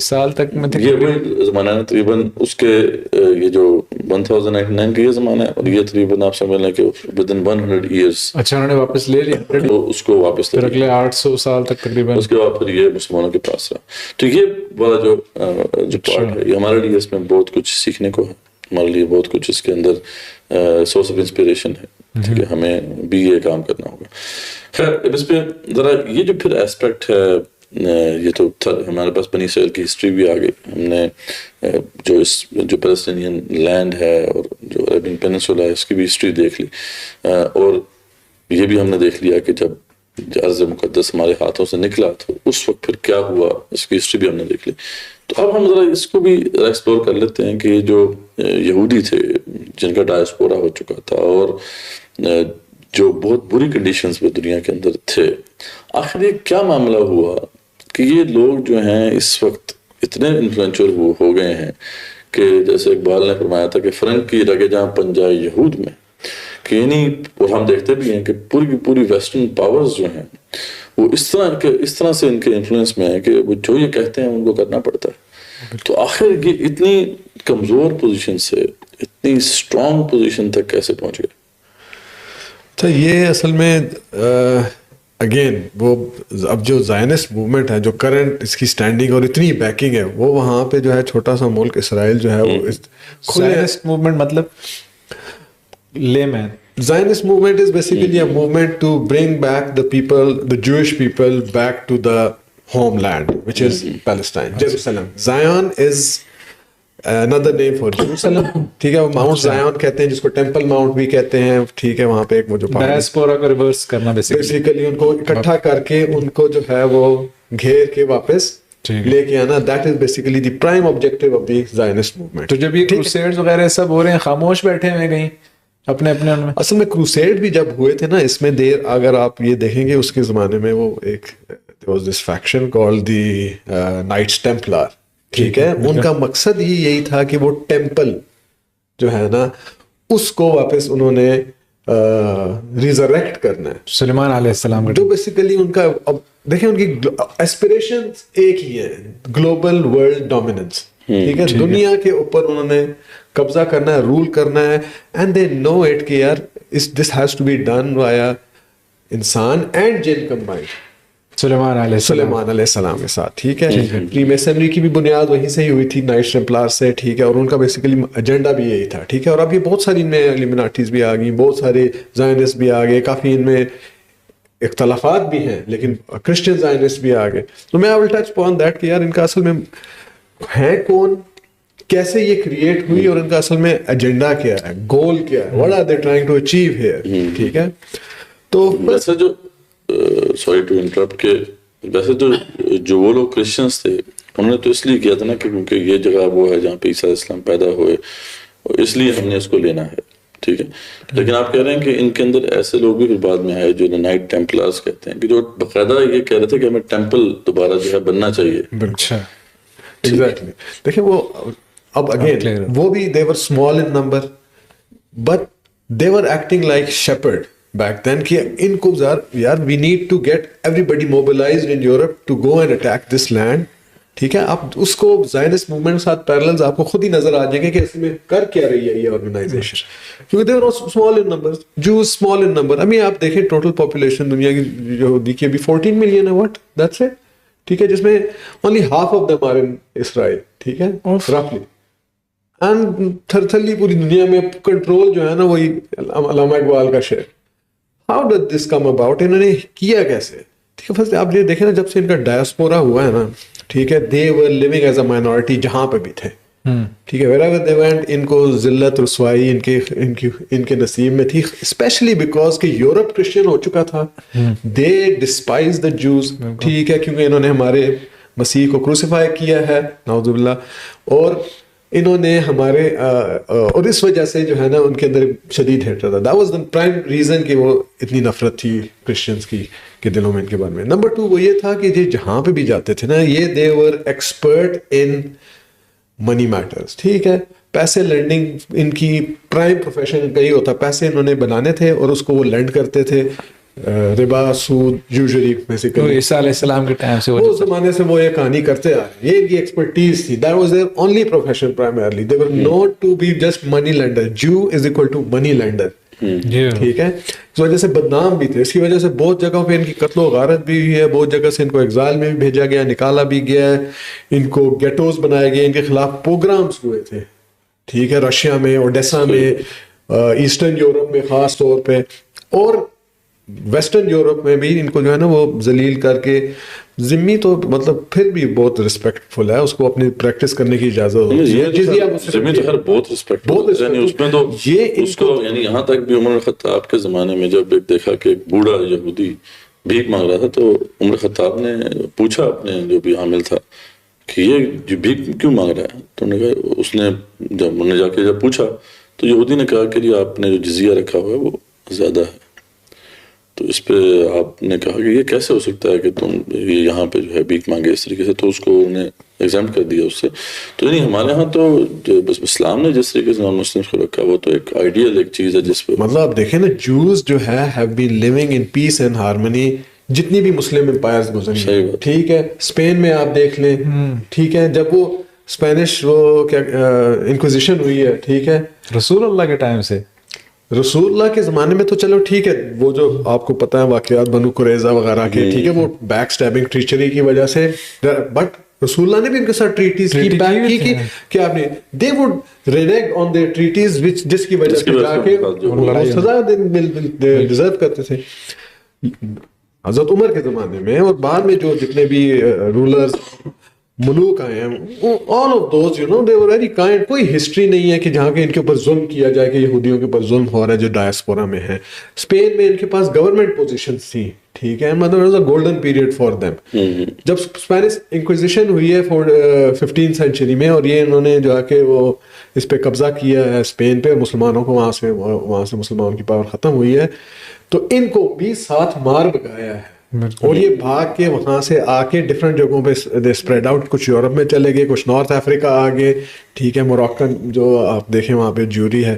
سال تک میں تھے؟ یہ وہی زمانہ ہے تقریباً اس کے یہ جو 1099 کا یہ زمانہ ہے اور یہ تقریباً آپ سمجھ لیں کہ ودن 100 ایئرس. اچھا انہوں نے واپس لے لیا تو اس کو واپس لے اگلے 800 سال تک تقریباً. اس کے بعد پھر یہ مسلمانوں کے پاس رہا. تو یہ والا جو پارٹ ہے یہ ہمارے لیے اس میں بہت کچھ سیکھنے کو ہے، ہمارے لیے بہت کچھ اس کے اندر سورس آف انسپریشن ہے کہ ہمیں بھی یہ کام کرنا ہوگا. خیر اس پہ ذرا یہ جو پھر ایسپیکٹ ہے یہ تو ہمارے پاس بنی اسرائیل کی ہسٹری بھی آ گئی. ہم نے جو پیلسٹینین لینڈ ہے اور جو عربین پیننسولا ہے اس کی بھی ہسٹری دیکھ لی اور یہ بھی ہم نے دیکھ لیا کہ جب ارض مقدس ہمارے ہاتھوں سے نکلا تو اس وقت پھر کیا ہوا اس کی ہسٹری بھی ہم نے دیکھ لی. تو اب ہم ذرا اس کو بھی ایکسپلور کر لیتے ہیں کہ یہ جو یہودی تھے جن کا ڈائسپورا ہو چکا تھا اور جو بہت بری کنڈیشنز میں دنیا کے اندر تھے، آخر یہ کیا معاملہ ہوا کہ یہ لوگ جو ہیں اس وقت اتنے انفلوئنشل ہو گئے ہیں کہ جیسے اقبال نے فرمایا تھا کہ فرنگ کی رگے جہاں پنجائے یہود میں، کہ یعنی اور ہم دیکھتے بھی ہیں کہ پوری کی پوری ویسٹرن پاورز جو ہیں وہ اس طرح سے ان کے انفلوئنس میں ہے کہ وہ جو یہ کہتے ہیں ان کو کرنا پڑتا ہے. تو آخر یہ اتنی کمزور پوزیشن سے اتنی اسٹرانگ پوزیشن تک کیسے پہنچ گئے؟ تو یہ اصل میں اگین وہ اب جو زائنسٹ موومنٹ ہے جو کرنٹ اس کی سٹینڈنگ اور اتنی بیکنگ ہے وہ وہاں پہ جو ہے چھوٹا سا ملک اسرائیل جو ہے وہ زائنسٹ موومنٹ مطلب لے مین Zionist movement is basically a movement to bring back the people, the Jewish people, back to the homeland, which is Palestine, Jerusalem. Zion is another name for Jerusalem. ٹھیک ہے، وہ ماؤنٹ زایون کہتے ہیں جس کو ٹیمپل ماؤنٹ بھی کہتے ہیں. ٹھیک ہے، وہاں پہ ایک وہ جو ڈائسپورا کو ریورس کرنا بیسیکلی ان کو اکٹھا کر کے ان کو جو ہے وہ گھیر کے واپس لے کے آنا. That is basically the prime objective of the زائنسٹ movement. تو جب یہ کروسیڈز وغیرہ سب ہو رہے ہیں, خاموش بیٹھے ہوئے کہیں اپنے ان میں. اصل میں کروسیڈ بھی جب ہوئے تھے نا, اس میں اگر آپ یہ دیکھیں گے اس کے زمانے میں وہ ایک was this faction called the Knights Templar, ٹھیک ہے. ان کا مقصد ہی یہی تھا کہ وہ ٹیمپل جو ہے نا اس کو واپس انہوں نے ریزریکٹ کرنا ہے, سلیمان علیہ السلام کا, جو بیسیکلی ان کا, اب دیکھیں ان کی ایسپریشن ایک ہی ہے, گلوبل ورلڈ ڈومیننس, ٹھیک ہے. دنیا کے اوپر انہوں نے قبضہ کرنا ہے, رول کرنا ہے, اینڈ دے نو اٹ کہ یار this has to be done via انسان اینڈ جن کمبائنڈ, سلیمان علیہ السلام کے ساتھ, ٹھیک ہے. پری میسنری کی بھی بنیاد وہیں سے ہی ہوئی تھی, نائٹس ٹیمپلار سے, ٹھیک ہے. اور ان کا بیسیکلی ایجنڈا بھی یہی تھا, ٹھیک ہے. اور اب یہ بہت ساری ان میں ایلیمناٹیز بھی آ گئی, بہت سارے زائنسٹ بھی آ گئے, کافی ان میں اختلافات بھی ہیں, لیکن کرسچن زائنسٹ بھی آ گئے. تو میں آئی ول ٹچ اپون دیٹ کہ یار ان کا اصل میں ہے کون, کیسے یہ کریٹ ہوئی, اور ان کا اصل میں ایجنڈا کیا ہے, گول کیا ہے, what are they trying to achieve here, ٹھیک ہے. تو ویسے جو سوری ٹو انٹرپٹ کہ ویسے تو جو وہ لوگ کرسچنس تھے انہوں نے تو اس لیے کیا تھا نا کہ کیونکہ یہ جگہ وہ ہے جہاں پہ عیسیٰ علیہ السلام پیدا ہوئے, اور اس لیے ہم نے اس کو لینا ہے, ٹھیک ہے. لیکن آپ کہہ رہے ہیں کہ ان کے اندر ایسے لوگ بھی پھر بعد میں آئے جو نائٹ ٹیمپلارز کہتے ہیں, کہ جو باقاعدہ یہ کہہ رہے تھے کہ ہمیں ٹیمپل دوبارہ جو ہے بننا چاہیے. اچھا, ایگزیکٹلی. دیکھیں وہ اب اگین وہ بھی they were small in number but they were acting like shepherd back then کہ ان کو یار we need to get everybody mobilized in Europe to go and attack this land, ٹھیک ہے. آپ اس کو زائنسٹ موومنٹ کے ساتھ پیرللز آپ کو خود ہی نظر آ جائیں گے کہ اس میں کر کیا رہی ہے یہ آرگنائزیشن, کیونکہ they were small in numbers, Jews small in number. ابھی آپ دیکھیں ٹوٹل پاپولیشن دنیا کی یہودی کی ابھی 14 ملین ہے, what that's it, ٹھیک ہے, جس میں only half of them are in Israel, ٹھیک ہے, roughly. اینڈ تھرتھلی پوری دنیا میں کنٹرول جو ہے نا وہی علامہ اقبال کا شعر. How did this come about, انہوں نے کیا کیسے, ٹھیک ہے. فرسٹ آپ یہ دیکھیں نا, جب سے ان کا ڈائسپورا ہوا ہے نا, ٹھیک ہے, they were living as a minority جہاں پہ بھی تھے, ٹھیک ہے. wherever they went ان کو ذلت رسوائی ان کے نصیب میں تھی, اسپیشلی بیکاز کہ یورپ کرسچن ہو چکا تھا. دے ڈسپائز دا جوز, ٹھیک ہے, کیونکہ انہوں نے ہمارے مسیح کو کروسیفائی کیا ہے, نعوذ باللہ, اور انہوں نے ہمارے اور اس وجہ سے جو ہے نا ان کے اندر شدید ہیٹر تھا. That was the prime reason کہ وہ اتنی نفرت تھی کرسچنس کی کے دلوں میں ان کے بارے میں. نمبر 2 وہ یہ تھا کہ یہ جہاں پہ بھی جاتے تھے نا, یہ دے ور ایکسپرٹ ان منی میٹرز, ٹھیک ہے. پیسے لینڈنگ ان کی پرائم پروفیشن کا ہی ہوتا, پیسے انہوں نے بنانے تھے اور اس کو وہ لینڈ کرتے تھے, ربا, سود, یوزلی بیسیکلی عیسیٰ علیہ السلام کے ٹائم سے وہ زمانے سے وہ یہ کہانی کرتے آ رہے ہیں, یہ ان کی ایکسپرٹیز تھی. That was their only profession primarily. They were not to be just money lender. جو is equal to money lender, ٹھیک ہے. اس وجہ سے بدنام بھی تھے, اس کی وجہ سے بہت جگہوں پہ ان کی قتل و غارت بھی ہوئی ہے, بہت جگہ سے ان کو ایگزائل میں بھی بھیجا گیا, نکالا بھی گیا ہے, ان کو گیٹوز بنائے گئے, ان کے خلاف پروگرامس ہوئے تھے, ٹھیک ہے, رشیا میں, اوڈیسا میں, ایسٹرن یورپ میں خاص طور پہ, اور ویسٹرن یورپ میں بھی ان کو جو ہے نا وہ ذلیل کر کے. ذمی تو مطلب پھر بھی بہت ریسپیکٹ فل ہے, اس کو اپنی پریکٹس کرنے کی اجازت ہوتی ہے. ذمی تو خیر بہت ریسپیکٹ, یعنی اس میں تو اس کو یعنی یہاں تک بھی عمر الخطاب کے زمانے میں جب ایک دیکھا کہ ایک بوڑھا یہودی بھیک مانگ رہا تھا, تو عمر الخطاب نے پوچھا اپنے جو بھی عامل تھا کہ یہ بھیک کیوں مانگ رہا ہے. تو انہوں نے کہا, اس نے جب انہوں نے جا کے جب پوچھا تو یہودی نے کہا کہ جی آپ نے جو جزیہ رکھا ہوا ہے وہ زیادہ ہے. تو اس پہ آپ نے کہا کہ یہ کیسے ہو سکتا ہے کہ تم یہاں پہ جو ہے بھیک مانگے اس طریقے سے, تو اس کو انہیں ایگزامٹ کر دیا اس سے. تو یعنی ہمارے ہاں تو بس اسلام نے جس طریقے سے نان مسلم کو رکھا وہ تو ایک آئیڈیل ایک چیز ہے جس پہ مطلب آپ دیکھیں نا, جوز جو ہے have been living in peace and harmony جتنی بھی مسلم امپائرز گزری, ٹھیک ہے. اسپین میں آپ دیکھ لیں, ٹھیک ہے, جب وہ اسپینش وہ کیا انکوزیشن ہوئی ہے, ٹھیک ہے, رسول اللہ کے ٹائم سے, رسول اللہ کے زمانے میں تو چلو ٹھیک ہے, وہ جو آپ کو پتہ ہے واقعات بنو قریظہ وغیرہ کے, ٹھیک ہے, وہ بیک سٹیبنگ ٹریچری کی وجہ سے, بٹ رسول اللہ نے بھی ان کے ساتھ ٹریٹیز کی بیک کی کہ آپ نے they would renege on their treaties جس کی وجہ سے جا کے سزا ڈیزرو کرتے تھے. حضرت عمر کے زمانے میں اور بعد میں جو جتنے بھی رولرز ملوک آئے ہیں, all of those you know they were very kind. کوئی ہسٹری نہیں ہے کہ جہاں کے ان کے اوپر ظلم کیا جائے کہ یہودیوں کے اوپر ظلم ہو رہا ہے جو ڈائسپورا میں ہے. اسپین میں ان کے پاس گورنمنٹ پوزیشنز تھیں, ٹھیک ہے, مطلب was a golden period for them. جب اسپینش انکویزیشن ہوئی ہے 15th سینچری میں, اور یہ انہوں نے جو ہے کہ وہ اس پہ قبضہ کیا ہے اسپین پہ, مسلمانوں کو وہاں سے مسلمانوں کی پاور ختم ہوئی ہے, تو ان کو بھی ساتھ مار بگایا ہے. اور یہ بھاگ کے وہاں سے آ کے ڈفرینٹ جگہوں پہ دے اسپریڈ آؤٹ, کچھ یورپ میں چلے گئے, کچھ نارتھ افریقہ آ گئے, ٹھیک ہے, موراکن جو آپ دیکھیں وہاں پہ جیوری ہے,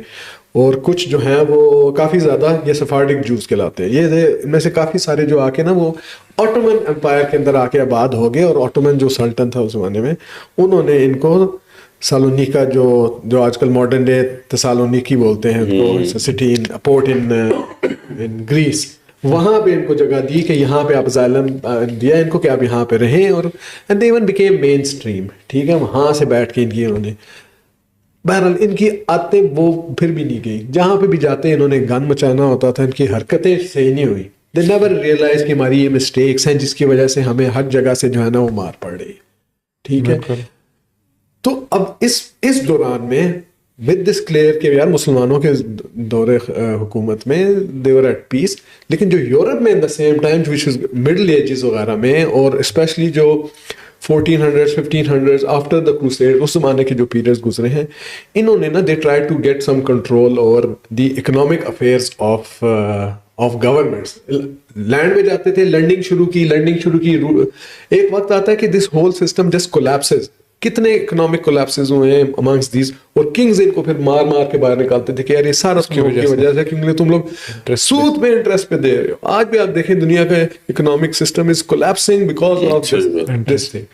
اور کچھ جو ہیں وہ کافی زیادہ یہ سفارڈک جوز کہلاتے ہیں. یہ ان میں سے کافی سارے جو آ کے نا وہ آٹومن امپائر کے اندر آ کے آباد ہو گئے, اور آٹومن جو سلطن تھا اس زمانے میں انہوں نے ان کو سالونیکا جو آج کل ماڈرن ڈے تسالونیکی بولتے ہیں ان کو, سٹی پورٹ ان گریس, وہاں پہ ان کو جگہ دی کہ یہاں پہ آپ اسائلم دیا ان کو کہ آپ یہاں پہ رہیں, اور and they even became mainstream, ٹھیک ہے, وہاں سے بیٹھ کے ان کی انہوں نے بہرحال ان کی عادتیں وہ پھر بھی نہیں گئی, جہاں پہ بھی جاتے انہوں نے گن مچانا ہوتا تھا, ان کی حرکتیں صحیح نہیں ہوئی. دے نیور ریئلائز کہ ہماری یہ مسٹیکس ہیں جس کی وجہ سے ہمیں ہر جگہ سے جو ہے نا وہ مار پڑ رہی ہے, ٹھیک ہے. تو اب اس دوران میں ود دس کلیئر کہ یار مسلمانوں کے دور حکومت میں دے ور ایٹ پیس, لیکن جو یورپ میں in the same time which is Middle Ages وغیرہ میں, اور اسپیشلی جو 1400s 1500s after the crusade, اس زمانے کے جو پیریڈز گزرے ہیں, انہوں نے نا they try to get some control over the economic affairs of governments. Land میں جاتے تھے, لینڈنگ شروع کی. ایک وقت آتا ہے کہ دس ہول سسٹم جسٹ کولیپسز. کتنے اکنامک کولیپسز ہوئے ہیں امانگس دیز, اور کنگز ان کو پھر مار کے باہر نکالتے تھے کہ یار یہ سارا کی وجہ سے, کیونکہ تم لوگ سود پہ انٹرسٹ پہ دے رہے ہو. آج بھی آپ دیکھیں دنیا کا economic system is collapsing because of this thing.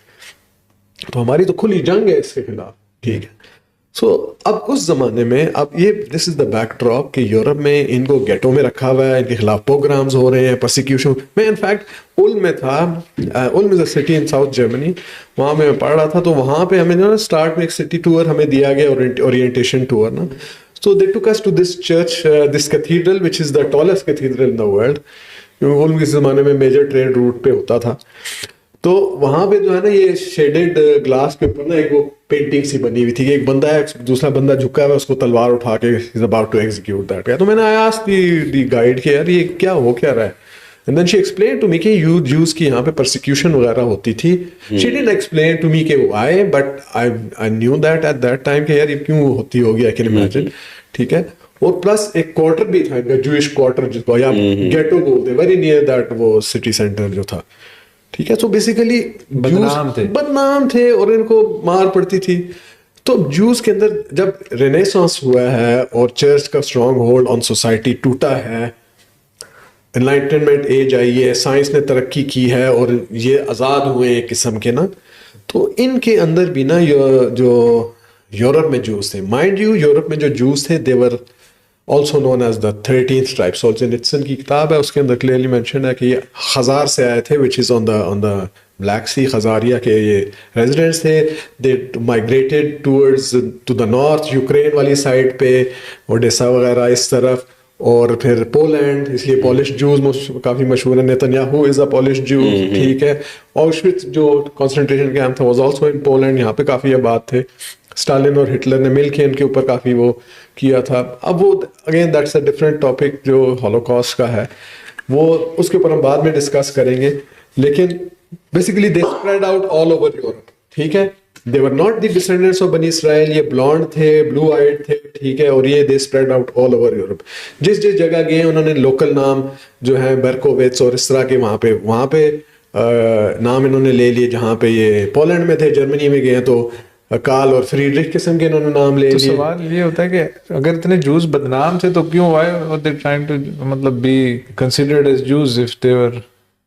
تو ہماری تو کھلی جنگ ہے اس کے خلاف, ٹھیک ہے. سو اب اس زمانے میں اب یہ دس از دا بیک ڈراپ کہ یورپ میں ان کو گیٹوں میں رکھا ہوا ہے, ان کے خلاف پروگرامز ہو رہے ہیں, پرسیکیوشن. میں انفیکٹ اولم میں تھا, Ulm is a city in south Germany, وہاں میں پڑھ رہا تھا. تو وہاں پہ ہمیں نا اسٹارٹ میں ایک سٹی ٹور ہمیں دیا گیا, اورینٹیشن ٹور نا. So they took us to this church, this cathedral which is the tallest cathedral in the world. Ulm اس زمانے میں میجر ٹریڈ روٹ پہ ہوتا تھا. تو وہاں پہ جو ہے نا یہ شیڈڈ گلاس کے اوپر نا ایک وہ پینٹنگ سی بنی ہوئی تھی کہ ایک بندہ ہے, دوسرا بندہ جھکا ہوا ہے, اس کو تلوار اٹھا کے is about to execute that guy. تو میں نے آسک دی گائیڈ کہ یار یہ کیا ہو کیا رہا ہے. And then she explain to me کہ جوز کی یہاں پہ پرسیکیوشن وغیرہ ہوتی تھی. She didn't explain to me کہ why, but I knew that at that time کہ یار یہ کیوں ہوتی ہوگی, آئی کین امیجن, ٹھیک ہے. اور پلس ایک کوارٹر بھی تھا ان کا, جوئش کوارٹر جس کو یا گیٹو بولتے, ویری نیئر دیٹ وہ سٹی سینٹر جو تھا, ٹھیک ہے. سو بیسیکلی بدنام تھے اور ان کو مار پڑتی تھی. تو جوز کے اندر جب رینیسانس ہوا ہے اور چرچ کا اسٹرانگ ہولڈ آن سوسائٹی ٹوٹا ہے, انلائٹنمنٹ ایج آئی ہے, سائنس نے ترقی کی ہے, اور یہ آزاد ہوئے ایک قسم کے نا, تو ان کے اندر بھی نا جو یورپ میں جوز تھے, مائنڈ یو یورپ میں جو جوز تھے دے ور also known as the 13th tribe. Solzhenitsyn کی کتاب ہے, اس کے اندر clearly mentioned ہے کہ یہ خزار سے آئے تھے, which is on the Black Sea, خزاریا کے یہ residents تھے. They migrated towards to the north, Ukraine والی سائڈ پہ, اوڈیسا وغیرہ اس طرف, اور پھر پولینڈ, اس لیے پولش جوز کافی مشہور ہیں. نیتنیاہو از اے پولش جو, ٹھیک ہے. آؤشوِٹز جو کنسنٹریشن کیمپ تھا واز آلسو ان پولینڈ, یہاں پہ کافی آباد تھے. اسٹالن اور ہٹلر نے مل کے ان کے اوپر کافی وہ کیا تھا. اب وہ again that's a different topic جو ہولوکاسٹ کا ہے, وہ اس کے اوپر ہم بعد میں ڈسکس کریں گے. لیکن basically they spread out all over Europe, ٹھیک ہے. They were not the descendants of بنی اسرائیل, یہ بلانڈ تھے, بلو آئیڈ تھے, ٹھیک ہے. اور یہ they spread out all over Europe. جس جگہ گئے انہوں نے لوکل نام جو ہیں برکوویٹس اور اس طرح کے وہاں پہ نام انہوں نے لے لیے. جہاں پہ یہ پولینڈ میں تھے, جرمنی میں گئے تو کارل اور فریڈرک قسم کے انہوں نے نام لے لیے. سوال یہ ہوتا ہے کہ اگر اتنے جوز بدنام تھے تو کیوں مطلب be considered as Jews if they were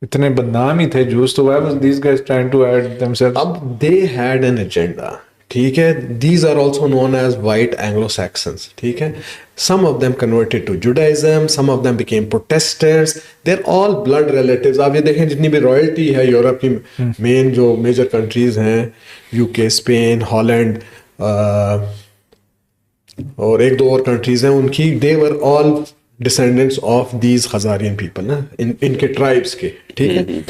اتنے بدنام ہی تھے جوز, تو why was these guys trying to add themselves? اب they had an agenda, ٹھیک ہے. These are also known as white Anglo-Saxons, ٹھیک ہے. Some of them converted to Judaism, some of them became Protestants. They're all blood relatives. آپ یہ دیکھیں جتنی بھی رائلٹی ہے یورپ کی مین جو میجر کنٹریز ہیں, یو کے, اسپین, ہالینڈ اور ایک دو اور کنٹریز ہیں, ان کی they were all descendants of these Khazarian people نا, ان کے ٹرائبس کے, ٹھیک ہے.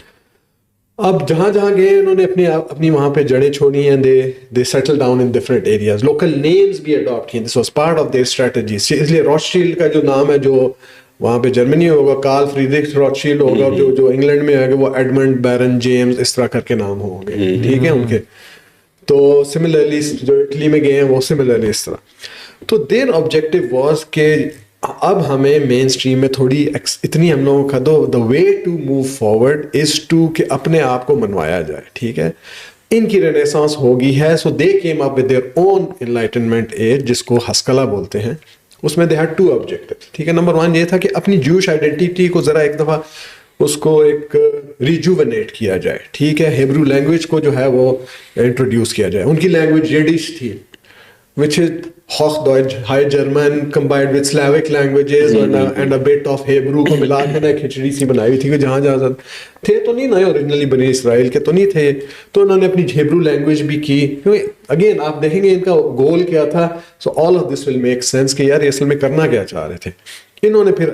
اب جہاں جہاں گئے انہوں نے اپنی وہاں پہ جڑیں چھوڑی ہیں, they settle down in different areas, local names بھی اڈاپٹ کیے, this was part of their strategy. اس لیے روتشیلڈ کا جو نام ہے جو وہاں پہ جرمنی ہوگا, کارل فریڈرک روتشیلڈ ہوگا, جو انگلینڈ میں آئے گا وہ ایڈمنڈ بیرن جیمز اس طرح کر کے نام ہوں گے, ٹھیک ہے ان کے. تو سملرلی جو اٹلی میں گئے ہیں وہ سملرلی اس طرح. تو دیر آبجیکٹو واز کہ اب ہمیں مین اسٹریم میں تھوڑی اتنی ہم لوگوں کا the way to move forward is to کہ اپنے آپ کو منوایا جائے, ٹھیک ہے. ان کی رینیسانس ہوگی ہے, so they came up with their own enlightenment age جس کو ہسکلا بولتے ہیں. اس میں دے ہیڈ ٹو آبجیکٹو, ٹھیک ہے. نمبر 1 یہ تھا کہ اپنی جوش آئیڈینٹی کو ذرا ایک دفعہ اس کو ایک ریجوونیٹ کیا جائے, ٹھیک ہے. ہیبرو لینگویج کو جو ہے وہ انٹروڈیوس کیا جائے. ان کی لینگویج یڈش تھی, which is Hochdeutsch, High German combined with Slavic languages and a bit of Hebrew کو ملا کے نا کھچڑی سی بنائی ہوئی تھی کہ جہاں جہاں تھے تو نہیں نا اوریجنلی بنی اسرائیل کے تو نہیں تھے, تو انہوں نے اپنی ہیبرو لینگویج بھی کی. کیونکہ اگین آپ دیکھیں گے ان کا گول کیا تھا. So all of this will make sense کہ یار یہ اصل میں کرنا کیا چاہ رہے تھے. انہوں نے پھر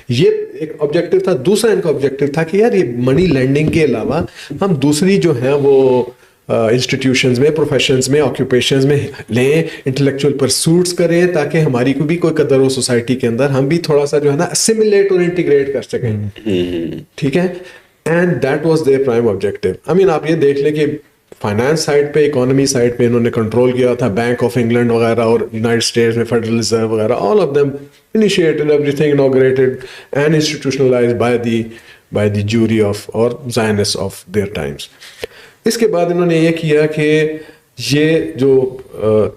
یہ ایک آبجیکٹو تھا. دوسرا ان کا آبجیکٹو تھا کہ یار یہ منی لینڈنگ کے علاوہ ہم دوسری جو ہیں وہ انسٹیٹیوشنز میں, پروفیشنز میں, آکوپیشنز میں لیں, انٹلیکچوئل پرسوٹس کریں تاکہ ہماری کو بھی کوئی قدر ہو سوسائٹی کے اندر, ہم بھی تھوڑا سا جو ہے نا اسیملیٹ اور انٹیگریٹ کر سکیں, ٹھیک ہے. And that was their prime objective. I mean آپ یہ دیکھ لیں کہ فائنانس سائڈ پہ, اکانومی سائڈ پہ انہوں نے کنٹرول کیا تھا. بینک آف انگلینڈ وغیرہ اور یونائٹڈ اسٹیٹس میں فیڈرل ریزرو وغیرہ, all of them initiated everything, inaugurated and institutionalised by the Jewry of our Zionist of their times. اس کے بعد انہوں نے یہ کیا کہ یہ جو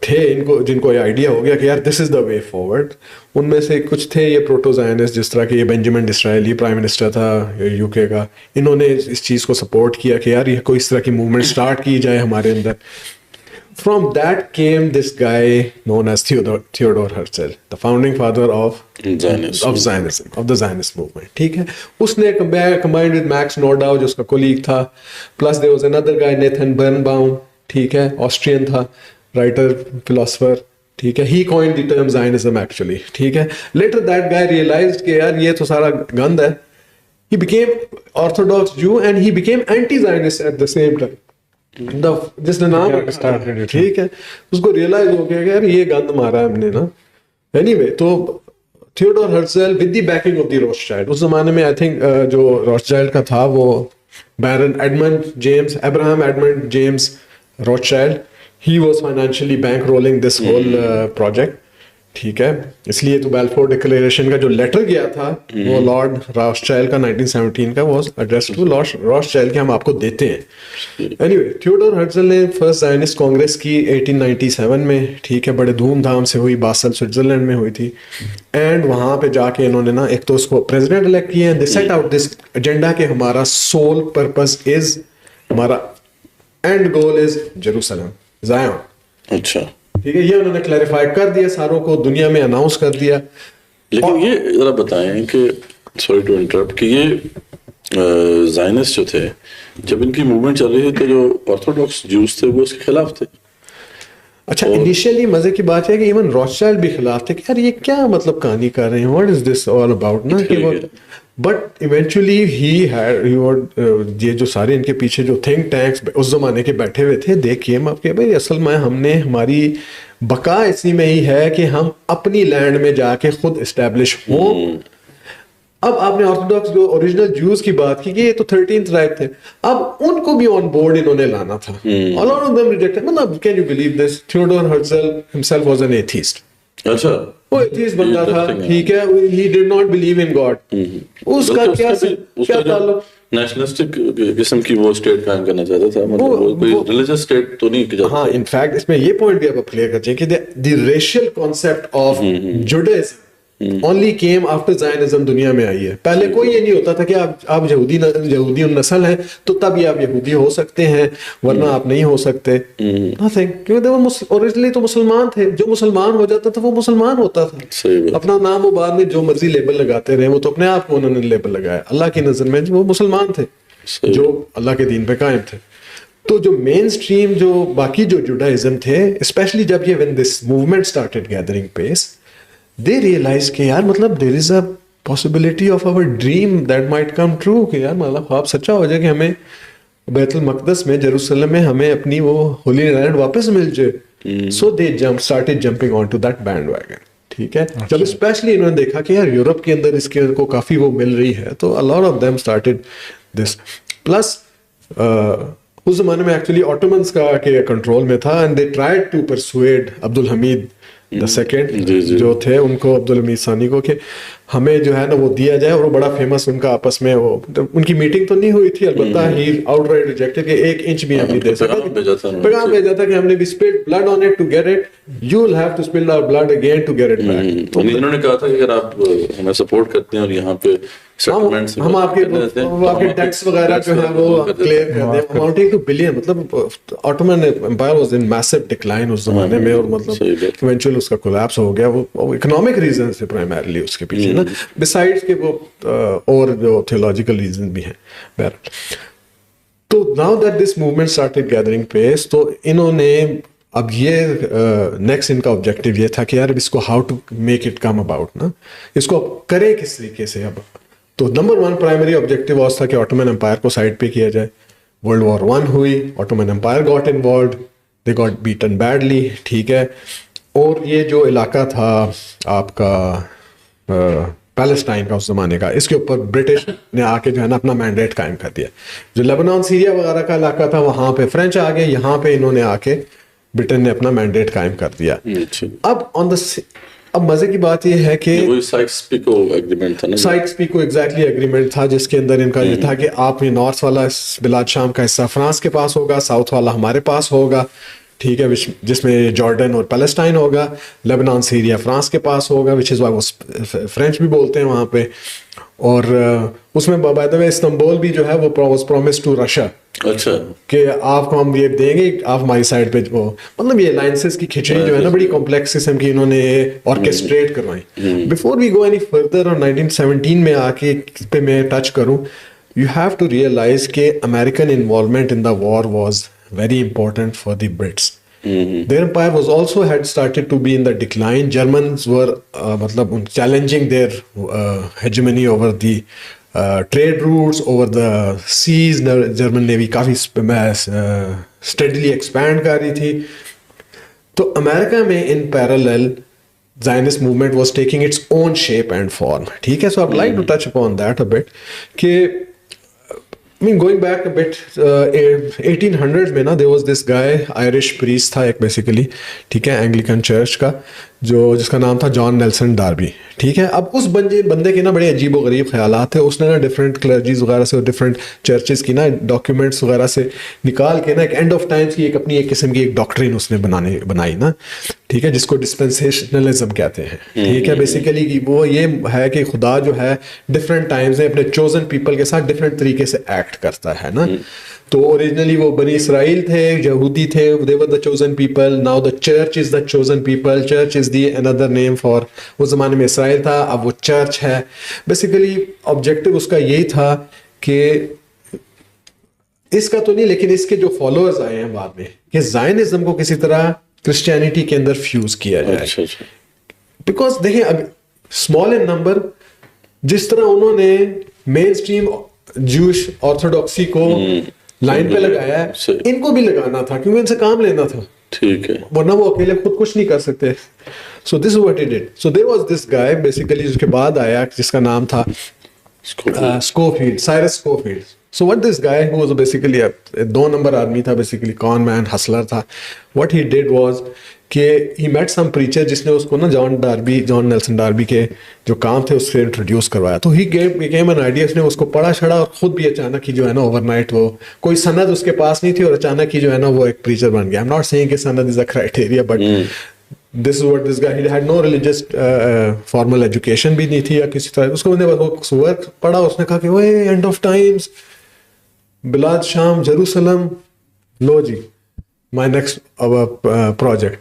تھے ان کو جن کو یہ آئیڈیا ہو گیا کہ یار دس از دا وے فارورڈ, ان میں سے کچھ تھے یہ پروٹو زائنسٹ, جس طرح کہ یہ بینجامن ڈسرائیل پرائم منسٹر تھا یو کے کا. انہوں نے اس چیز کو سپورٹ کیا کہ یار یہ کوئی اس طرح کی موومنٹ اسٹارٹ کی جائے ہمارے اندر. From that came this guy known as Theodor Herzl, the founding father of Zionism, of the Zionist movement. ٹھیک ہے. اس نے combined with Max Nordau جو اس کا colleague تھا, plus there was another guy Nathan Birnbaum, ٹھیک ہے, Austrian تھا, writer, philosopher, ٹھیک ہے. He coined the term Zionism actually, ٹھیک ہے. Later that guy realized کہ یار یہ تو سارا گند ہے. He became Orthodox Jew and he became anti-Zionist at the same time. جس نے نام ٹھیک ہے, اس کو ریئلائز ہو گیا کہ یار یہ گند مارا ہے ہم نے نا. اینی وے تو Theodor Herzl with the backing of the Rothschild, اس زمانے میں آئی تھنک جو روتشائلڈ کا تھا وہ Baron Edmond James, Abraham Edmond James Rothschild, he was financially bankrolling this whole project, ٹھیک ہے. اس لیے تو بیلفور ڈکلیریشن کا جو لیٹر گیا تھا وہ لارڈ روتشائلڈ کا 1917 کا واز ایڈریس ٹو لارڈ روتشائلڈ کہ ہم آپ کو دیتے ہیں. اینی وے تھیوڈور ہرزل نے فرسٹ زائنسٹ کانگریس کی 1897 میں, ٹھیک ہے, بڑے دھوم دھام سے ہوئی, باسل سوئٹزرلینڈ میں ہوئی تھی. اینڈ وہاں پہ جا کے انہوں نے نا ایک تو اس کو پریزیڈنٹ الیکٹ کیا, دے سیٹ آؤٹ دس ایجنڈا کہ ہمارا سول پرپز از, ہمارا اینڈ گول از جیروسلم, زایون. اچھا, ٹھیک ہے. یہ انہوں نے کلیریفائی کر دیا, ساروں کو دنیا میں اناؤنس کر دیا. لیکن یہ ذرا بتائیں کہ سوری ٹو انٹرپٹ کہ یہ زائنسٹ جو تھے جب ان کی موومنٹ چل رہی تھی تو جو آرتھوڈاکس جوز تھے وہ اس کے خلاف تھے. اچھا, انیشیلی مزے کی بات ہے کہ ایون روتشائلڈ بھی خلاف تھے کہ یار یہ کیا مطلب کہانی کر رہے ہیں, what is this all about نا, کہ وہ بٹ ایونچولی یہ جو سارے ان کے پیچھے جو تھنک ٹینکس اس زمانے کے بیٹھے ہوئے تھے, دیکھیے اب کہ بھائی اصل میں ہم نے ہماری بقا اسی میں ہی ہے کہ ہم اپنی لینڈ میں جا کے خود اسٹیبلش ہوں. اب آپ نے آرتھوڈاکس جو اوریجنل جوز کی بات کی کہ یہ تو 13th ٹرائب تھے, اب ان کو بھی آن بورڈ انہوں نے لانا تھا. A lot of them rejected. مطلب can you believe this? Theodor Herzl himself was an atheist. اچھا, وہ ایتھیسٹ بندہ تھا, ٹھیک ہے. He did not believe in God. اس کا کیا تعلق نیشنلسٹک قسم کی وہ اسٹیٹ قائم کرنا چاہتا تھا, مطلب کوئی ریلیجس اسٹیٹ تو نہیں. ہاں, ان فیکٹ اس میں یہ پوائنٹ بھی آپ کلیئر کر چاہیے کہ the racial concept of Judaism only came after Zionism دنیا میں آئی ہے. پہلے کوئی یہ نہیں ہوتا تھا کہ آپ یہودی نسل ہیں تو تب یہ آپ یہودی ہو سکتے ہیں, ورنہ آپ نہیں ہو سکتے. nothing, کیونکہ وہ اوریجنلی تو مسلمان تھے, جو مسلمان ہو جاتا تھا وہ مسلمان ہوتا تھا. اپنا نام و بعد میں جو مرضی لیبل لگاتے رہے, وہ تو اپنے آپ کو انہوں نے لیبل لگایا. اللہ کی نظر میں وہ مسلمان تھے جو اللہ کے دین پہ قائم تھے. تو جو مین اسٹریم جو باقی جو جوڈائزم تھے, اسپیشلی جب یہ when this movement started gathering pace, they realized کہ یار مطلب there is a possibility of our dream that might come true, کہ یار مطلب خواب سچا ہو جائے کہ ہمیں بیت المقدس میں جیروسلم میں ہمیں اپنی وہ ہولی لینڈ واپس مل جائے. So they started jumping on to that bandwagon. ٹھیک ہے, جب اسپیشلی انہوں نے دیکھا کہ یار یورپ کے اندر اس کے کو کافی وہ مل رہی ہے, تو a lot of them started this. Plus اس زمانے میں ایکچولی آٹومنس کا کے کنٹرول میں تھا, and they tried to persuade Abdul Hamid the second جو تھے ان کو, عبد الحمید ثانی کو, کہ ہمیں جو ہے نا وہ دیا جائے. اور وہ بڑا فیمس ان کا آپس میں وہ ان کی میٹنگ تو نہیں ہوئی تھی, البتہ ہی آؤٹ رائٹ ریجیکٹڈ کہ 1 انچ بھی ہم نہیں دے سکتے. پیغام بھیجا تھا کہ ہم نے بھی spilled blood on it to get it, you will have to spilled our blood again to get it back. تو انہوں نے کہا تھا کہ اگر آپ ہمیں سپورٹ کرتے ہیں اور یہاں پہ ہم آپ کے ٹیکس وغیرہ جو ہے وہ کلیئر کر دیں, اماؤنٹنگ ٹو بلین. مطلب Ottoman empire was in massive decline اس زمانے میں, اور مطلب ایونچوئل اس کا کولیپس ہو گیا. وہ اکنامک ریزن سے پرائمرلی اس کے پیچھے نا, بسائڈس کہ وہ اور جو تھیولوجیکل ریزن بھی ہیں. بہرحال تو now that this movement started gathering pace, تو انہوں نے اب یہ نیکسٹ ان کا آبجیکٹو یہ تھا کہ یار اس کو how to make it come about نا, اس کو کرے کس طریقے سے. اب تو نمبر 1 پرائمری آبجیکٹو واز تھا کہ آٹومن امپائر کو سائڈ پہ کیا جائے. ورلڈ وار 1 ہوئی, Ottoman empire got involved, they got beaten badly. ٹھیک ہے, اور یہ جو علاقہ تھا آپ کا پیلسٹائن کا اس زمانے کا, اس کے اوپر برٹش نے آ کے جو ہے نا اپنا مینڈیٹ قائم کر دیا. جو لیبنان سیریا وغیرہ کا علاقہ تھا وہاں پہ فرینچ آ گئے, یہاں پہ انہوں نے آ کے برٹن نے اپنا مینڈیٹ قائم کر دیا. اب مزے کی بات یہ ہے کہ سائکس پیکو ایگریمنٹ تھا نا, سائکس پیکو ایگزیکٹلی ایگریمنٹ تھا, جس کے اندر ان کا یہ تھا کہ آپ یہ نارتھ والا بلاد شام کا حصہ فرانس کے پاس ہوگا, ساؤتھ والا ہمارے پاس ہوگا. ٹھیک ہے, جس میں جارڈن اور پیلسٹائن ہوگا. لیبنان سیریا فرانس کے پاس ہوگا, وچ از وائی وہ فرینچ بھی بولتے ہیں وہاں پہ. اور اس میں بائی دا وے استنبول بھی جو ہے وہ واز پرومس ٹو رشیا, اچھا, کہ آپ کو ہم یہ دیں گے, آپ ہماری سائڈ پہ. وہ مطلب یہ الائنسز کی کھچڑی جو ہے نا بڑی کمپلیکس قسم کی انہوں نے آرکیسٹریٹ کروائی. Before we go any further, اور 1917 میں آ کے پہ میں ٹچ کروں, یو ہیو ٹو ریئلائز کہ American involvement in the war was very important for the Brits. Their empire was also had started to be in the decline. Germans were matlab challenging their hegemony over the trade routes, over the seas. German navy kafi steadily expand kar rahi thi. تو امریکہ میں in parallel Zionist movement was taking its own shape and form. ٹھیک ہے, so I'd like to touch upon that a bit کہ I mean, going back a bit, 1800s میں نا there was this guy, Irish priest تھا ایک بیسیکلی, ٹھیک ہے, اینگلیکن چرچ کا, جس کا نام تھا جان نیلسن ڈاربی. ٹھیک ہے, اب اس بندے کے نا بڑے عجیب و غریب خیالات تھے. اس نے نا ڈفرینٹ کلرجیز وغیرہ سے اور ڈفرینٹ چرچز کی نا ڈاکیومنٹس وغیرہ سے نکال کے نا ایک اینڈ آف ٹائمس کی اپنی ایک قسم کی ایک ڈاکٹرین اس نے بنائی نا. ٹھیک ہے, جس کو ڈسپینسیشنلزم کہتے ہیں. ٹھیک ہے, بیسیکلی وہ یہ ہے کہ خدا جو ہے ڈفرینٹ ٹائمز میں اپنے چوزن پیپل کے ساتھ ڈفرینٹ طریقے سے ایکٹ کرتا ہے نا. تو اوریجنلی وہ بنی اسرائیل تھے, یہودی تھے, they were the chosen people. Now the church is the chosen people. Church is the another name for, اس زمانے میں اسرائیل تھا, اب وہ چرچ ہے. بیسیکلی آبجیکٹو اس کا یہی تھا کہ اس کا تو نہیں, لیکن اس کے جو فالوورز آئے ہیں بعد میں, کہ زائنزم کو کسی طرح کرسچینٹی کے اندر فیوز کیا جائے. بیکاز دیکھیں اب اسمال ان نمبر, جس طرح انہوں نے مین اسٹریم جوش آرتھوڈاکسی کو لائن پہ لگایا ہے, ان کو بھی لگانا تھا کیونکہ ان سے کام لینا تھا. ٹھیک ہے, ورنہ وہ اکیلے خود کچھ نہیں کر سکتے. So this what he did. So there was this guy basically, اس کے بعد آیا جس کا نام تھا Scofield, Cyrus Scofield. So what this guy who was basically a 2 number army تھا, basically con man, hustler تھا. What he did was کہ he met some preacher جس نے اس کو نا جان نیلسن ڈاربی کے جو کام تھے اس سے انٹروڈیوس کروایا. تو he became an idea, اس نے اس کو پڑھا چھڑا اور خود بھی اچانک ہی جو ہے نا اوور نائٹ, وہ کوئی سند اس کے پاس نہیں تھی اور اچانک ہی جو ہے نا وہ ایک پریچر بن گیا. I'm not saying کہ سند is a criteria, but this is what this guy, he had no religious formal education بھی نہیں تھی یا کسی طرح. اس کو وہ سور پڑھا, اس نے کہا کہ وہ اینڈ آف ٹائمز, بلاد شام, جیروسلم, لو جی مائی نیکسٹ پروجیکٹ.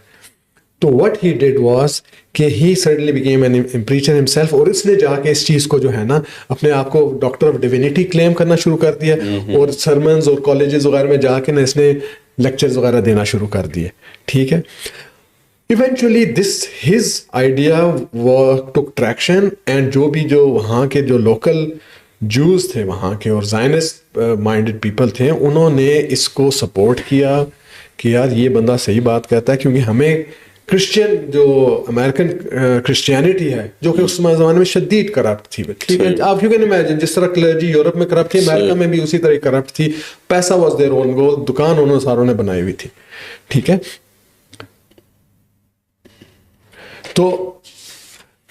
تو وٹ ہی ڈیڈ واز کہ he suddenly became an preacher himself, اور اس نے جا کے اس چیز کو جو ہے نا اپنے آپ کو ڈاکٹر آف ڈیوینٹی کلیم کرنا شروع کر دیا, اور سرمنز اور کالجز وغیرہ میں جا کے نا اس نے لیکچرز وغیرہ دینا شروع کر دیے. ٹھیک ہے, eventually his idea took traction, and جو وہاں کے جو لوکل جوز تھے وہاں کے, اور زائنسٹ مائنڈڈ پیپل تھے, انہوں نے اس کو سپورٹ کیا کہ یار یہ بندہ صحیح بات کہتا ہے, کیونکہ ہمیں کرسچین جو امریکن کرسچینٹی ہے جو کہ اس زمانے میں شدید کرپٹ تھی, ٹھیک ہے, آپ یو کین امیجن جس طرح کلرجی یورپ میں کرپٹ تھی, امریکہ میں بھی اسی طرح کرپٹ تھی. پیسہ واز دیئر اون گول, دکان انہوں ساروں نے بنائی ہوئی تھی, ٹھیک ہے. تو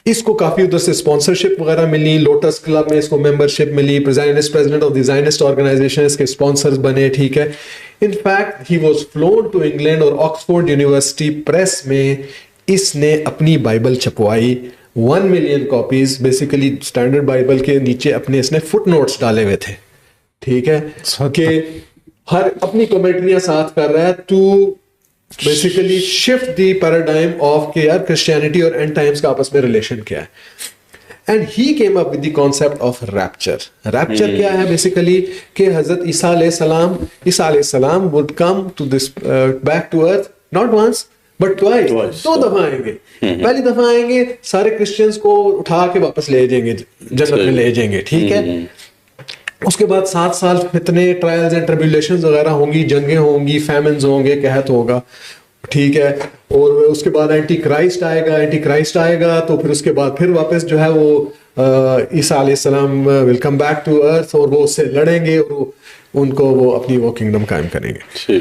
اس کو کافی ادھر سے اسپانسرشپ وغیرہ ملی, لوٹس کلب میں اس کو ممبرشپ ملی, president of the Zionist organization اس کے اسپانسرز بنے, ٹھیک ہے. In fact he was flown to England, اور آکسفورڈ یونیورسٹی پریس میں اس نے اپنی بائبل چھپوائی 1 million copies. Basically standard Bible کے نیچے اپنے اس نے فٹ نوٹس ڈالے ہوئے تھے, ٹھیک ہے, کہ ہر اپنی کمنٹریاں ساتھ کر رہا ہے to basically shift the paradigm of کہ یار کرسچینٹی اور اینڈ ٹائمز کا آپس میں ریلیشن کیا ہے. And he came up with the concept of rupture. Rupture کیا ہے بیسیکلی کہ حضرت عیسیٰ علیہ السلام would come to this back to earth not once but twice. 2 دفعہ آئیں گے. پہلی دفعہ آئیں گے سارے کرسچنس کو اٹھا کے واپس لے جائیں گے, جنت میں لے جائیں گے, ٹھیک ہے. اس کے بعد 7 سال اتنے ٹرائلز اینڈ ٹریبیولیشنز وغیرہ ہوں گی, جنگیں ہوں گی, فیمنز ہوں گے, قحط ہوگا, ٹھیک ہے. اور اس کے بعد اینٹی کرائسٹ آئے گا تو پھر اس کے بعد پھر واپس جو ہے وہ عیسیٰ علیہ السلام ول کم بیک ٹو ارتھ, اور وہ اس سے لڑیں گے اور ان کو وہ اپنی وہ کنگڈم قائم کریں گے.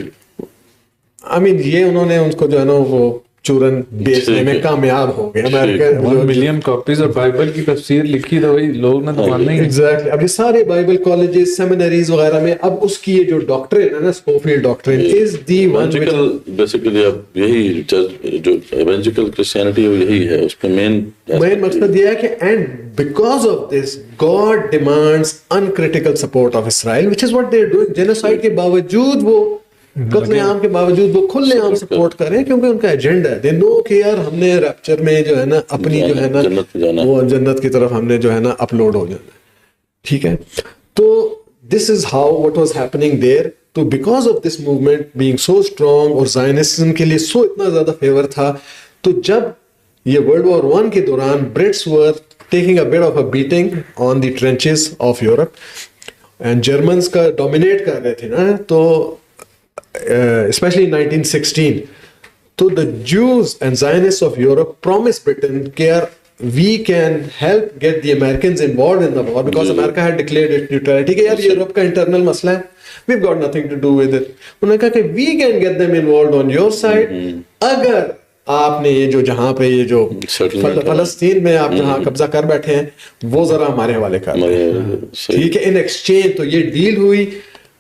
آئی مین یہ انہوں نے ان کو جو ہے نا وہ چورن بیچنے میں کامیاب ہو گئے. 1 ملین کاپیز اور بائبل کی تفسیر لکھی تو وہی لوگ نے تو ماننے ہی. ایگزیکٹلی. اب یہ سارے بائبل کالجز, سیمینریز وغیرہ میں اب اس کی یہ جو ڈاکٹرین ہے نا, Scofield doctrine is the one basically. اب یہی جو ایونجیکل کرسچینٹی ہے یہی ہے, اس پہ مین مقصد یہ ہے کہ and because of this God demands uncritical support of Israel which is what they are doing. Genocide کے باوجود, وہ قتل عام کے باوجود وہ کھلے عام سپورٹ کر رہے ہیں, کیونکہ ان کا ایجنڈا ہے. دے نو کہ یار ہم نے ریپچر میں جو ہے نا اپنی جو ہے نا وہ جنت کی طرف ہم نے جو ہے نا اپلوڈ ہو جانا ہے, ٹھیک ہے. تو this is how what was happening there. تو because of this movement being so strong اور زائنسزم کے لیے سو اتنا زیادہ فیور تھا, تو جب یہ ورلڈ وار 1 کے دوران Brits were taking a bit of a beating on the trenches of Europe and Germans کا ڈومینیٹ کر رہے تھے نا, تو especially in 1916, so the Jews and Zionists of Europe promised Britain that we can help get the Americans involved in the war because America had declared its neutrality. کہ یار یورپ کا انٹرنل مسئلہ ہے, we've got nothing to do with it. انہوں نے کہا کہ we can get them involved on your side اگر آپ نے یہ جو جہاں پہ یہ جو فلسطین میں آپ جہاں قبضہ کر بیٹھے ہیں وہ ذرا ہمارے حوالے کر دیں, ٹھیک ہے. ان ایکسچینج تو یہ ڈیل ہوئی.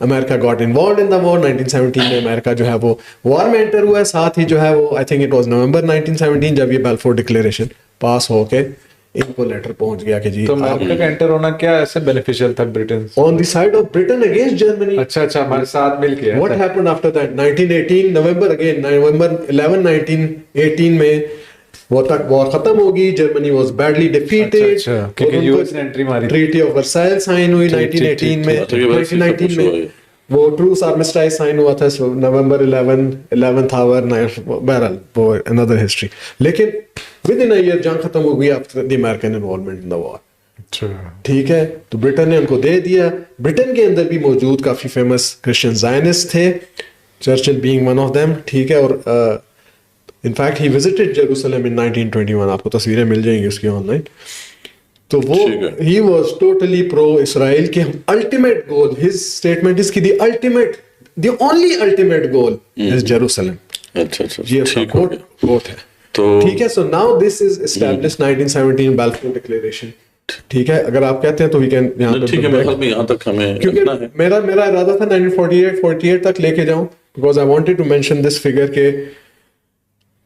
امریکہ گاٹ انوالوڈ ان دا وار. 1917 میں امریکہ جو ہے وہ وار میں انٹر ہوا ہے. ساتھ ہی جو ہے وہ آئی تھنک اٹ واز نومبر 1917 جب یہ بیلفور ڈکلیریشن پاس ہو کے ان کو لیٹر پہنچ گیا کہ جی. تو امریکہ کا انٹر ہونا کیا ایسے بینیفیشیل تھا Britain on the side of Britain against Germany. اچھا ہمارے ساتھ مل کے. What happened after that 1918 November again November 11 1918 میں وہ تک وار ختم ہوگی. Germany was badly defeated. Treaty of Versailles sign ہوئی 1918 میں. 1919 میں وہ ٹروس آرمسٹائز سائن ہوا تھا نومبر 11th آور. بہرحال وہ اندر ہسٹری. لیکن ود ان اے ایئر جنگ ختم ہو گئی after the American involvement in the war, ٹھیک ہے. تو برٹن نے ان کو دے دیا. برٹن کے اندر بھی موجود کافی فیمس کرسچن زائنسٹ تھے, Churchill being one of them, ٹھیک ہے. اور in fact he visited Jerusalem in 1921. آپ کو تصویریں مل جائیں گی اس کی آن لائن. تو وہ he was totally pro Israel کے ultimate goal. His statement is کہ the ultimate the only ultimate goal is Jerusalem. یہ اس کا کوٹ ہے, ٹھیک ہے. So now this is established 1917 Balfour declaration, ٹھیک ہے. اگر آپ کہتے ہیں تو وی کین یہاں تک ہمیں, کیونکہ میرا ارادہ تھا 1948 تک لے کے جاؤں, because I wanted to mention this figure کہ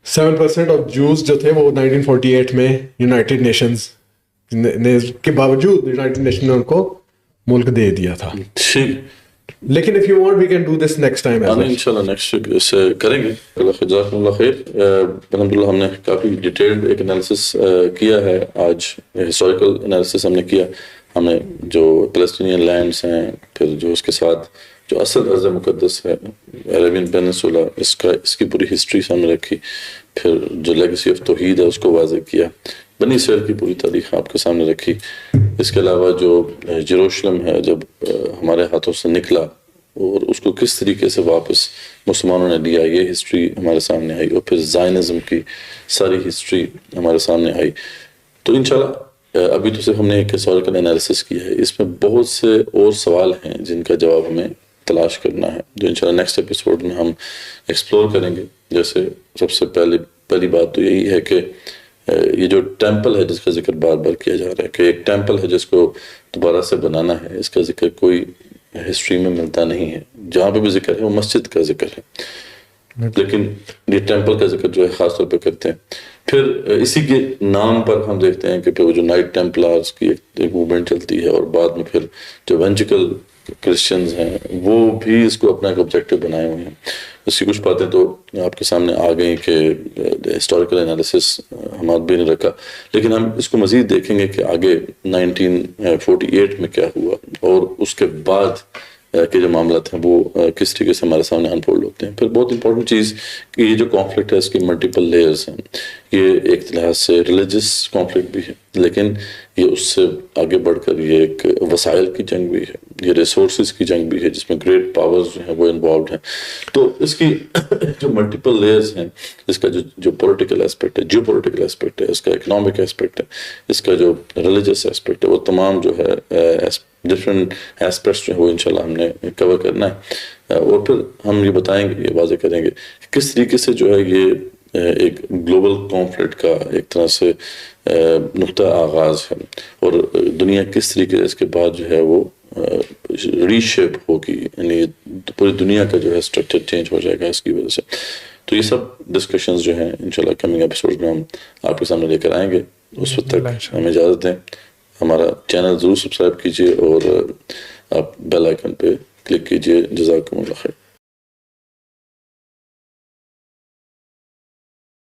7% آف جوز جو تھے وہ 1948 میں یونائٹیڈ نیشنز کے باوجود یونائٹیڈ نیشن نے ان کو ملک دے دیا تھا. لیکن if you want we can do this next time as well. انشاءاللہ نیکسٹ ویک اس کریں گے. جزاکم اللہ خیر. الحمدللہ ہم نے کافی ڈیٹیلڈ ایک انالیسس کیا ہے آج. ہسٹوریکل انالیسس ہم نے کیا. ہم نے جو فلسطینین لینڈس ہیں, پھر جو اس کے ساتھ جو اصل ارض مقدس ہے عربین پیننسولا, اس کی پوری ہسٹری سامنے رکھی. پھر جو لیگیسی آف توحید ہے اس کو واضح کیا. بنی اسرائیل کی پوری تاریخ آپ کے سامنے رکھی. اس کے علاوہ جو یروشلم ہے جب ہمارے ہاتھوں سے نکلا اور اس کو کس طریقے سے واپس مسلمانوں نے لیا, یہ ہسٹری ہمارے سامنے آئی. اور پھر زائنزم کی ساری ہسٹری ہمارے سامنے آئی. تو انشاءاللہ ابھی تو صرف ہم نے ایک ہسٹوریکل انالیسس کیا ہے, اس میں بہت سے اور سوال ہیں جن کا جواب ہمیں تلاش کرنا ہے, جو انشاءاللہ نیکسٹ ایپیسوڈ میں ہم ایکسپلور کریں گے. جیسے سب سے پہلی بات تو یہی ہے کہ یہ جو ٹیمپل ہے جس کا ذکر بار بار کیا جا رہا ہے کہ ایک ٹیمپل ہے جس کو دوبارہ سے بنانا ہے, اس کا ذکر کوئی ہسٹری میں ملتا نہیں ہے. جہاں پہ بھی ذکر ہے وہ مسجد کا ذکر ہے, لیکن یہ ٹیمپل کا ذکر جو ہے خاص طور پہ کرتے ہیں. پھر اسی کے نام پر ہم دیکھتے ہیں کہ پھر وہ جو نائٹ ٹیمپلارز کی ایک موومنٹ چلتی ہے, اور بعد میں پھر جو ایونجیکل کرسچنز ہیں وہ بھی اس کو اپنا ایک آبجیکٹو بنائے ہوئے ہیں. اس کی کچھ باتیں تو آپ کے سامنے آ گئیں کہ ہسٹوریکل انالیسس ہم بھی نے رکھا, لیکن ہم اس کو مزید دیکھیں گے کہ آگے 1948 میں کیا ہوا اور اس کے بعد کے جو معاملات ہیں وہ کس طریقے سے ہمارے سامنے انفولڈ ہوتے ہیں. پھر بہت امپورٹنٹ چیز کہ یہ جو کانفلکٹ ہے اس کی ملٹیپل لیئرز ہیں. یہ ایک لحاظ سے ریلیجس کانفلکٹ بھی ہے, لیکن یہ اس سے آگے بڑھ کر یہ ایک وسائل کی جنگ بھی ہے, یہ ریسورسز کی جنگ بھی ہے جس میں گریٹ پاورز جو ہیں وہ انوالوڈ ہیں. تو اس کی جو ملٹیپل لیئرز ہیں, اس کا جو پولیٹیکل اسپیکٹ ہے, جیو پولیٹیکل اسپیکٹ ہے, اس کا اکنامک اسپیکٹ ہے, اس کا جو ریلیجس اسپیکٹ ہے, وہ تمام جو ہے ڈفرینٹ ایسپیکٹس جو ہے وہ انشاءاللہ ہم نے کور کرنا ہے. اور پھر ہم یہ بتائیں گے, یہ واضح کریں گے کس طریقے سے جو ہے یہ ایک گلوبل کانفلکٹ کا ایک طرح سے نقطہ آغاز ہے, اور دنیا کس طریقے سے اس کے بعد جو ہے وہ ری شیپ ہوگی, یعنی پوری دنیا کا جو ہے اسٹرکچر چینج ہو جائے گا اس کی وجہ سے. تو یہ سب ڈسکشنز جو ہیں انشاءاللہ کمنگ ایپیسوڈ میں ہم آپ کے سامنے لے کر آئیں گے. اس وقت تک ہمیں اجازت دیں. ہمارا چینل ضرور سبسکرائب کیجئے اور آپ بیل آئیکن پہ کلک کیجئے. جزاکم اللہ خیر.